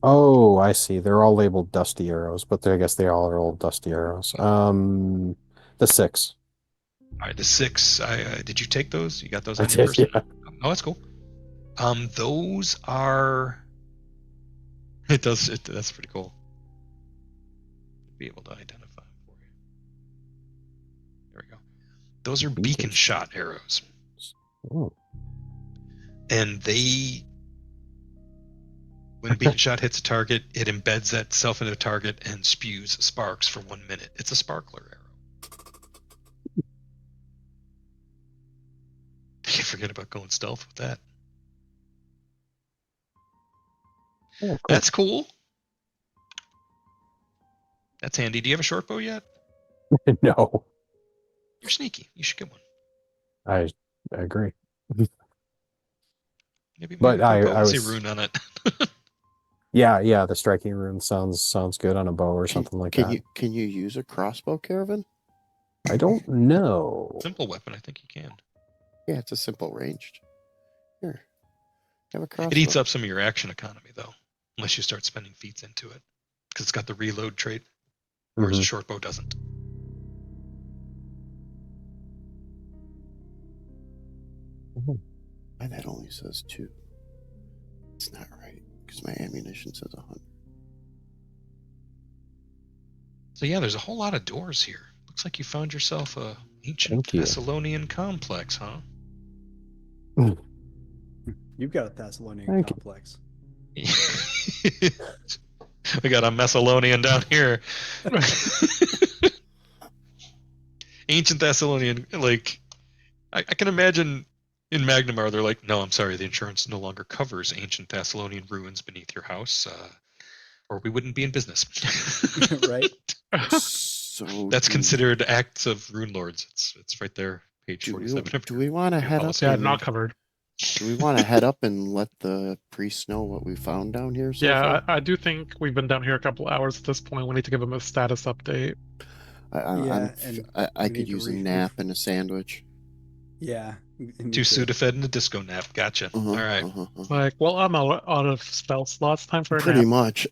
Oh, I see. They're all labeled dusty arrows, but I guess they all are old dusty arrows. The 6. All right, the 6. Did you take those? You got those I on your did, person? yeah. Oh, that's cool. Those are. That's pretty cool. Be able to identify them for you. There we go. Those are beacon shot arrows, Oh. and when a beacon shot hits a target, it embeds that itself in the target and spews sparks for 1 minute. It's a sparkler arrow. You forget about going stealth with that. Oh, cool. That's cool. That's handy. Do you have a short bow yet? No, You're sneaky. You should get one. I agree. Maybe But a bow I with a was- rune on it. Yeah, the striking rune sounds good on a bow or something like that. Can you use a crossbow, Caravan? I don't know. Simple weapon. I think you can. Yeah, it's a simple ranged. Here, have a crossbow. It eats up some of your action economy, though, unless you start spending feats into it, because it's got the reload trait, whereas a Mhm. short bow doesn't. Why that only says 2? It's not right because my ammunition says 100. So yeah, there's a whole lot of doors here. Looks like you found yourself a ancient Thank you. Thessalonian complex, huh? You've got a Thessalonian Thank you. complex. We got a Messalonian down here. Ancient Thessalonian, like I can imagine in Magnamar, they're like, no, I'm sorry, the insurance no longer covers ancient Thessalonian ruins beneath your house, or we wouldn't be in business. Right? So That's do- considered acts of rune lords. It's right there, page Do we, 47. do we want to your head up? policy. Yeah, and- not covered. Do we want to head up and let the priest know what we found down here? So Yeah, far? I do think we've been down here a couple hours at this point. We need to give him a status update. Yeah, and I we could need to use a re- nap and a sandwich. Yeah. me Two too. Sudafed and a disco nap. Gotcha. Uh-huh, All right. Like, well, I'm out of spell slots. Time for a Pretty nap. much,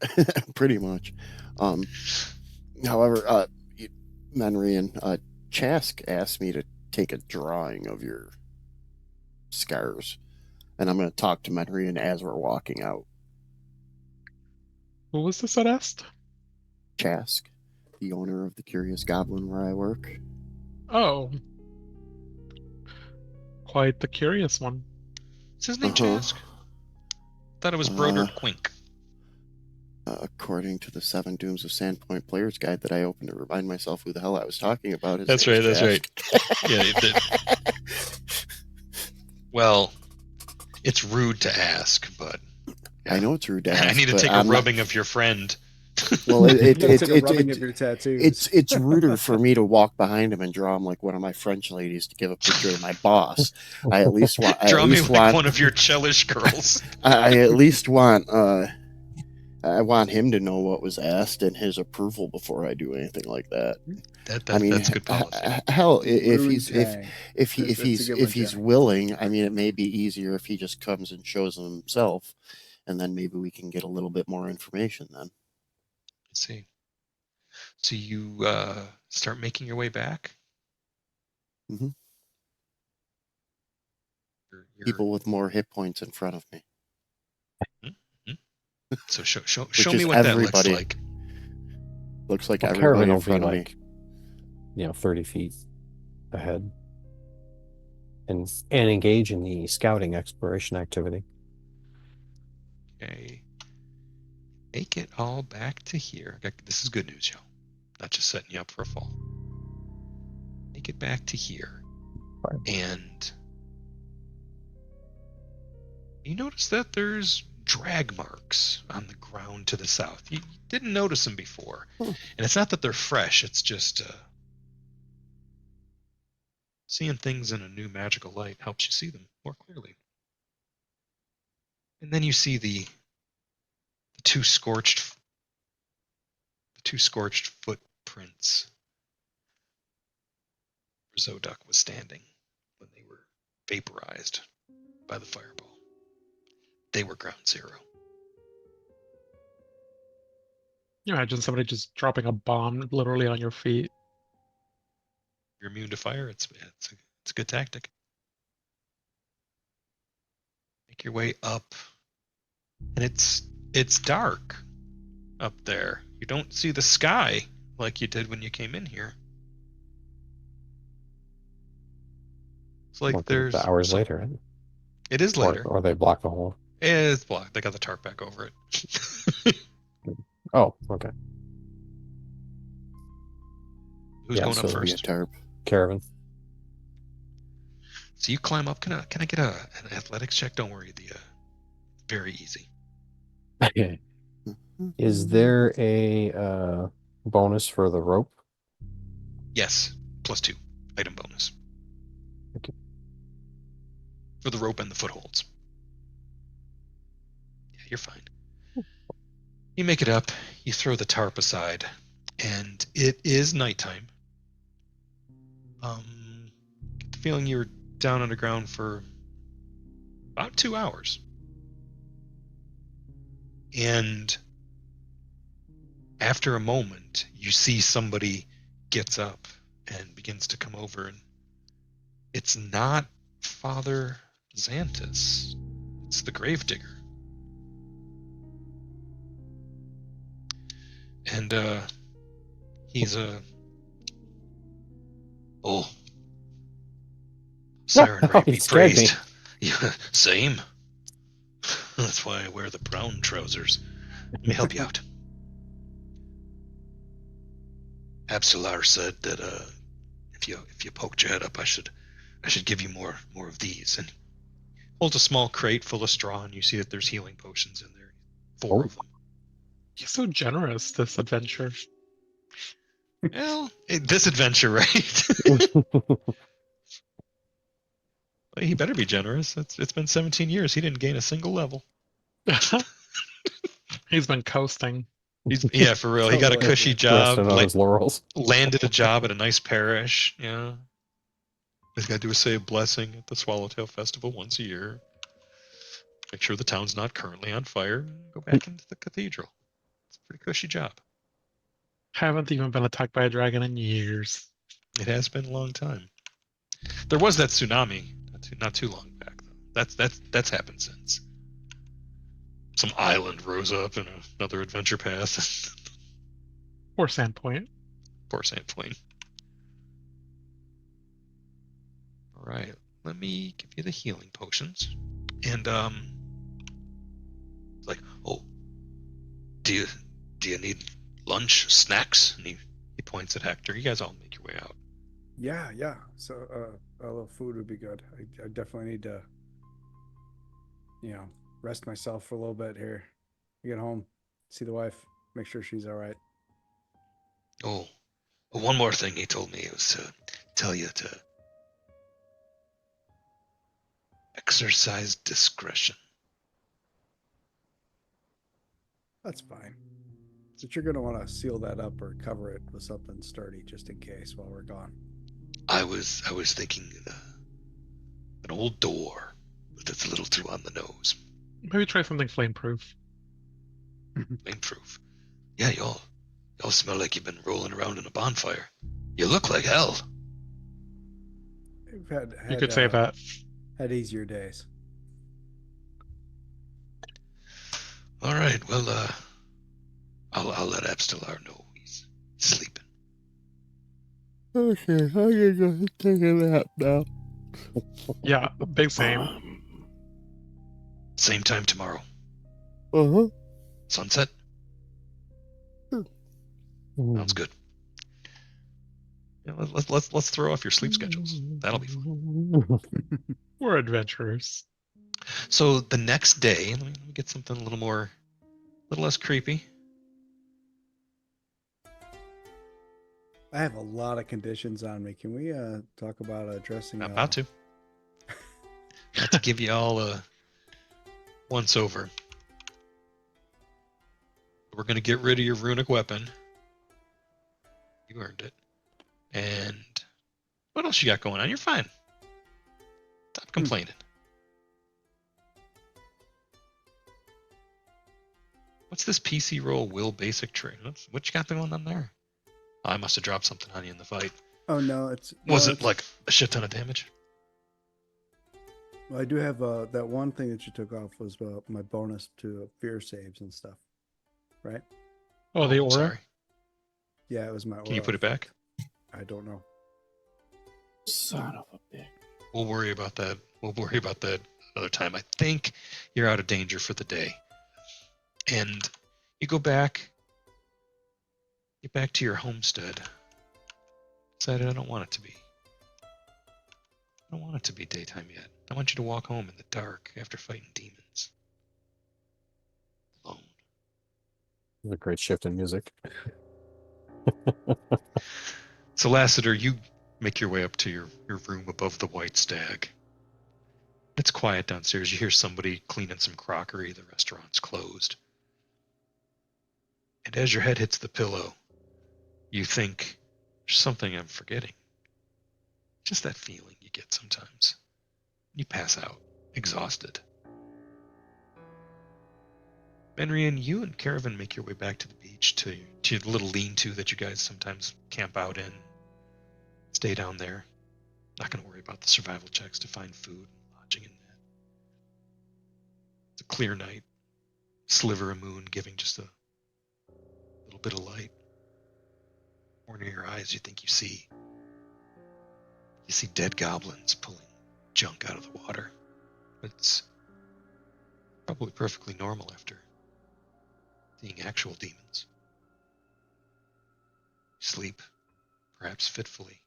pretty much. However, Menry and Chask asked me to take a drawing of your scars, and I'm going to talk to Menry as we're walking out. Who was this that asked? Chask, the owner of the Curious Goblin where I work. Oh. Quite the curious one. Is his name Uh-huh. Chask? Thought it was Broder Quink. According to the 7 Dooms of Sandpoint Player's Guide that I opened to remind myself who the hell I was talking about. his That's name's right. That's right. Chask. Yeah, it did. Well, it's rude to ask, but I know it's rude to I ask, need to but take a I'm not- rubbing of your friend. Well, You gotta take a rubbing of your tattoos. it's ruder for me to walk behind him and draw him like one of my French ladies to give a picture of my boss. I at least want. Draw me like one of your Chelish girls. I at least want I want him to know what was asked and his approval before I do anything like that. I mean, That's good policy. hell, if Rude he's Tang. if That's a good one, if he's Tang. willing, I mean, it may be easier if he just comes and shows himself, and then maybe we can get a little bit more information then. Let's see. So you start making your way back. Mhm. You're- People with more hit points in front of me, so show which me is what that everybody. looks like. Looks like Well, everybody Caravan in will be front of me. like, 30 feet ahead, and engage in the scouting exploration activity. Okay. Make it all back to here. This is good news, Joe. Not just setting you up for a fall. Make it back to here. Fine. And you notice that there's drag marks on the ground to the south. You didn't notice them before. Hmm. And it's not that they're fresh, it's just seeing things in a new magical light helps you see them more clearly. And then you see the two scorched footprints where Zoduk was standing when they were vaporized by the fireball. They were ground zero. You imagine somebody just dropping a bomb literally on your feet. You're immune to fire. It's a good tactic. Make your way up, and it's dark up there. You don't see the sky like you did when you came in here. It's like there's the hours later, right? It is later. Or they block the hole. It's blocked. They got the tarp back over it. Oh, okay. Who's going up So we first? get tarp. Caravan. So you climb up. Can I get an athletics check? Don't worry. Very easy. Is there a bonus for the rope? Yes, +2 item bonus. Okay. For the rope and the footholds. Yeah, you're fine. You make it up. You throw the tarp aside, and it is nighttime. Get the feeling you're down underground for about 2 hours. And after a moment, you see somebody gets up and begins to come over, and it's not Father Xantus. It's the gravedigger. And he's oh, Siren Ray He be scared me. praised. Yeah, same. That's why I wear the brown trousers. Let me help you out. Absalar said that if you poked your head up, I should give you more of these. And he holds a small crate full of straw, and you see that there's healing potions in there. 4 of them. He's so generous, this adventure. Well, this adventure, right? He better be generous. It's been 17 years. He didn't gain a single level. He's been coasting. Yeah, for real. He got a Totally. cushy job. Rested on his laurels. Landed a job at a nice parish. Yeah. He's got to do a say a blessing at the Swallowtail Festival once a year. Make sure the town's not currently on fire. Go back into the cathedral. It's a pretty cushy job. Haven't even been attacked by a dragon in years. It has been a long time. There was that tsunami not too long back though. That's happened since. Some island rose up in another adventure path. Or Sandpoint. Poor Sandpoint. All right, let me give you the healing potions. And like, oh, do you need lunch, snacks? And he points at Hector. You guys all make your way out. Yeah. So a little food would be good. I definitely need to, rest myself for a little bit here. Get home, see the wife, make sure she's all right. Oh, well, one more thing he told me was to tell you to exercise discretion. That's fine. But you're gonna want to seal that up or cover it with something sturdy just in case while we're gone. I was thinking an old door, but that's a little too on the nose. Maybe try something flame-proof. Flameproof. Yeah, y'all smell like you've been rolling around in a bonfire. You look like hell. We've had You could say that. had easier days. All right, well, I'll let Abstelar know he's sleeping. Okay, I'm gonna go take a nap now. Yeah, big same. Same time tomorrow. Uh-huh. Sunset. Sounds good. Yeah, let's throw off your sleep schedules. That'll be fun. We're adventurers. So the next day, let me get something a little less creepy. I have a lot of conditions on me. Can we talk about addressing? I'm about to. About to give you all a once over. We're gonna get rid of your runic weapon. You earned it. And what else you got going on? You're fine. Stop complaining. What's this PC roll will basic trait? What you got going on there? I must have dropped something on you in the fight. Oh no, it's. Was no, it like a shit ton of damage? Well, I do have that one thing that you took off was my bonus to fear saves and stuff, right? Oh, the I'm aura? sorry. Yeah, it was my. Can you aura put it back? effect. I don't know. Son of a bitch. We'll worry about that. We'll worry about that another time. I think you're out of danger for the day. And you get back to your homestead. Decided I don't want it to be. I don't want it to be daytime yet. I want you to walk home in the dark after fighting demons. Alone. There's a great shift in music. So Lassiter, you make your way up to your room above the White Stag. It's quiet downstairs. You hear somebody cleaning some crockery. The restaurant's closed. And as your head hits the pillow, you think, there's something I'm forgetting. Just that feeling you get sometimes. You pass out, exhausted. Benrian, you and Caravan make your way back to the beach, to the little lean-to that you guys sometimes camp out in. Stay down there. Not going to worry about the survival checks to find food and lodging in that. It's a clear night. Sliver of moon giving just a little bit of light. Corner of your eyes, you think you see dead goblins pulling junk out of the water. It's probably perfectly normal after seeing actual demons. You sleep, perhaps fitfully.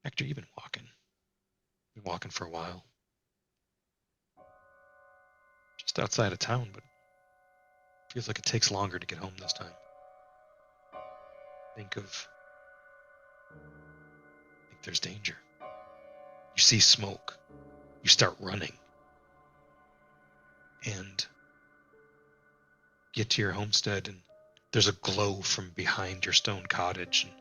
Hector, you've been walking. Been walking for a while. Just outside of town, but feels like it takes longer to get home this time. Think there's danger. You see smoke. You start running. And get to your homestead, and there's a glow from behind your stone cottage, and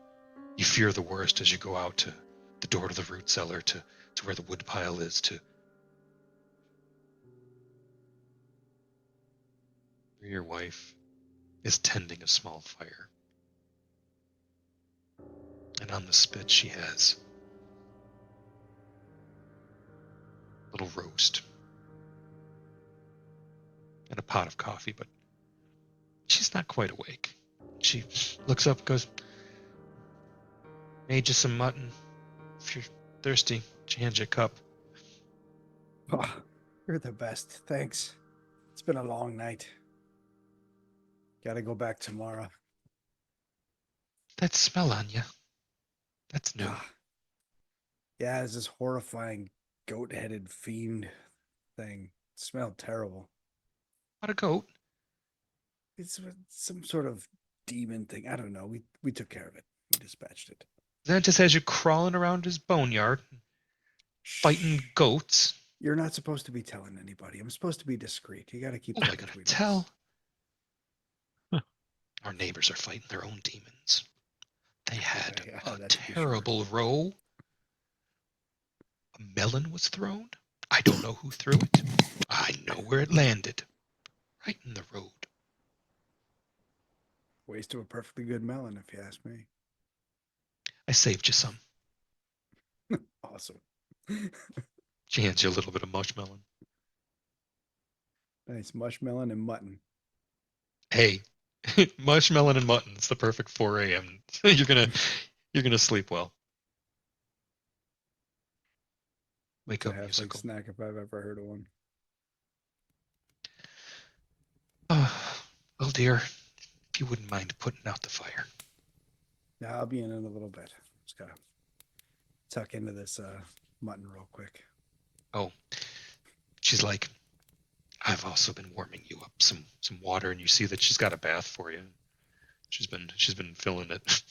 you fear the worst as you go out to the door to the root cellar, to where the wood pile is, to where your wife is tending a small fire. And on the spit she has a little roast and a pot of coffee, but she's not quite awake. She looks up and goes, made you some mutton. If you're thirsty, she hands you a cup. Oh, you're the best. Thanks. It's been a long night. Gotta go back tomorrow. That smell on you. That's new. Yeah, it's this horrifying goat-headed fiend thing. It smelled terrible. What a goat. It's some sort of demon thing. I don't know. We took care of it. We dispatched it. Then it just has you crawling around his boneyard, fighting Shh. goats. You're not supposed to be telling anybody. I'm supposed to be discreet. You got to keep What am that I going to between tell? us. Our neighbors are fighting their own demons. They had Yeah, a that's for sure. terrible row. A melon was thrown. I don't know who threw it. I know where it landed. Right in the road. Waste of a perfectly good melon, if you ask me. I saved you some. Awesome. She hands you a little bit of mushmelon. Nice mushmelon and mutton. Hey, mushmelon and mutton's the perfect 4 a.m. you're gonna sleep well. Wake It's a up, halfling musical. snack if I've ever heard of one. Well, dear, if you wouldn't mind putting out the fire. Yeah, I'll be in a little bit. Just gotta tuck into this mutton real quick. Oh, she's like, I've also been warming you up some water, and you see that she's got a bath for you. She's been filling it.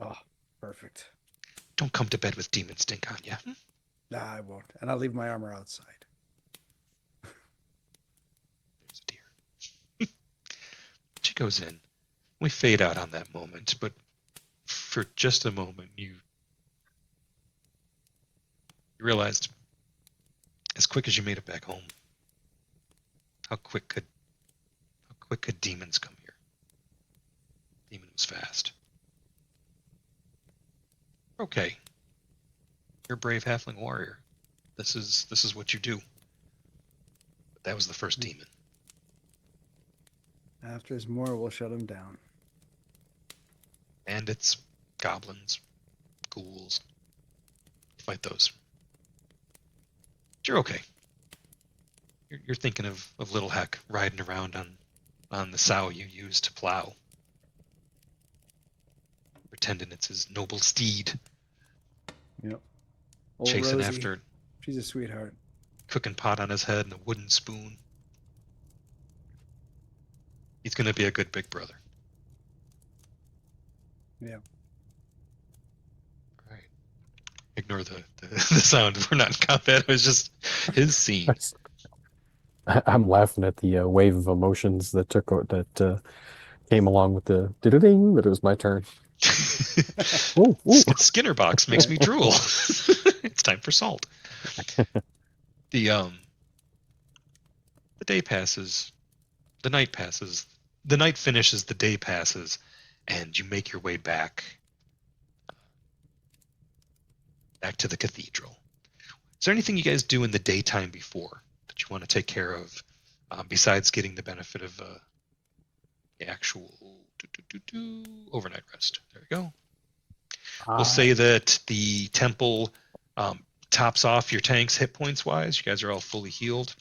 Oh, perfect. Don't come to bed with demon stink on you. Nah, I won't. And I'll leave my armor outside. There's a deer. She goes in. We fade out on that moment, but for just a moment, you realized, as quick as you made it back home, how quick could demons come here? Demon was fast. Okay, you're a brave halfling warrior. This is what you do. But that was the first demon. After there's more, we'll shut him down. Bandits, goblins, ghouls. Fight those. But you're okay. You're thinking of little Heck riding around on the sow you used to plow. Pretending it's his noble steed. Yep. Old Chasing Rosie. after, She's a sweetheart. cooking pot on his head and a wooden spoon. He's gonna be a good big brother. Yeah. Right. Ignore the sound. We're not in combat. It was just his scene. I'm laughing at the wave of emotions that came along with the ding, but it was my turn. Ooh, ooh. Skinner box makes me drool. It's time for salt. The day passes, the night passes, the night finishes, the day passes, and you make your way back to the cathedral. Is there anything you guys do in the daytime before that you want to take care of, besides getting the benefit of the actual overnight rest? There we go. We'll say that the temple tops off your tanks hit points wise. You guys are all fully healed.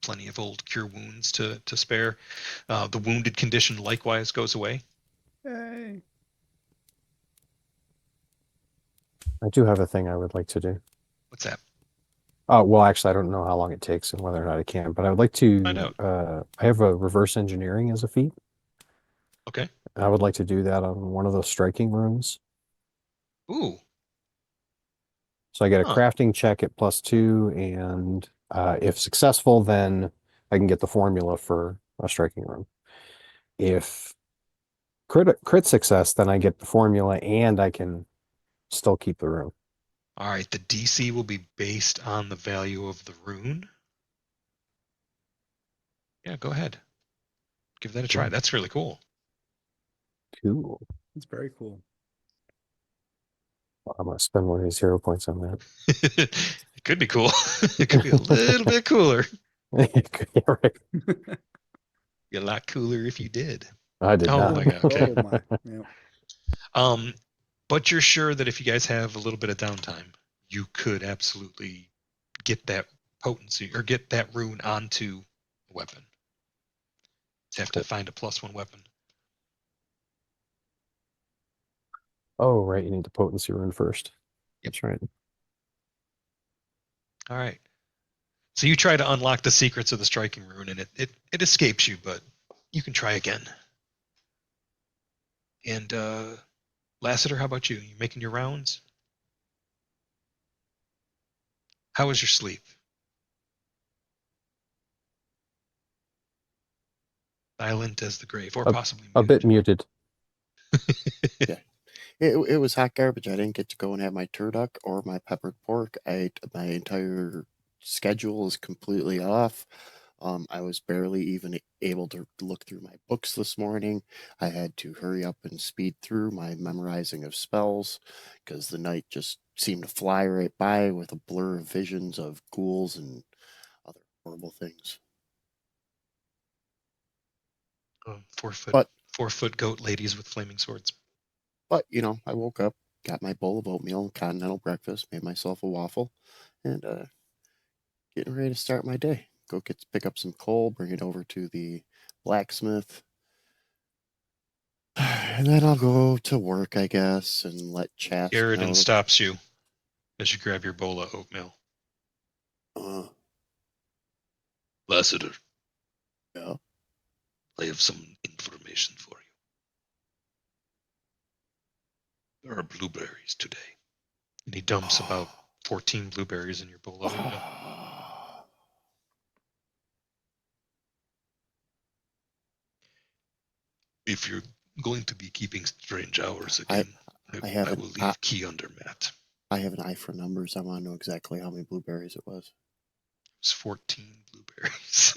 Plenty of old cure wounds to spare. The wounded condition likewise goes away. Hey. I do have a thing I would like to do. What's that? Well, actually, I don't know how long it takes and whether or not I can, but I would like Find to. out. I have a reverse engineering as a feat. Okay. I would like to do that on one of those striking rooms. Ooh. So I get a Huh. crafting check at +2, and if successful, then I can get the formula for a striking room. If crit success, then I get the formula and I can still keep the room. All right. The DC will be based on the value of the rune. Yeah, go ahead. Give that a try. Cool. That's really cool. Cool. That's very cool. I'm gonna spend one of these hero points on that. It could be cool. It could be a little bit cooler. Yeah, right. Be a lot cooler if you did. I did Oh not. my God. Okay. Oh my. Yeah. But you're sure that if you guys have a little bit of downtime, you could absolutely get that potency or get that rune onto a weapon. You have to find a +1 weapon. Oh, right. You need the potency rune first. Yep. That's right. All right. So you try to unlock the secrets of the striking rune, and it escapes you, but you can try again. And Lassiter, how about you? You making your rounds? How was your sleep? Silent as the grave, or A- possibly A bit muted. muted. It was hot garbage. I didn't get to go and have my turduck or my peppered pork. My entire schedule is completely off. I was barely even able to look through my books this morning. I had to hurry up and speed through my memorizing of spells because the night just seemed to fly right by with a blur of visions of ghouls and other horrible things. 4 foot, But 4 foot goat ladies with flaming swords. But, I woke up, got my bowl of oatmeal, continental breakfast, made myself a waffle, and getting ready to start my day. Pick up some coal, bring it over to the blacksmith, and then I'll go to work, I guess, and let Chaps know. Garridan stops you as you grab your bowl of oatmeal. Lassiter. Yeah. I have some information for you. There are blueberries today. And he dumps about 14 blueberries in your bowl of oatmeal. If you're going to be keeping strange hours again, I will leave key under mat. I have an eye for numbers. I want to know exactly how many blueberries it was. It was 14 blueberries.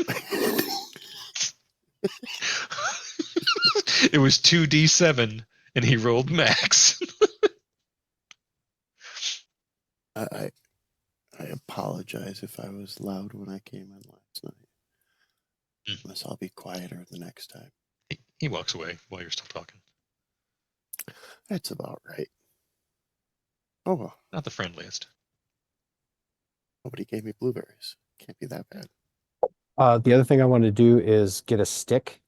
It was 2d7, and he rolled max. I apologize if I was loud when I came in last night. Unless I'll be quieter the next time. He walks away while you're still talking. That's about right. Oh well. Not the friendliest. Nobody gave me blueberries. Can't be that bad. The other thing I want to do is get a stick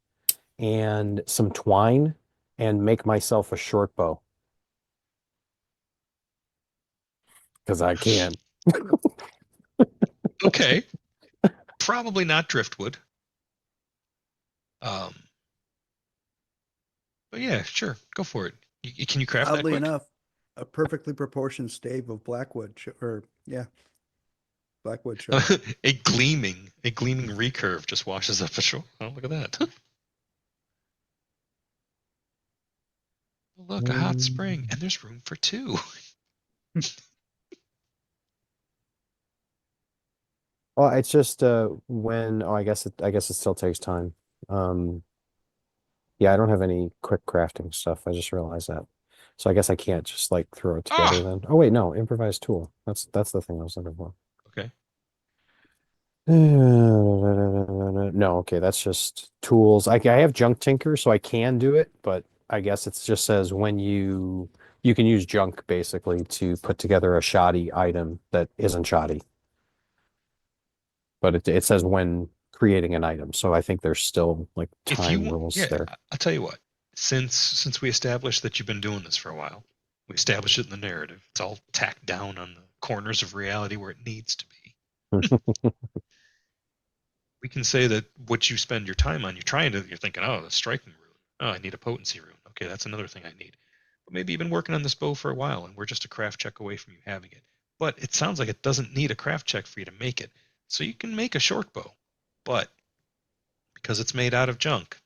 and some twine and make myself a short bow. Because I can. Okay. Probably not driftwood. But yeah, sure. Go for it. Can you craft that Oddly quick? enough, a perfectly proportioned stave of blackwood, blackwood shows. a gleaming recurve just washes up the shore. Oh, look at that. Look, a hot spring, and there's room for 2. Well, it's just I guess it still takes time. Yeah, I don't have any quick crafting stuff. I just realized that. So I guess I can't just like throw it together then. Oh wait, no, improvised tool. That's the thing I was looking for. Okay. No, okay, that's just tools. I have junk tinker, so I can do it, but I guess it just says when you can use junk basically to put together a shoddy item that isn't shoddy. But it says when creating an item, so I think there's still like time rules there. I'll tell you what. Since we established that you've been doing this for a while, we established it in the narrative. It's all tacked down on the corners of reality where it needs to be. We can say that what you spend your time on, you're thinking, oh, the striking rune. Oh, I need a potency rune. Okay, that's another thing I need. But maybe you've been working on this bow for a while, and we're just a craft check away from you having it. But it sounds like it doesn't need a craft check for you to make it. So you can make a short bow, but because it's made out of junk,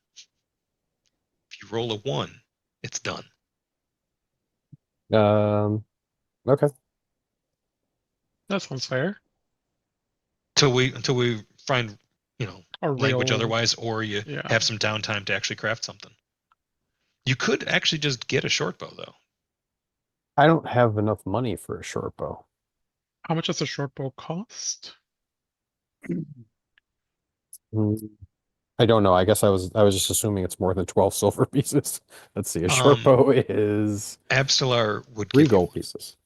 if you roll a 1, it's done. Okay. That sounds fair. Until we find, language real- otherwise, or you have some downtime to actually craft something. You could actually just get a short bow, though. I don't have enough money for a short bow. How much does a short bow cost? I don't know. I guess I was just assuming it's more than 12 silver pieces. Let's see. A short bow is Absalar would 3 give gold you pieces.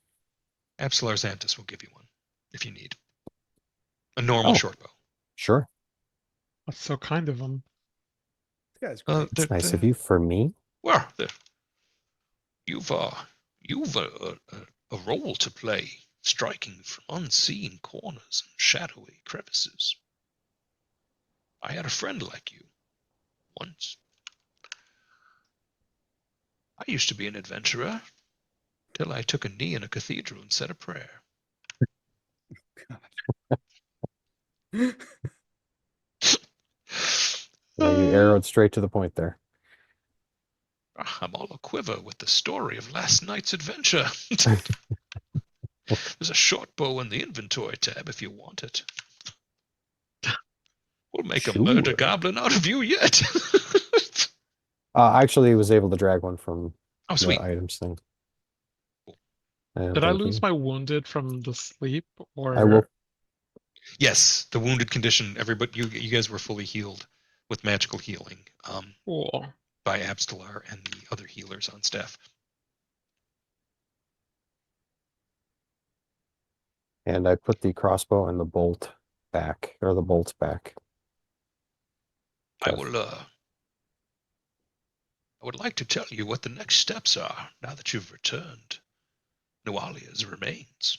Absalar Xantus will give you one if you need a normal short bow. Sure. That's so kind of them. This guy's great. It's nice of you. For me? Well, you've a role to play, striking from unseen corners and shadowy crevices. I had a friend like you once. I used to be an adventurer till I took a knee in a cathedral and said a prayer. Yeah, you arrowed straight to the point there. I'm all a quiver with the story of last night's adventure. There's a short bow in the inventory tab if you want it. We'll make a murder Sure. goblin out of you yet. I actually was able to drag one from Oh, the sweet. items thing. Cool. And Did I thank lose you. my wounded from the sleep, or I will. Yes, the wounded condition. Everybody, you guys were fully healed with magical healing Cool. by Abstelar and the other healers on staff. And I put the crossbow and the bolt back, or the bolts back. I would like to tell you what the next steps are now that you've returned Nualia's remains.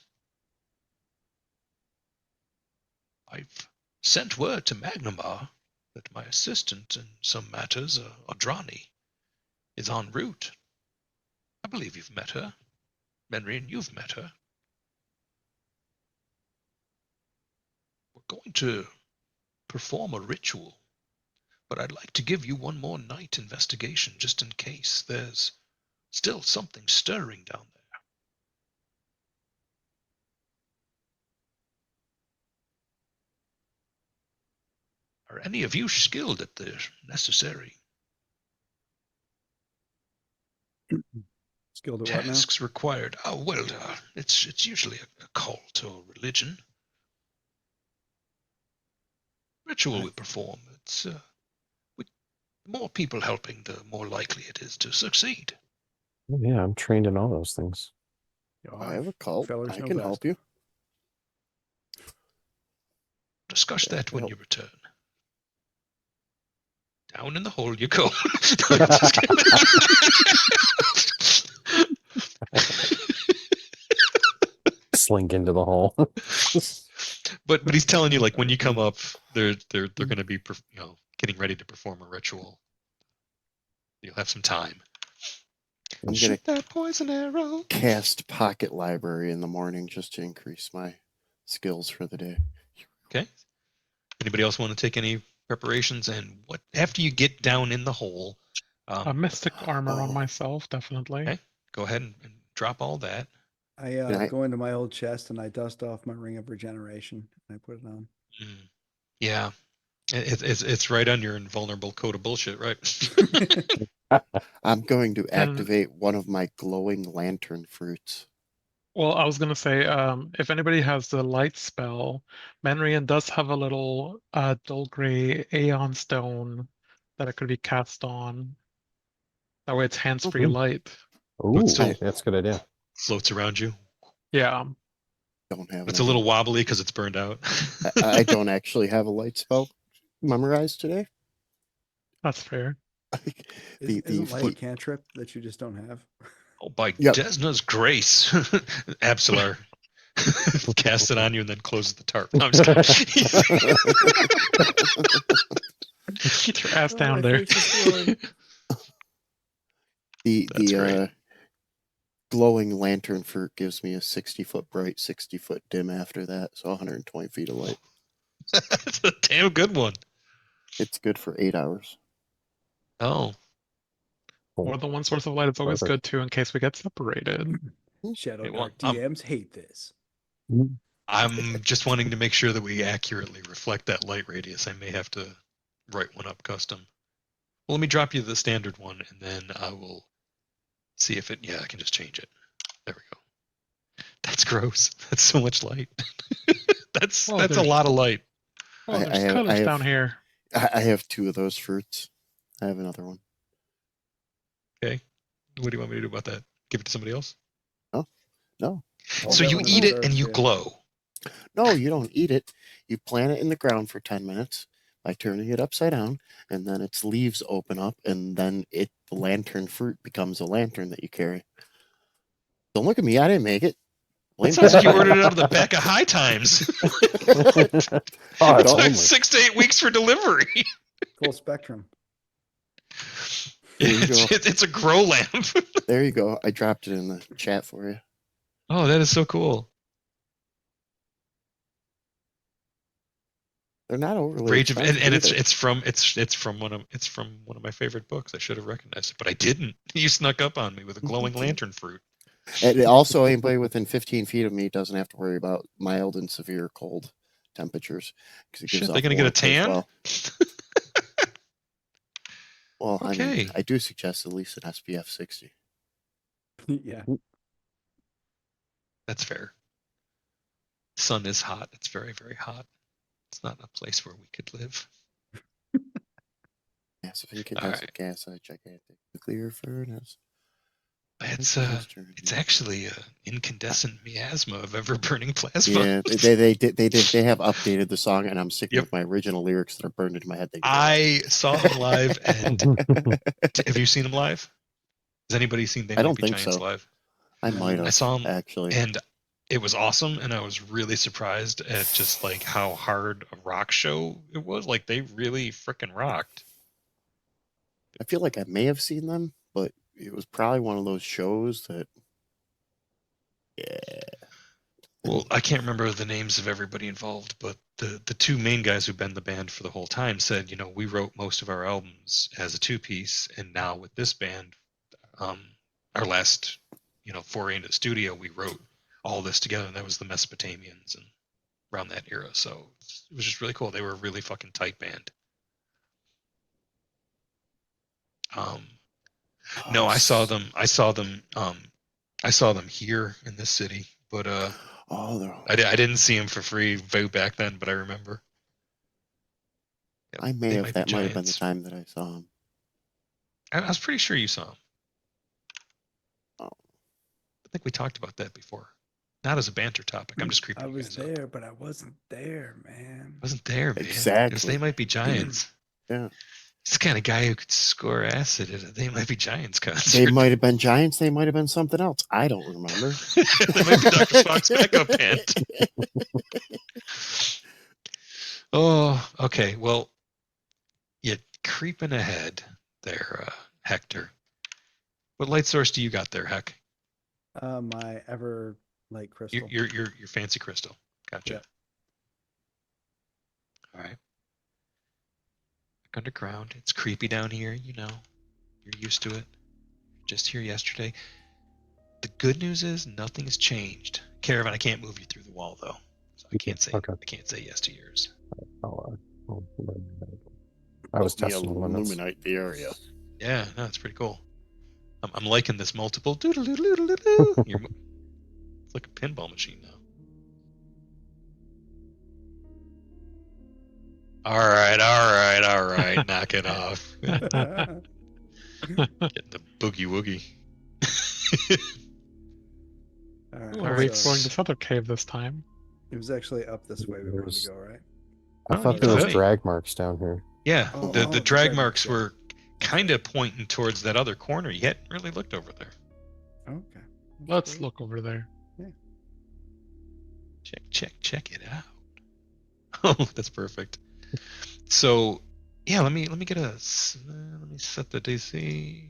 I've sent word to Magnamar that my assistant in some matters, Adrani, is en route. I believe you've met her. Menrian, you've met her. We're going to perform a ritual, but I'd like to give you one more night investigation just in case there's still something stirring down there. Are any of you skilled at the necessary Skilled at what now? tasks required? Oh, well, it's usually a cult or religion. Ritual we perform. It's the more people helping, the more likely it is to succeed. Oh, yeah, I'm trained in all those things. I have a cult. Fellers I know can best. help you. Discuss Yeah, that when help. you return. Down in the hole you go. Just kidding. Slink into the hole. but he's telling you, like, when you come up, they're going to be getting ready to perform a ritual. You'll have some time. I'm gonna Shoot that poison arrow. cast Pocket Library in the morning just to increase my skills for the day. Okay. Anybody else want to take any preparations? And what after you get down in the hole, A mystic armor on Oh. myself, definitely. Okay. Go ahead and drop all that. I Can I- go into my old chest and I dust off my ring of regeneration and I put it on. Yeah, it's right on your invulnerable code of bullshit, right? I'm going to And- activate one of my glowing lantern fruits. Well, I was gonna say, if anybody has the light spell, Manrian does have a little dull gray Aeon stone that it could be cast on. That way it's hands-free Mhm. light. Ooh, still- that's a good idea. Floats around you. Yeah. Don't have It's an a little idea. wobbly because it's burned out. I don't actually have a light spell memorized today. That's fair. Isn't light a the cantrip that you just don't have? Oh, by Yep. Desna's grace, Absalar casts it on you and then closes the tarp. No, I'm just kidding. Get your ass Oh, down my there. face is glowing. That's great. the glowing lantern fruit gives me a 60-foot bright, 60-foot dim after that, so 120 feet of light. That's a damn good one. It's good for 8 hours. Oh, More than one source of light is always Perfect. good too, in case we get separated. Shadow Hey, well, Dark DMs hate this. I'm just wanting to make sure that we accurately reflect that light radius. I may have to write one up custom. Well, let me drop you the standard one, and then I will see if it. Yeah, I can just change it. There we go. That's gross. That's so much light. that's Oh, a there's- lot of light. Oh, I there's have- colors I have- down here. I have 2 of those fruits. I have another one. Okay. What do you want me to do about that? Give it to somebody else? No. So that you one eat it deserves and you it. glow. No, you don't eat it. You plant it in the ground for 10 minutes by turning it upside down, and then its leaves open up, and then the lantern fruit becomes a lantern that you carry. Don't look at me. I didn't make it. It sounds like you ordered it out of the back of High Times. Oh, It it's took only. 6 to 8 weeks for delivery. Full spectrum. There you It's a grow lamp. There you go. I dropped it in the chat for you. Oh, that is so cool. They're not overly Rage of expensive and either. it's from one of my favorite books. I should have recognized it, but I didn't. You snuck up on me with a glowing lantern fruit. And also, anybody within 15 feet of me doesn't have to worry about mild and severe cold temperatures because it gives Shit, off they're gonna get a warmth as tan? well. Well, I Okay. mean, I do suggest at least an SPF 60. Yeah. That's fair. Sun is hot. It's very, very hot. It's not a place where we could live. Massive incandescent right. gas at a gigantic nuclear furnace. It's actually an incandescent miasma of ever burning plasma. Yeah, they have updated the song, and I'm sticking Yep. with my original lyrics that are burned into my head. I saw them live, and have you seen them live? Has anybody seen They I Might don't Be think Giants so. live? I might have. I saw them actually, and it was awesome, and I was really surprised at just like how hard a rock show it was. Like they really freaking rocked. I feel like I may have seen them, but it was probably one of those shows that. Yeah. Well, I can't remember the names of everybody involved, but the two main guys who've been in the band for the whole time said, we wrote most of our albums as a two-piece, and now with this band, our last, foray into the studio, we wrote all this together, and that was the Mesopotamians and around that era. So it was just really cool. They were a really fucking tight band. No, I saw them. I saw them here in this city, but I didn't see them for free way back then. But I remember. I may have. That might have been the time that I saw them. I was pretty sure you saw them. Oh. I think we talked about that before. Not as a banter topic. I'm just creeping. I was there, up. but I wasn't there, man. Wasn't there, man. Exactly. It was They Might Be Giants. Yeah. It's the kind of guy who could score acid at a They Might Be Giants concert. They might have been Giants. They might have been something else. I don't remember. They might be Dr. Spock's backup band. Oh, okay. Well, you're creeping ahead there, Hector. What light source do you got there, Heck? My ever light crystal. Your fancy crystal. Gotcha. Yeah. All right. Underground. It's creepy down here, You're used to it. Just here yesterday. The good news is nothing has changed. Caravan, I can't move you through the wall though. So I can't say yes to yours. I was testing the limits. Illuminate the area. Yeah, no, it's pretty cool. I'm liking this multiple doodle-doodle-doodle-doo. It's like a pinball machine now. All right. Knock it off. Getting the boogie woogie. All right. Are we exploring this other cave this time? It was actually up this way we wanted to go, right? I thought there you was could. drag marks down here. Yeah, Oh, the the drag drag marks marks, yeah. were kind of pointing towards that other corner. You hadn't really looked over there. Okay. Let's look over there. Check it out. Oh, that's perfect. So, yeah, let me get let me set the DC.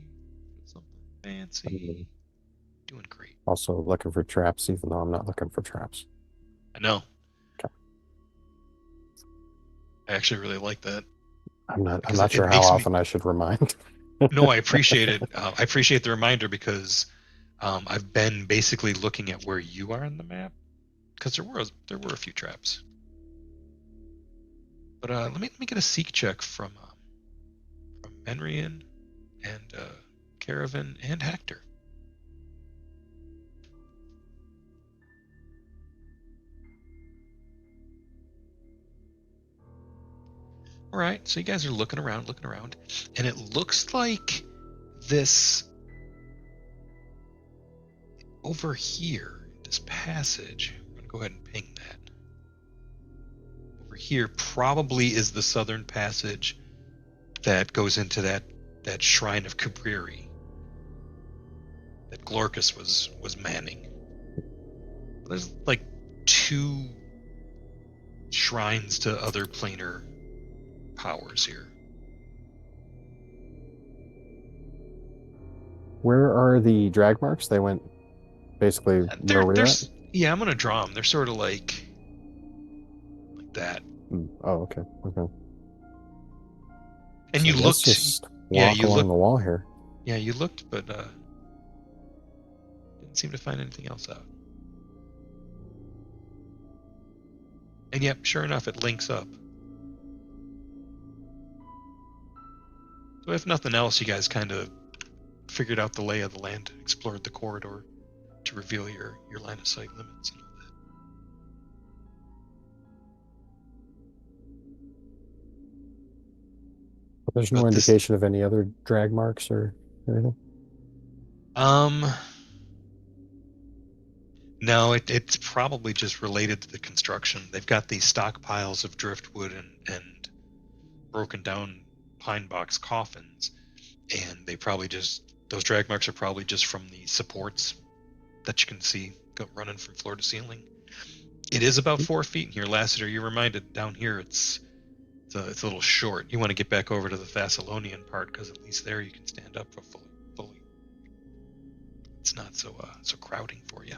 Something fancy. Doing great. Also looking for traps, even though I'm not looking for traps. I know. Okay. I actually really like that. I'm not Because it sure how makes me- often I should remind. No, I appreciate it. I appreciate the reminder because I've been basically looking at where you are on the map because there were a few traps. But let me get a seek check from Menrian and Caravan and Hector. All right, so you guys are looking around, and it looks like this over here, this passage. I'm gonna go ahead and ping that. Over here probably is the southern passage that goes into that shrine of Cabriri that Glorcus was manning. There's like 2 shrines to other planar powers here. Where are the drag marks? They went basically where we're at? Yeah, I'm gonna draw them. They're sort of like that. Oh, okay. Okay. And So you let's looked. just yeah, walk you along looked. the wall here. Yeah, you looked, but didn't seem to find anything else out. And yep, sure enough, it links up. So if nothing else, you guys kind of figured out the lay of the land, explored the corridor to reveal your line of sight limits and all that. There's no But this- indication of any other drag marks or anything. No, it's probably just related to the construction. They've got these stockpiles of driftwood and broken down pine box coffins, and they probably just, those drag marks are probably just from the supports that you can see running from floor to ceiling. It is about 4 feet in here. Lassiter, you're reminded down here it's a little short. You want to get back over to the Thessalonian part because at least there you can stand up for fully. It's not so crowding for you.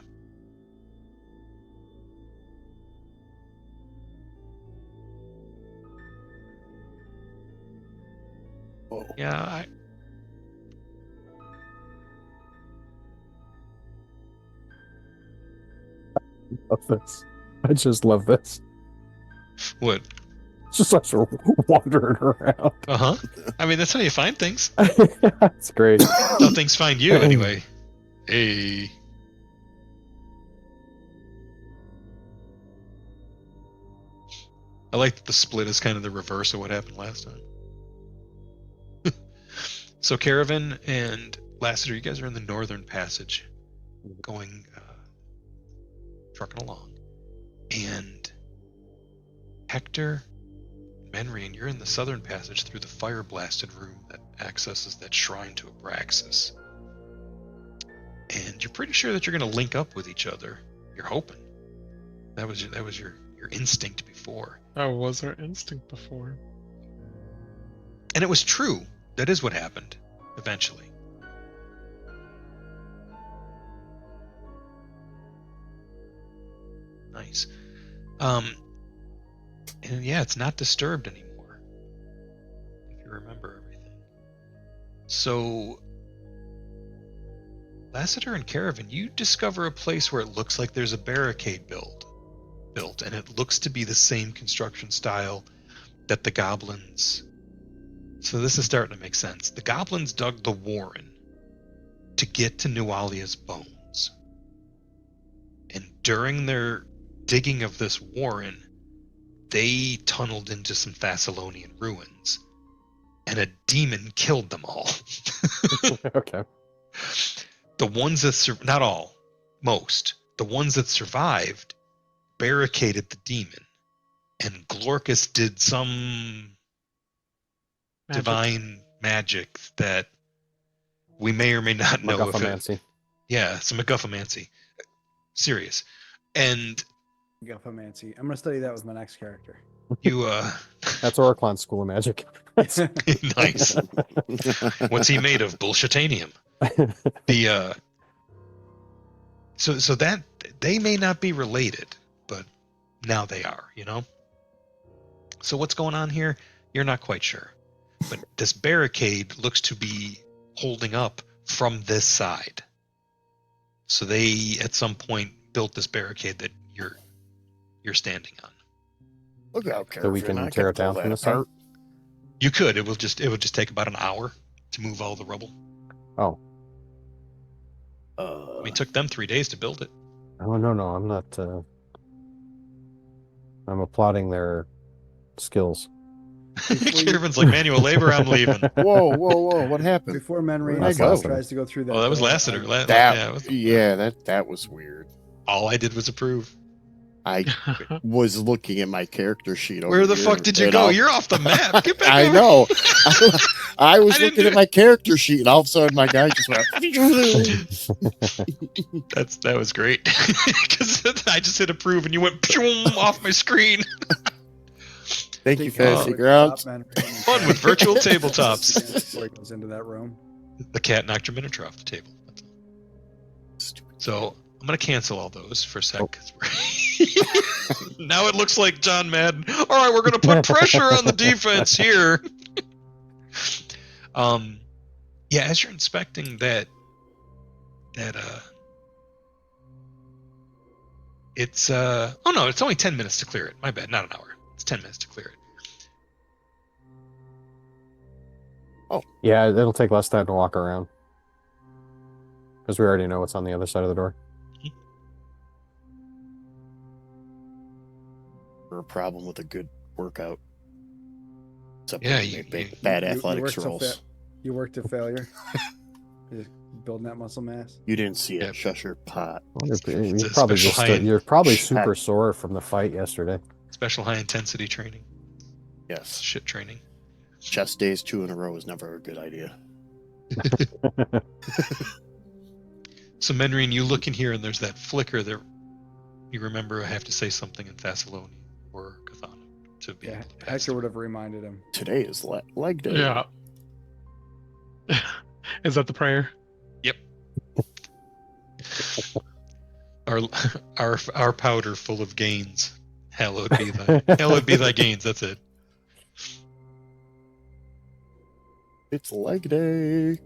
Oh. Yeah, Love this. I just love this. what? It's just us wandering around. I mean, that's how you find things. That's great. That's how things find you, anyway. Hey. I like that the split is kind of the reverse of what happened last time. So Caravan and Lassiter, you guys are in the northern passage, going trucking along, and Hector, Menrian, you're in the southern passage through the fire-blasted room that accesses that shrine to Abraxas, and you're pretty sure that you're going to link up with each other. You're hoping. That was your instinct before. That was our instinct before. And it was true. That is what happened, eventually. Nice. And yeah, it's not disturbed anymore. If you remember everything. So, Lassiter and Caravan, you discover a place where it looks like there's a barricade built, and it looks to be the same construction style that the goblins. So this is starting to make sense. The goblins dug the warren to get to Nualia's bones. And during their digging of this warren, they tunneled into some Thessalonian ruins. And a demon killed them all. Okay. The ones that not all, most. The ones that survived barricaded the demon. And Glorcus did some Magic. divine magic that we may or may not know if it, MacGuffamancy. yeah, some MacGuffamancy. Serious. And Guffamancy. I'm gonna study that with my next character. you That's Oriclon's School of Magic. nice. What's he made of? Bullshitanium. The so that they may not be related, but now they are, you know? So what's going on here? You're not quite sure. But this barricade looks to be holding up from this side. So they at some point built this barricade that you're standing on. Look out, So we can tear it down from the side? You could. It would just take about an hour to move all the rubble. Oh. I mean, it took them 3 days to build it. Oh, no, I'm not. I'm applauding their skills. Caravan's like, manual labor, I'm leaving. Whoa, what happened? Before Menry That's Lassiter. tries to go through that. Oh, that was door, Lassiter. That was weird. All I did was approve. I was looking at my character sheet. Over Where the here, fuck did you and go? You're off the map. Get back I over. know. I was I didn't looking do at my character sheet, and all of a sudden, my guy just went. That was great. Because I just hit approve, and you went off my screen. Thank you, Take Fantasy out Grounds. Menry and Fun with virtual tabletops. Before he goes into that room. The cat knocked your miniature off the table. That's all. So I'm gonna cancel all those for a sec. 'Cause now it looks like John Madden. All right, we're gonna put pressure on the defense here. Yeah, as you're inspecting that it's oh no, it's only 10 minutes to clear it. My bad, not an hour. It's 10 minutes to clear it. Yeah, it'll take less time to walk around. Because we already know what's on the other side of the door. Or a problem with a good workout. Except Yeah, when they make bad athletics rolls. You worked to failure. Just building that muscle mass. You didn't see it. Yep. Shush your pot. You're probably super sore from the fight yesterday. Special high intensity training. Yes. Shit training. Chest days 2 in a row is never a good idea. So Menrian, you look in here and there's that flicker there. You remember I have to say something in Thessalonian or Chthonic to be able to pass Hector through. would have reminded him. Today is leg day. Yeah. Is that the prayer? Our powder full of gains. Hallowed be thy gains. That's it. It's leg day.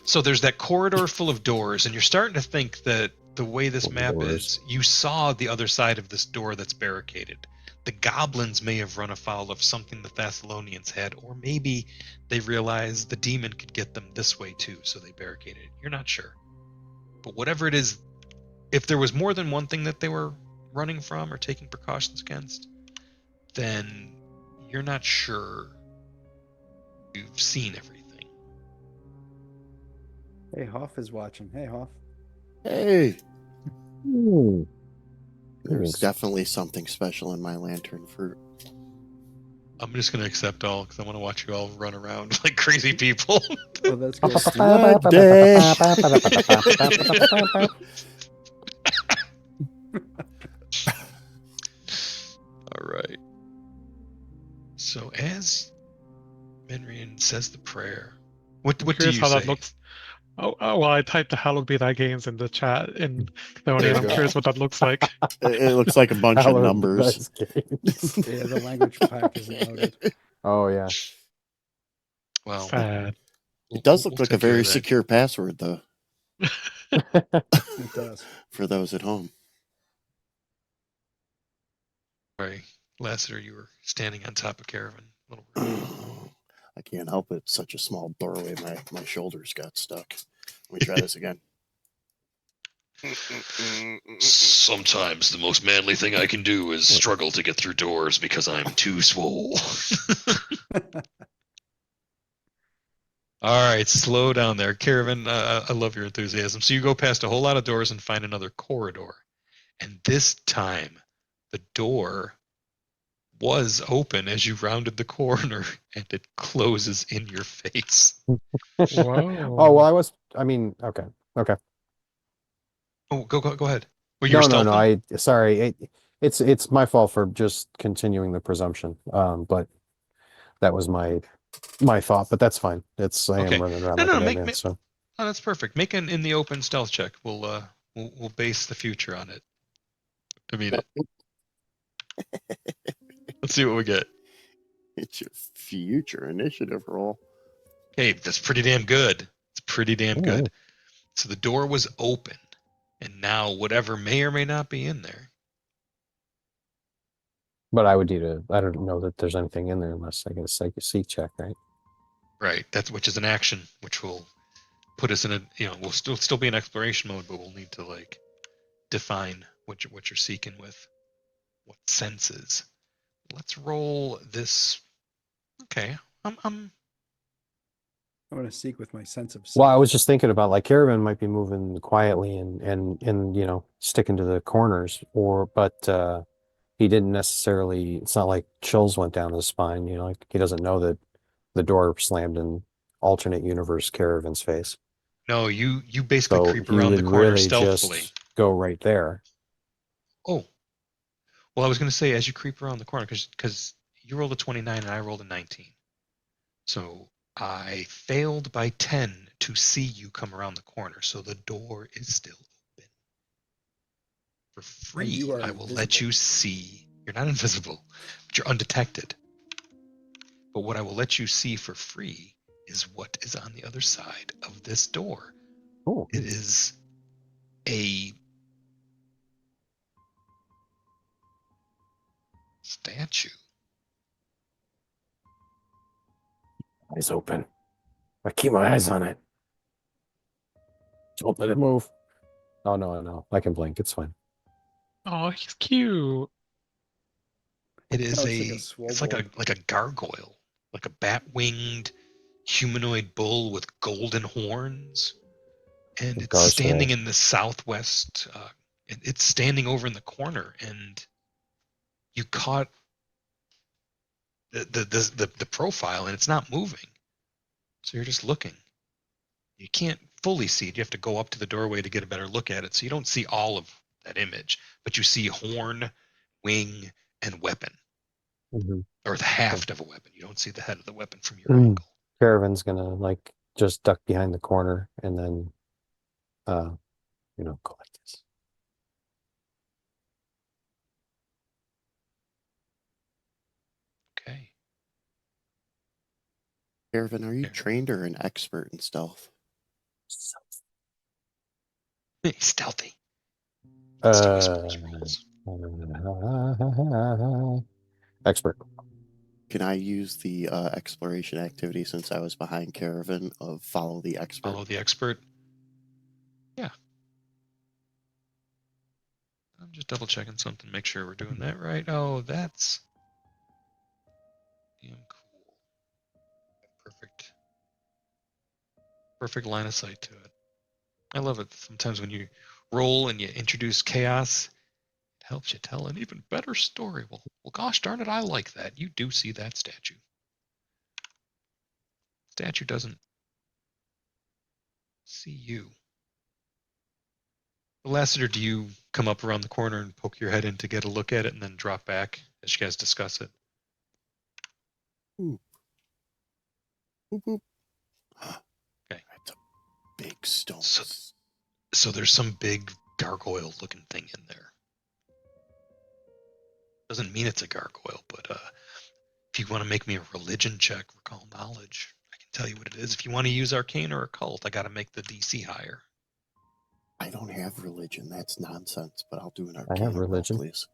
So there's that corridor full of doors, and you're starting to think that the way this map is, you saw the other side of this door that's barricaded. The goblins may have run afoul of something the Thessalonians had, or maybe they realized the demon could get them this way too, so they barricaded it. You're not sure. But whatever it is, if there was more than one thing that they were running from or taking precautions against, then you're not sure you've seen everything. Hey, Hoff is watching. Hey, Hoff. Hey, Ooh. there's Thanks. definitely something special in my lantern fruit. I'm just going to accept all because I want to watch you all run around like crazy people. Oh, that's good. Leg day. All right. So as Menrian says the prayer, what do Curious you how say? that looks. Oh, well, I typed the hallowed be thy gains in the chat in There Thonian. you I'm go. curious what that looks like. It looks like a bunch of Hallowed numbers. be thy gains. Yeah, the language pack isn't loaded. Oh, yeah. Well, Sad. It does look we'll like a take care very of that. secure password, though, It does. for those at home. Sorry, Lassiter, you were standing on top of Caravan. A little rude. I can't help it. Such a small doorway. My shoulders got stuck. Let me try this again. Sometimes the most manly thing I can do is struggle to get through doors because I'm too swole. All right, slow down there. Caravan, I love your enthusiasm. So you go past a whole lot of doors and find another corridor. And this time, the door was open as you rounded the corner, and it closes in your face. Whoa. Oh, well, okay. Okay. Oh, go ahead. Well, you were No. stealthing? Sorry. It's my fault for just continuing the presumption. But that was my thought, but that's fine. I Okay. am running around No, like a make, madman, make, so. oh, that's perfect. Make an in the open stealth check. We'll base the future on it. I mean it. Let's see what we get. It's your future initiative roll. Hey, that's pretty damn good. It's pretty damn Ooh. good. So the door was open, and now whatever may or may not be in there. But I don't know that there's anything in there unless I get a seek check, right? Right. Which is an action, which will put us in a we'll still be in exploration mode, but we'll need to like define what you're seeking with what senses. Let's roll this. Okay. I'm I'm going to seek with my sense of Well, I sight. was just thinking about like Caravan might be moving quietly and sticking to the corners, but he didn't necessarily. It's not like chills went down his spine. Like he doesn't know that the door slammed in alternate universe Caravan's face. No, you basically So creep he around the would corner really stealthily. just go right there. Oh. Well, I was going to say as you creep around the corner because you rolled a 29 and I rolled a 19. So I failed by 10 to see you come around the corner, so the door is still open. free, you are I will let you invisible. see. You're not invisible, but you're undetected. But what I will let you see for free is what is on the other side of this door. Oh, It is a statue. eyes open. I keep my eyes on it. Don't let it move. Oh no, I can blink. It's fine. Oh, he's cute. It is No, it's it's like a like a gargoyle, like a bat-winged humanoid bull with golden horns, and it's standing Gargoyle. in the southwest. It's standing over in the corner, and you caught the profile, and it's not moving. So you're just looking. You can't fully see it. You have to go up to the doorway to get a better look at it. So you don't see all of that image, but you see horn, wing, and weapon, Mm-hmm. or the haft of a weapon. You don't see the head of the weapon from your Mm. angle. Caravan's gonna like just duck behind the corner and then go like this. Okay. Caravan, are you Yeah. trained or an expert in stealth? Stealthy. Let's do whispers rolls. Expert. Can I use the exploration activity since I was behind Caravan of follow the expert? Follow the expert. Yeah. I'm just double checking something, make sure we're doing that right. Oh, that's damn cool. Perfect. Perfect line of sight to it. I love it. Sometimes when you roll and you introduce chaos, it helps you tell an even better story. Well, gosh darn it, I like that. You do see that statue. Statue doesn't see you. Lassiter, do you come up around the corner and poke your head in to get a look at it and then drop back as you guys discuss it? Boop, boop. Okay. That's a big stone. So there's some big gargoyle looking thing in there. Doesn't mean it's a gargoyle, but if you want to make me a religion check, recall knowledge, I can tell you what it is. If you want to use arcane or occult, I got to make the DC higher. I don't have religion. That's nonsense, but I'll do an I have arcana roll, religion. please.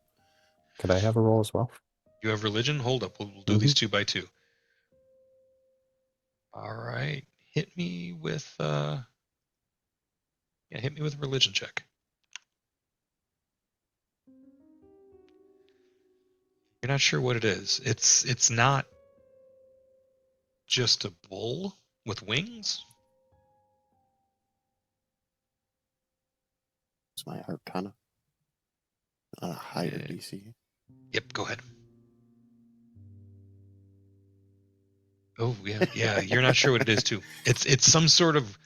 Could I have a roll as well? You have religion? Hold up. We'll do these 2 by 2. All right. Hit me with hit me with a religion check. You're not sure what it is. It's not just a bull with wings. It's my arcana. On a higher Yeah. DC. Yep, go ahead. Oh yeah. You're not sure what it is too. It's some sort of.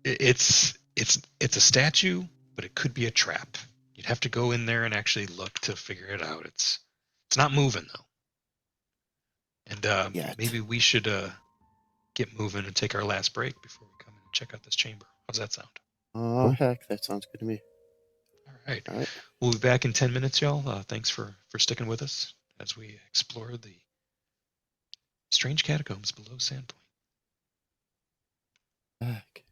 It's a statue, but it could be a trap. You'd have to go in there and actually look to figure it out. It's not moving though. And Yet. maybe we should get moving and take our last break before we come in and check out this chamber. How's that sound? Oh, heck, that sounds good to me. All right. All right. We'll be back in 10 minutes, y'all. Thanks for sticking with us as we explore the strange catacombs below Sandpoint. Back.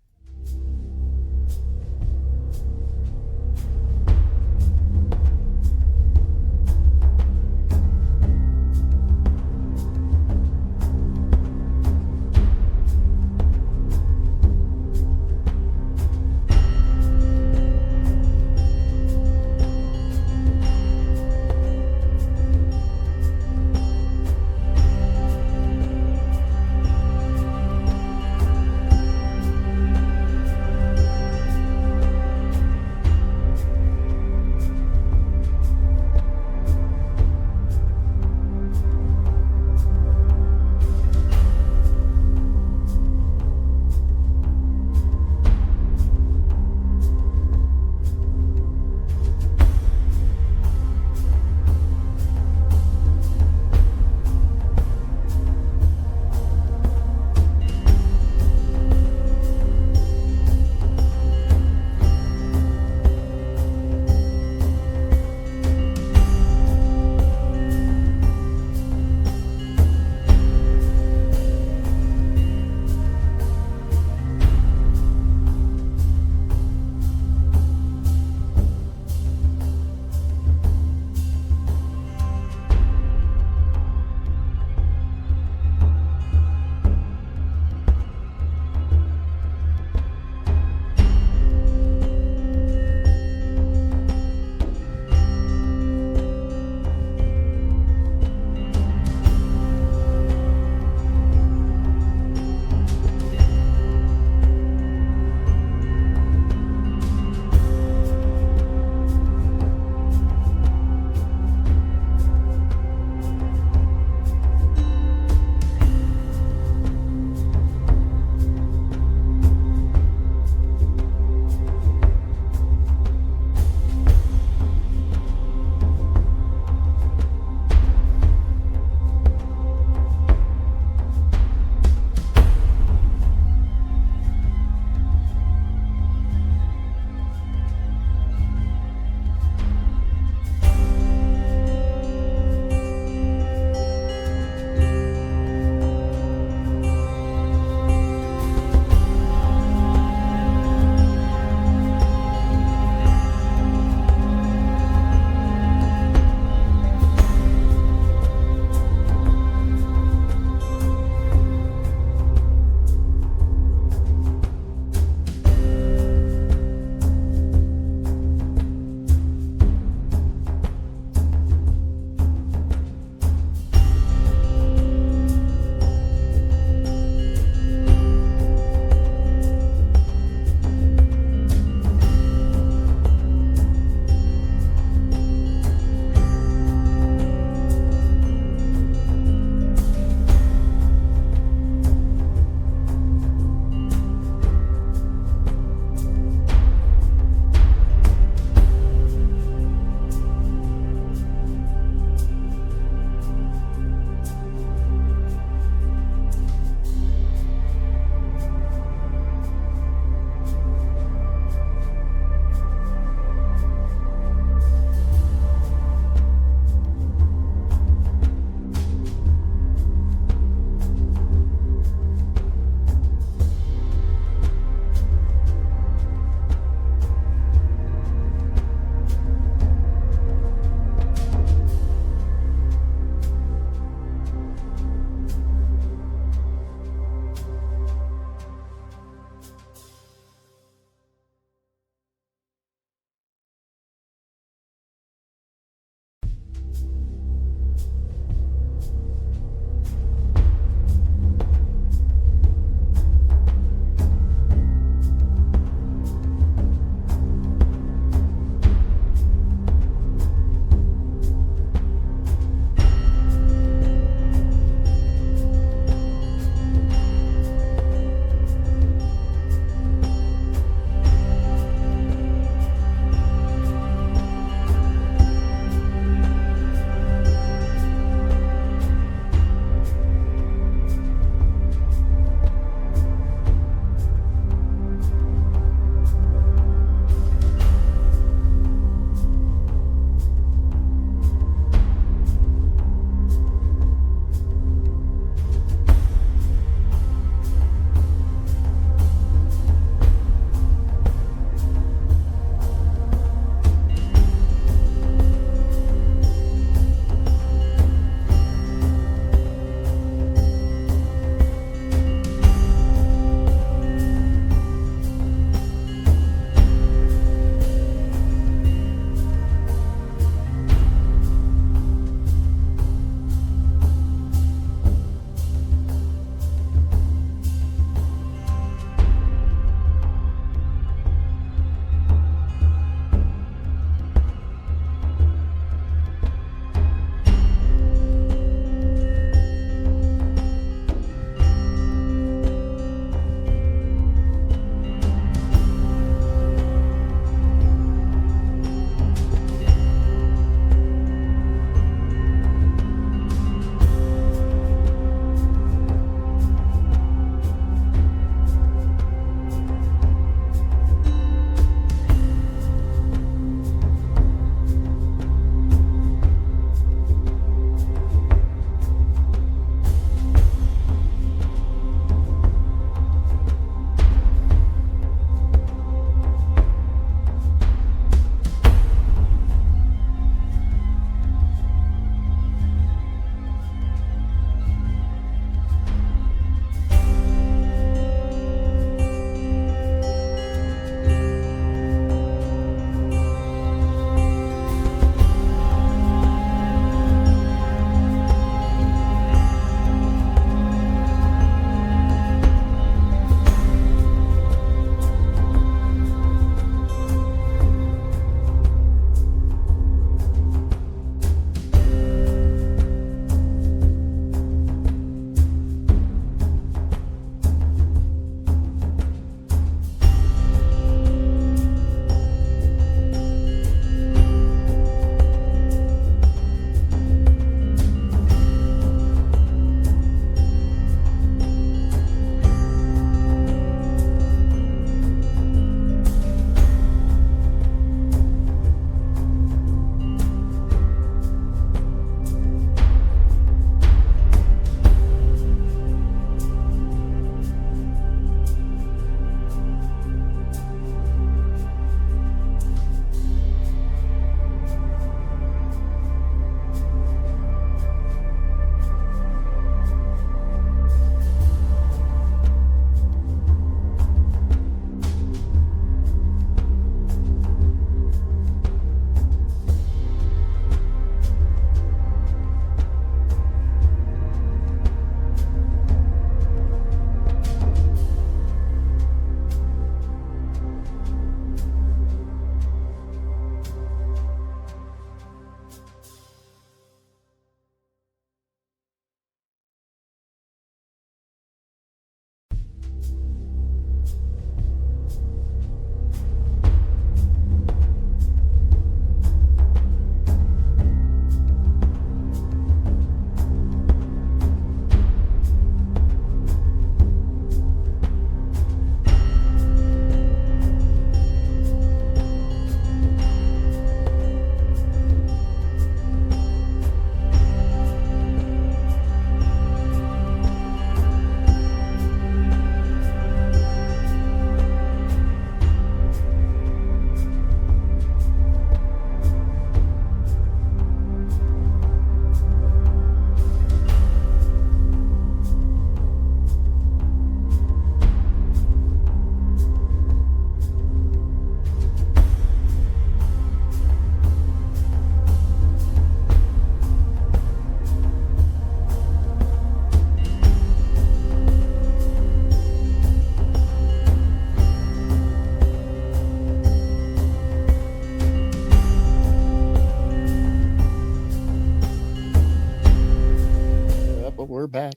back.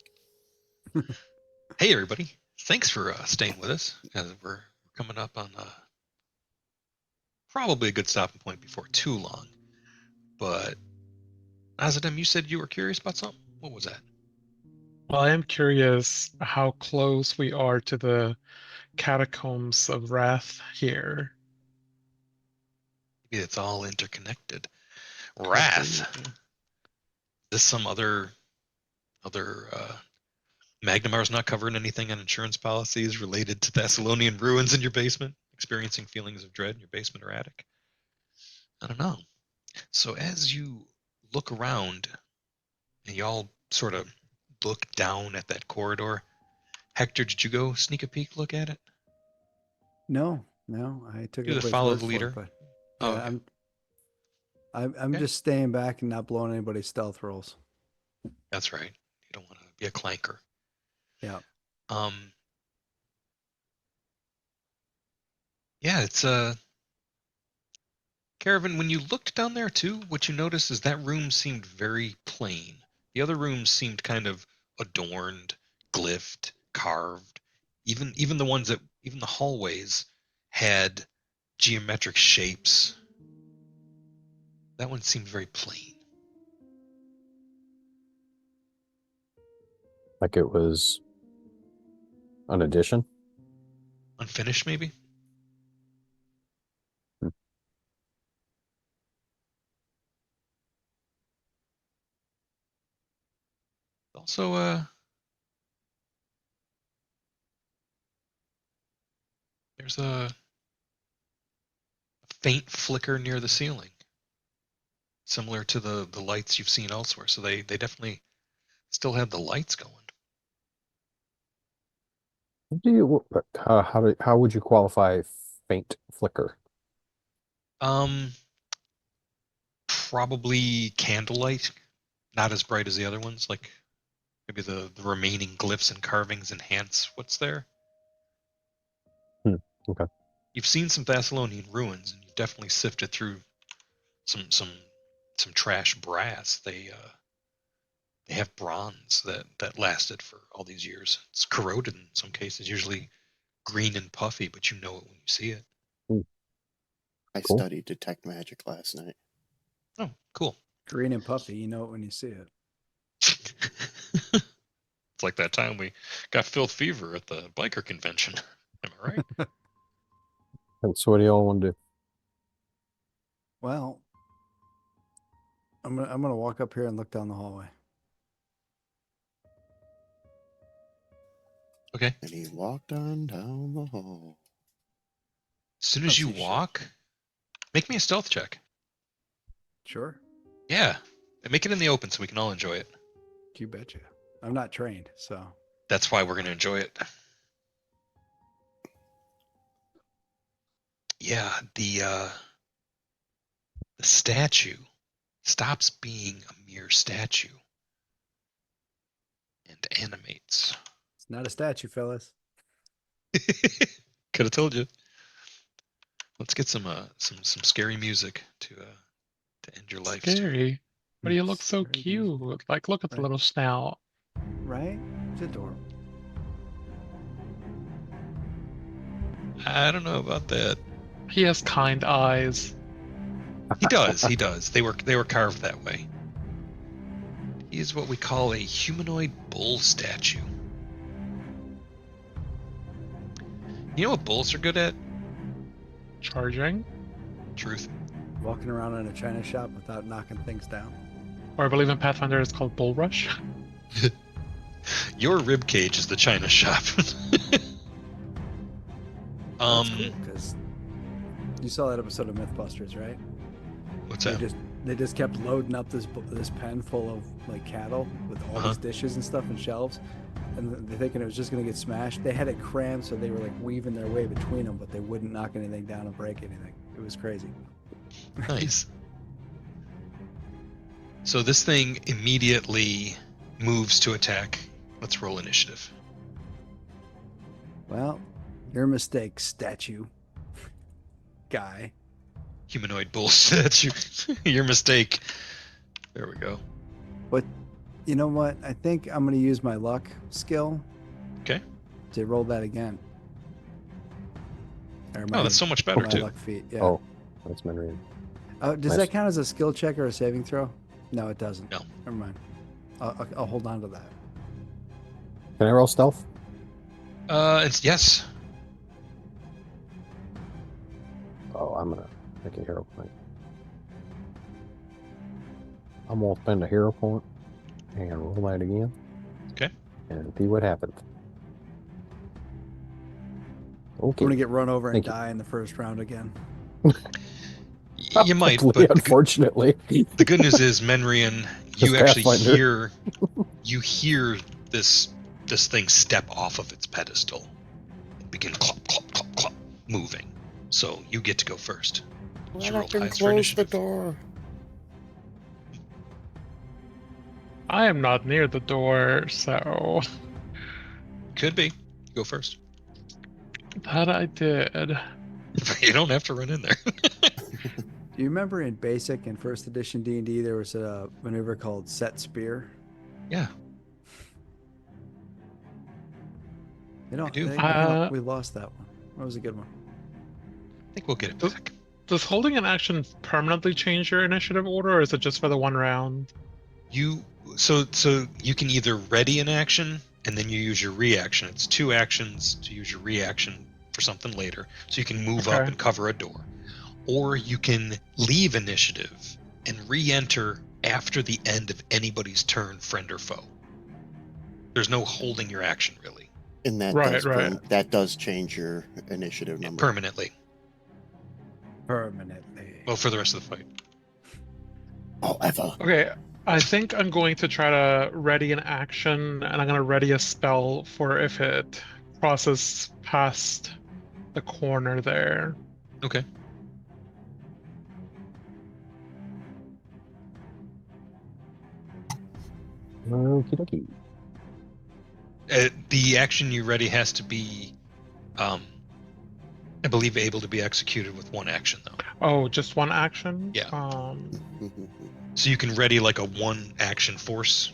Hey, everybody. Thanks for staying with us. We're coming up on probably a good stopping point before too long. But, Azadem, you said you were curious about something? What was that? Well, I am curious how close we are to the catacombs of Wrath here. Maybe it's all interconnected. Could Wrath. be. Is this some other Magnemar's not covering anything on insurance policies related to Thessalonian ruins in your basement? Experiencing feelings of dread in your basement or attic? I don't know. So as you look around and y'all sort of look down at that corridor, Hector, did you go sneak a peek look at it? No, I took Do the everybody's follow word the for leader? it, but Oh, yeah, okay. I'm Okay. just staying back and not blowing anybody's stealth rolls. That's right. You don't want to be a clanker. Yeah. Yeah, it's Caravan, when you looked down there too, what you noticed is that room seemed very plain. The other rooms seemed kind of adorned, glyphed, carved. Even the hallways had geometric shapes. That one seemed very plain. Like it was an addition. Unfinished, maybe? Hmm. Also, there's a faint flicker near the ceiling, similar to the lights you've seen elsewhere. So they definitely still have the lights going. How would you qualify faint flicker? Um, Probably candlelight, not as bright as the other ones. Like maybe the remaining glyphs and carvings enhance what's there. Okay. You've seen some Thessalonian ruins, and you've definitely sifted through some trash brass. They have bronze that lasted for all these years. It's corroded in some cases, usually green and puffy, but you know it when you see it. I Cool. studied detect magic last night. Oh, cool. Green and puffy, you know it when you see it. It's like that time we got filth fever at the biker convention. Am I right? And so what do y'all want to do? Well, I'm gonna walk up here and look down the hallway. Okay. And he walked on down the hall. As soon as you Let's see, shit. walk, make me a stealth check. Sure, Yeah. And make it in the open so we can all enjoy it. you betcha. I'm not trained, so That's why we're going to enjoy it. Yeah, the statue stops being a mere statue and animates. it's not a statue, fellas. Could have told you. Let's get some scary music to end your life. Scary. But you look so Very cute. Like, look at the Right. little snout. Right? It's adorable. I don't know about that. He has kind eyes. He does. He does. They were carved that way. He is what we call a humanoid bull statue. You know what bulls are good at? Charging. Truth. Walking around in a china shop without knocking things down. Or I believe in Pathfinder it's called Bull Rush. Your rib cage is the china shop. That's cool because you saw that episode of MythBusters, right? What's They that? just kept loading up this pen full of like cattle with all Uh-huh. these dishes and stuff and shelves, and they're thinking it was just gonna get smashed. They had it crammed so they were like weaving their way between them, but they wouldn't knock anything down and break anything. It was crazy. Nice. So this thing immediately moves to attack. Let's roll initiative. Well, your mistake, statue guy. Humanoid bull statue. Your mistake. There we go. You know what? I think I'm going to use my luck skill. Okay. To roll that again. Or Oh, that's so much better my too. luck feat. Yeah. Oh, that's Menrian. Does nice. that count as a skill check or a saving throw? No, it doesn't. No. Never mind. I'll hold on to that. Can I roll stealth? It's yes. Oh, I'm gonna make a hero point. I'm gonna spend a hero point and roll that again. Okay. And see what happens. I'm Okay. gonna get run over and Thank you. die in the first round again. You might, Probably, but unfortunately. the good news is, Menrian, Just you actually Pathfinder. hear this thing step off of its pedestal and begin clop, clop, clop, clop, moving. So you get to go first. Did you roll Let him highest for close the initiative? door. I am not near the door, so Could be. Go first. that I did. You don't have to run in there. Do you remember in basic and first edition D&D there was a maneuver called set spear? Yeah. You know, I do. we lost that one. That was a good one. I think we'll get it back. Does holding an action permanently change your initiative order, or is it just for the one round? So you can either ready an action and then you use your reaction. It's 2 actions to use your reaction for something later. So you can move up Okay. and cover a door. Or you can leave initiative and re-enter after the end of anybody's turn, friend or foe. There's no holding your action really. And that Right, does right. that does change your initiative number. Permanently. Permanently. Well, for the rest of the fight. Oh, Eva. Okay, I think I'm going to try to ready an action, and I'm going to ready a spell for if it crosses past the corner there. Okay. Okie dokie. The action you ready has to be, I believe, able to be executed with 1 action though. Oh, just one action? Yeah. Mm-hmm. So you can ready like a 1 action force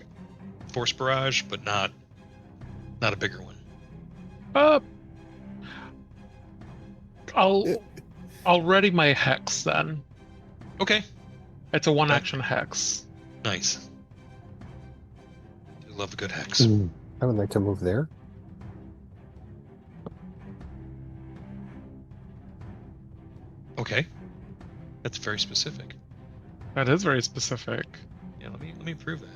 barrage, but not a bigger one. I'll ready my hex then. Okay. It's a 1 Okay. action hex. Nice. I love a good hex. I would like to move there. Okay. That's very specific. That is very specific. Yeah, let me prove that.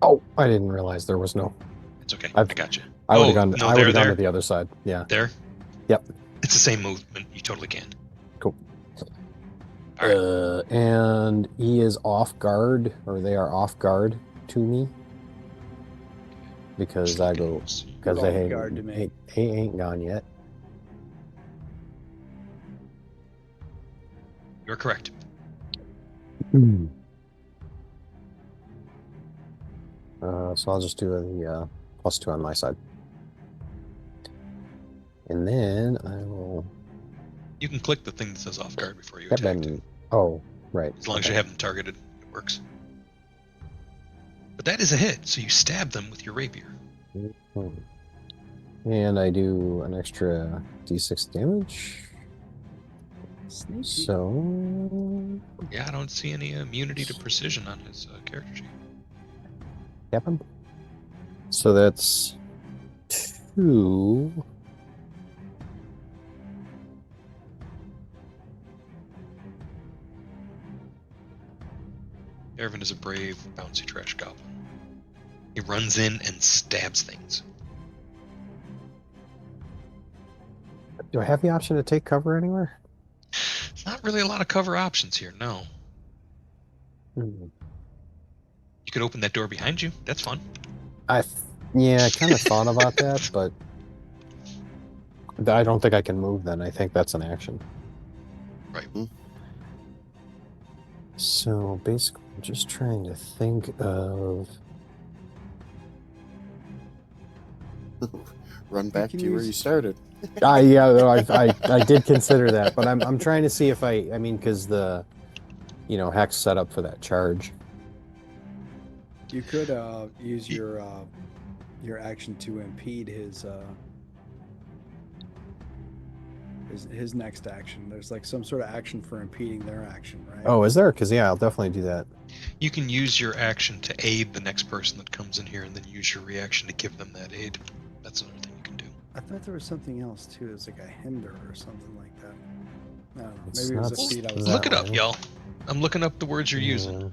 Oh, I didn't realize there was no. It's okay. I've- I got you. I would have Oh, gone. no, I would there, have gone there. to the other side. Yeah. There? Yep. It's the same movement. You totally can. Cool. All right. And he is off guard, or they are off guard to me, because Just I looking. go because You're they off guard to me. ain't gone yet. You're correct. So I'll just do the +2 on my side, and then I will. You can click the thing that says off guard before you Yep, attack. and oh, right. As long as okay. you have them targeted, it works. But that is a hit, so you stab them with your rapier. And I do an extra d6 damage. Sneaky. So, Yeah, I don't see any immunity to precision on his character sheet. yep. So that's 2. Ervin is a brave, bouncy trash goblin. He runs in and stabs things. Do I have the option to take cover anywhere? There's not really a lot of cover options here, no. Hmm. You could open that door behind you. That's fun. I kind of thought about that, but I don't think I can move then. I think that's an action. Right. So basically, I'm just trying to think of. Run back can to where use- you started. I did consider that, but I'm trying to see if I mean, because the hex set up for that charge. You could use your action to impede his next action. There's like some sort of action for impeding their action, right? Oh, is there? Because yeah, I'll definitely do that. You can use your action to aid the next person that comes in here, and then use your reaction to give them that aid. That's another thing you can do. I thought there was something else too. It's like a hinder or something like that. I don't know. It's Maybe it was a not feat I that was. Look it up, way. y'all. I'm looking up the words you're using. Yeah.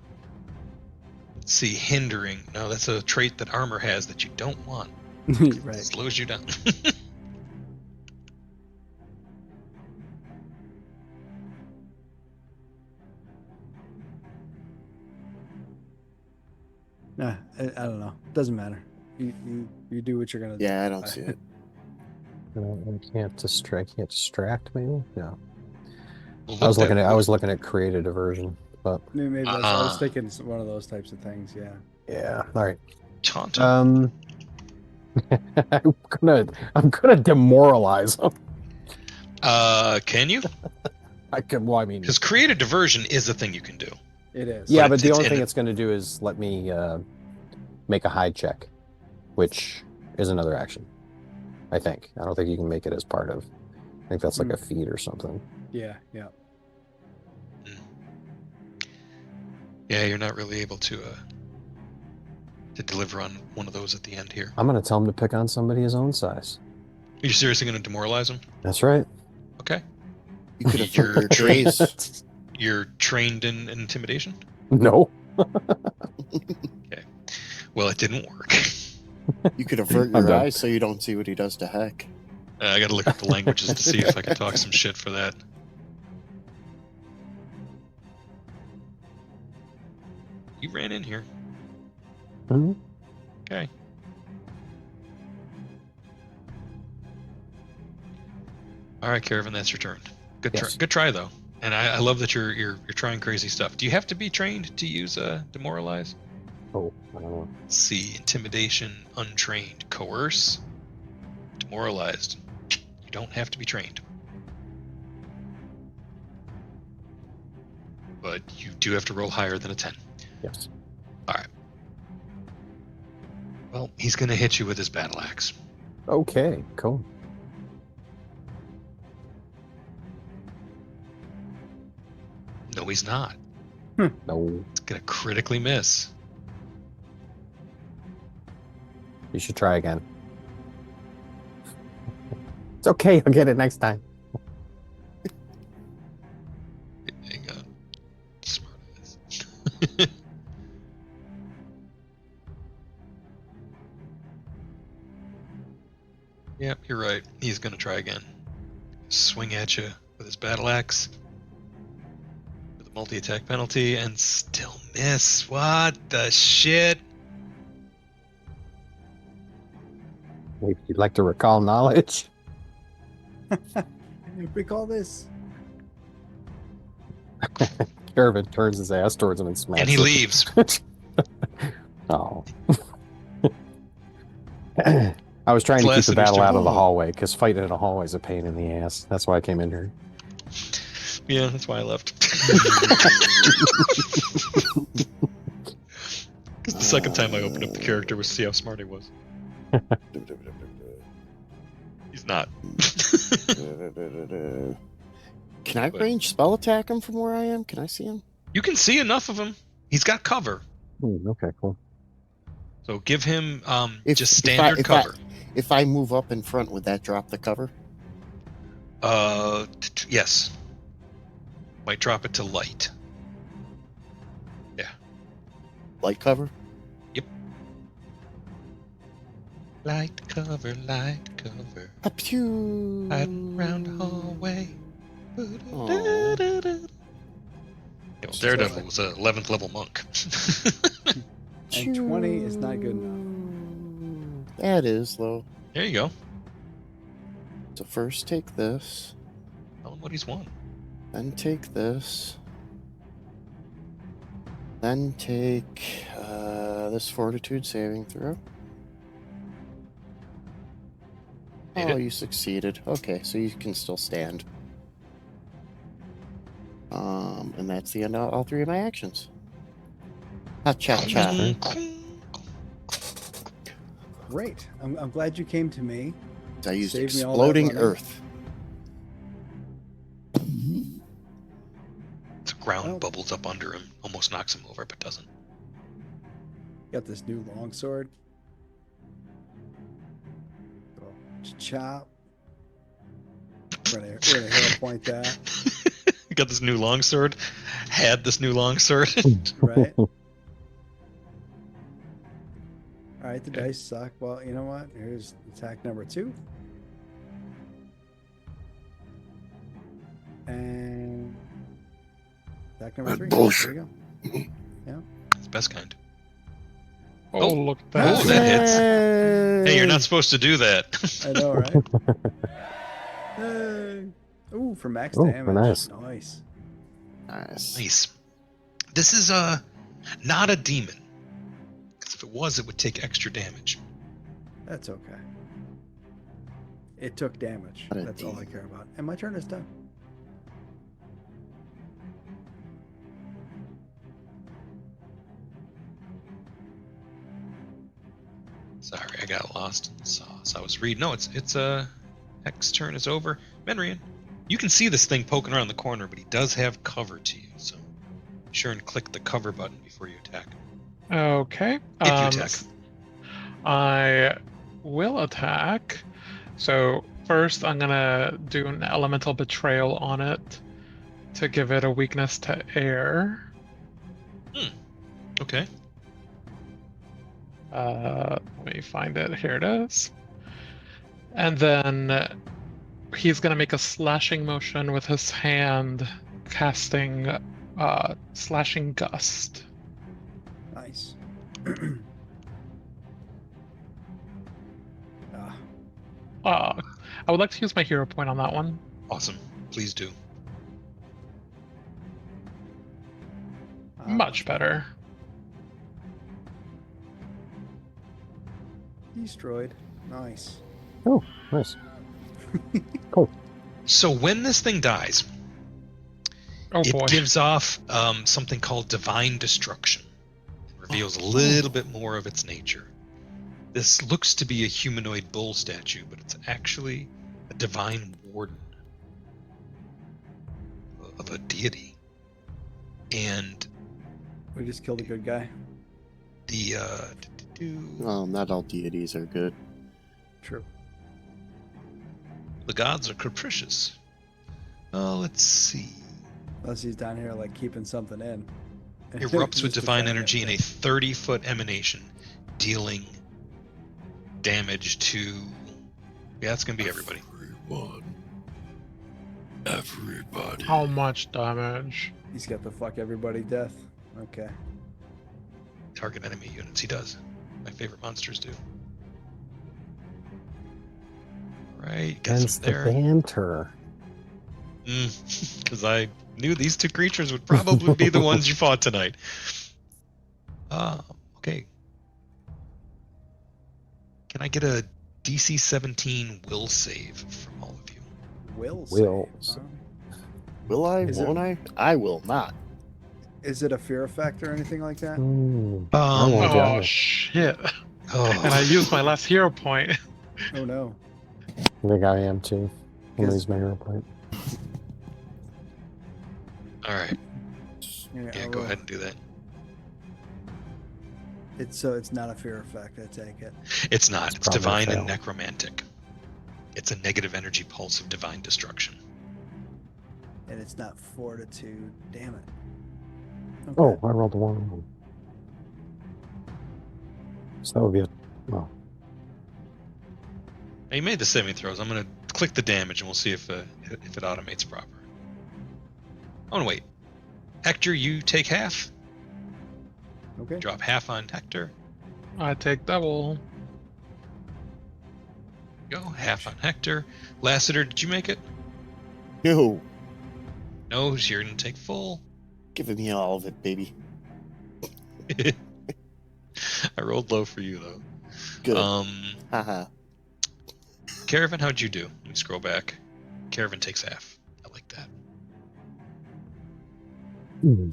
Let's see, hindering. No, that's a trait that armor has that you don't want. It Right. slows you down. Nah, I don't know. Doesn't matter. You do what you're gonna do. Yeah, I don't see it. I can't distract. Maybe. Yeah. Well, I was look looking that- at. I was looking at creative diversion, but Maybe I was thinking it's one of those types of things. Yeah. yeah. All right. Taunt. I'm gonna demoralize him. Can you? I can. Well, I mean, Because creative diversion is a thing you can do. It is. yeah, but but the it's only in thing it. it's going to do is let me make a hide check, which is another action. I think. I don't think you can make it as part of. I think that's like a feat or something. Yeah. Yeah. Yeah, you're not really able to deliver on one of those at the end here. I'm going to tell him to pick on somebody his own size. Are you seriously going to demoralize him? That's right. Okay. You could have You're your trays. You're trained in intimidation? No. Well, it didn't work. You could avert I'm your done. eyes so you don't see what he does to Heck. I got to look up the languages to see if I can talk some shit for that. You ran in here. Mhm. Okay. All right, Caravan, that's your turn. Good Yes. try. Good try though. And I love that you're trying crazy stuff. Do you have to be trained to use demoralize? Oh, I don't know. Let's see, intimidation, untrained, coerce, demoralized. You don't have to be trained. But you do have to roll higher than a 10. Yes. Well, he's going to hit you with his battle axe. Okay. Cool. No, he's not. No, It's going to critically miss. you should try again. It's okay. I'll get it next time. Hang on. Smart ass. Yep, you're right. He's going to try again. Swing at you with his battle axe. With a multi-attack penalty and still miss. What the shit? Maybe you'd like to recall knowledge. Recall this. Caravan turns his ass towards him and smacks And he him. leaves. Oh. I was trying to keep Classic the battle out of the Mr. hallway because fighting in a hallway is a pain in the ass. That's why I came in here. Yeah, that's why I left. Because the second time I opened up the character was to see how smart he was. He's not. Can I But- range spell attack him from where I am? Can I see him? You can see enough of him. He's got cover. Okay, cool. So give him If- just if I- standard if I- cover. If I move up in front, would that drop the cover? Yes. Might drop it to light. Light cover? Light cover, light cover. A pew. Hiding around the hallway. Aw. Daredevil was a 11th level monk. And 20 is not good enough. That is, though. There you go. So first take this, Tell him what he's won. then take this, then take this fortitude saving throw. Made Oh, it. you succeeded. Okay, so you can still stand. And that's the end of all three of my actions. Ha cha cha. Great. I'm glad you came to me. I used Save me all that exploding money. earth. The ground Oh. bubbles up under him, almost knocks him over, but doesn't. Got this new longsword. Go chop. We're gonna hero point that, Got this new longsword. Had this new longsword. right? All right, the Okay. dice suck. Well, you know what? Here's attack number 2. And attack number 3. Bullshit. There you go. It's the best kind. Oh, Oh. look at Oh, that. that hits. Hey, you're not supposed to do that. I know, right? Hey. Ooh, for max Ooh, damage. nice. Nice. Nice. Nice. This is not a demon. Because if it was, it would take extra damage. That's okay. It took damage. Not a That's all I demon. care about. And my turn is done. Sorry, I got lost in the sauce. I was reading. No, it's X turn is over. Menrian, you can see this thing poking around the corner, but he does have cover to you, so be sure and click the cover button before you attack. Okay. If you attack. I will attack. So first, I'm gonna do an elemental betrayal on it to give it a weakness to air. Okay. Let me find it. Here it is. And then he's gonna make a slashing motion with his hand, casting slashing gust. Nice. Ah, I would like to use my hero point on that one. Awesome. Please do. Much better. Destroyed. Nice. Oh, nice. So when this thing dies, Oh it boy. gives off something called divine destruction. It reveals a little bit more of its nature. This looks to be a humanoid bull statue, but it's actually a divine warden of a deity. And We just killed a good guy. the Well, not all deities are good. True. the gods are capricious. Let's see. Unless he's down here like keeping something in. Erupts with Just divine defending energy in a it. 30-foot emanation, dealing damage to. Yeah, it's gonna be everybody. Everybody. How much damage? He's got the fuck everybody death. Okay. Target enemy units. He does. My favorite monsters do. Right, get Hence some the there. banter. Because I knew these two creatures would probably be the ones you fought tonight. Okay. Can I get a DC 17 will save from all of you? Will. Will. save, huh? Will I? Is it- Won't I? I will not. Is it a fear effect or anything like that? I won't Oh die. shit. Oh, And I used my last hero point. Oh no. I think I am too. I'm gonna Yes. use my hero point. all right. Yeah, Yeah, I go will. ahead and do that. It's not a fear effect. I take it. It's not. It's It's probably a divine and fail. necromantic. It's a negative energy pulse of divine destruction. And it's not fortitude. Damn it. Okay. Oh, I rolled a 1. So that would be a. Well, Now, you made the saving throws. I'm gonna click the damage and we'll see if it automates proper. Oh, no, wait. Hector, you take half. Okay. Drop half on Hector. I take double. Go half on Hector. Lassiter, did you make it? No. No, you're gonna take full. Giving me all of it, baby. I rolled low for you though. Good. Um, Haha. Caravan, how'd you do? Let me scroll back. Caravan takes half. I like that.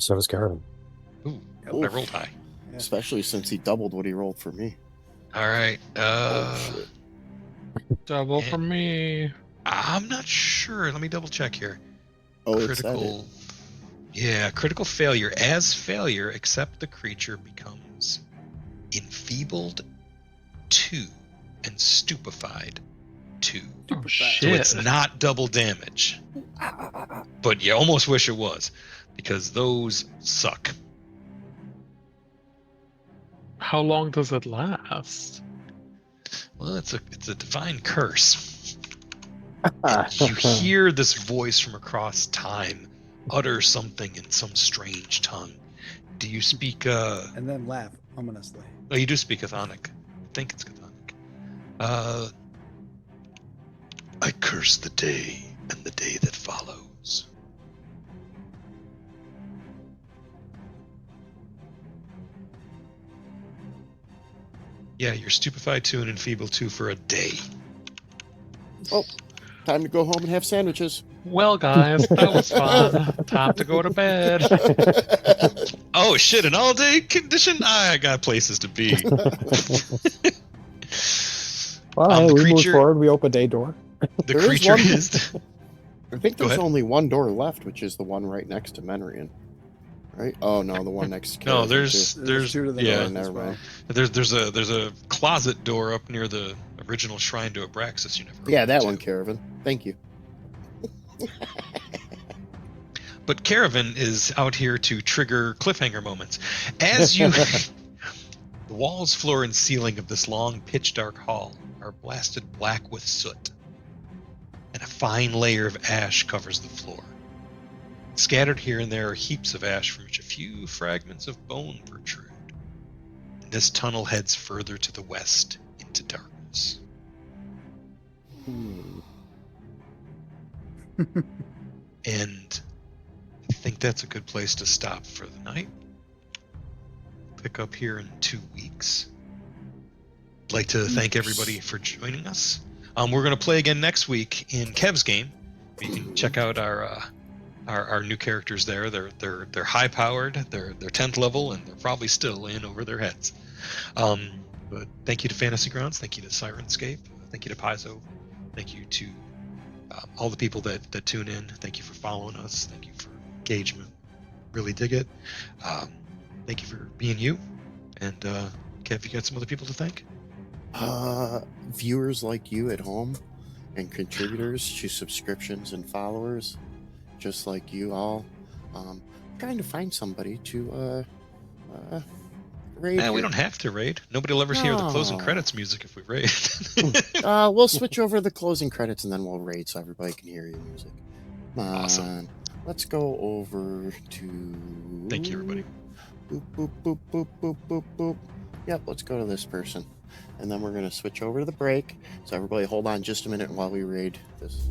so does Caravan. Ooh, Oof. I rolled high. Yeah. Especially since he doubled what he rolled for me. All right. Oh, shit. Double Eh. for me. I'm not sure. Let me double check here. Oh, it said it. Critical. Yeah, critical failure. As failure, except the creature becomes enfeebled 2 and stupefied 2. Oh So shit! it's not double damage. But you almost wish it was, because those suck. How long does it last? Well, it's a divine curse. And you hear this voice from across time utter something in some strange tongue. Do you speak And then laugh ominously. oh, you do speak Chthonic. I think it's Chthonic. I curse the day and the day that follows. Yeah, you're stupefied 2 and enfeebled 2 for a day. Oh, time to go home and have sandwiches. Well, guys, that was fun. Time to go to bed. Oh shit, an all-day condition? I got places to be. Well, The hey, we move creature- forward. We open a door. The There is creature one- is... I think Go there's ahead. only one door left, which is the one right next to Menrian. Right? Oh no, the one next to No, Caravan, there's too. There's two to the yeah, north as never well. mind. there's a closet door up near the original shrine to Abraxas you never Yeah, opened that to. one, Caravan. Thank you. But Caravan is out here to trigger cliffhanger moments. As you the walls, floor, and ceiling of this long, pitch dark hall are blasted black with soot. And a fine layer of ash covers the floor. Scattered here and there are heaps of ash from which a few fragments of bone protrude. And this tunnel heads further to the west into darkness. Hmm. And I think that's a good place to stop for the night. Pick up here in 2 weeks. I'd like to thank everybody for joining us. We're going to play again next week in Kev's game. You can check out our new characters there. They're high powered. They're 10th level, and they're probably still in over their heads. But thank you to Fantasy Grounds. Thank you to Sirenscape. Thank you to Paizo. Thank you to all the people that tune in. Thank you for following us. Thank you for engagement. Really dig it. Thank you for being you. And Kev, you got some other people to thank? Viewers like you at home and contributors to subscriptions and followers, just like you all. Trying to find somebody to raid. We here. don't have to raid. Nobody will ever hear the closing No. credits music if we raid. We'll switch over the closing credits and then we'll raid so everybody can hear your music. Come on. Awesome. Let's go over to. Thank you, everybody. Boop, boop, boop, boop, boop, boop, boop. Yep, let's go to this person. And then we're going to switch over to the break. So everybody hold on just a minute while we raid this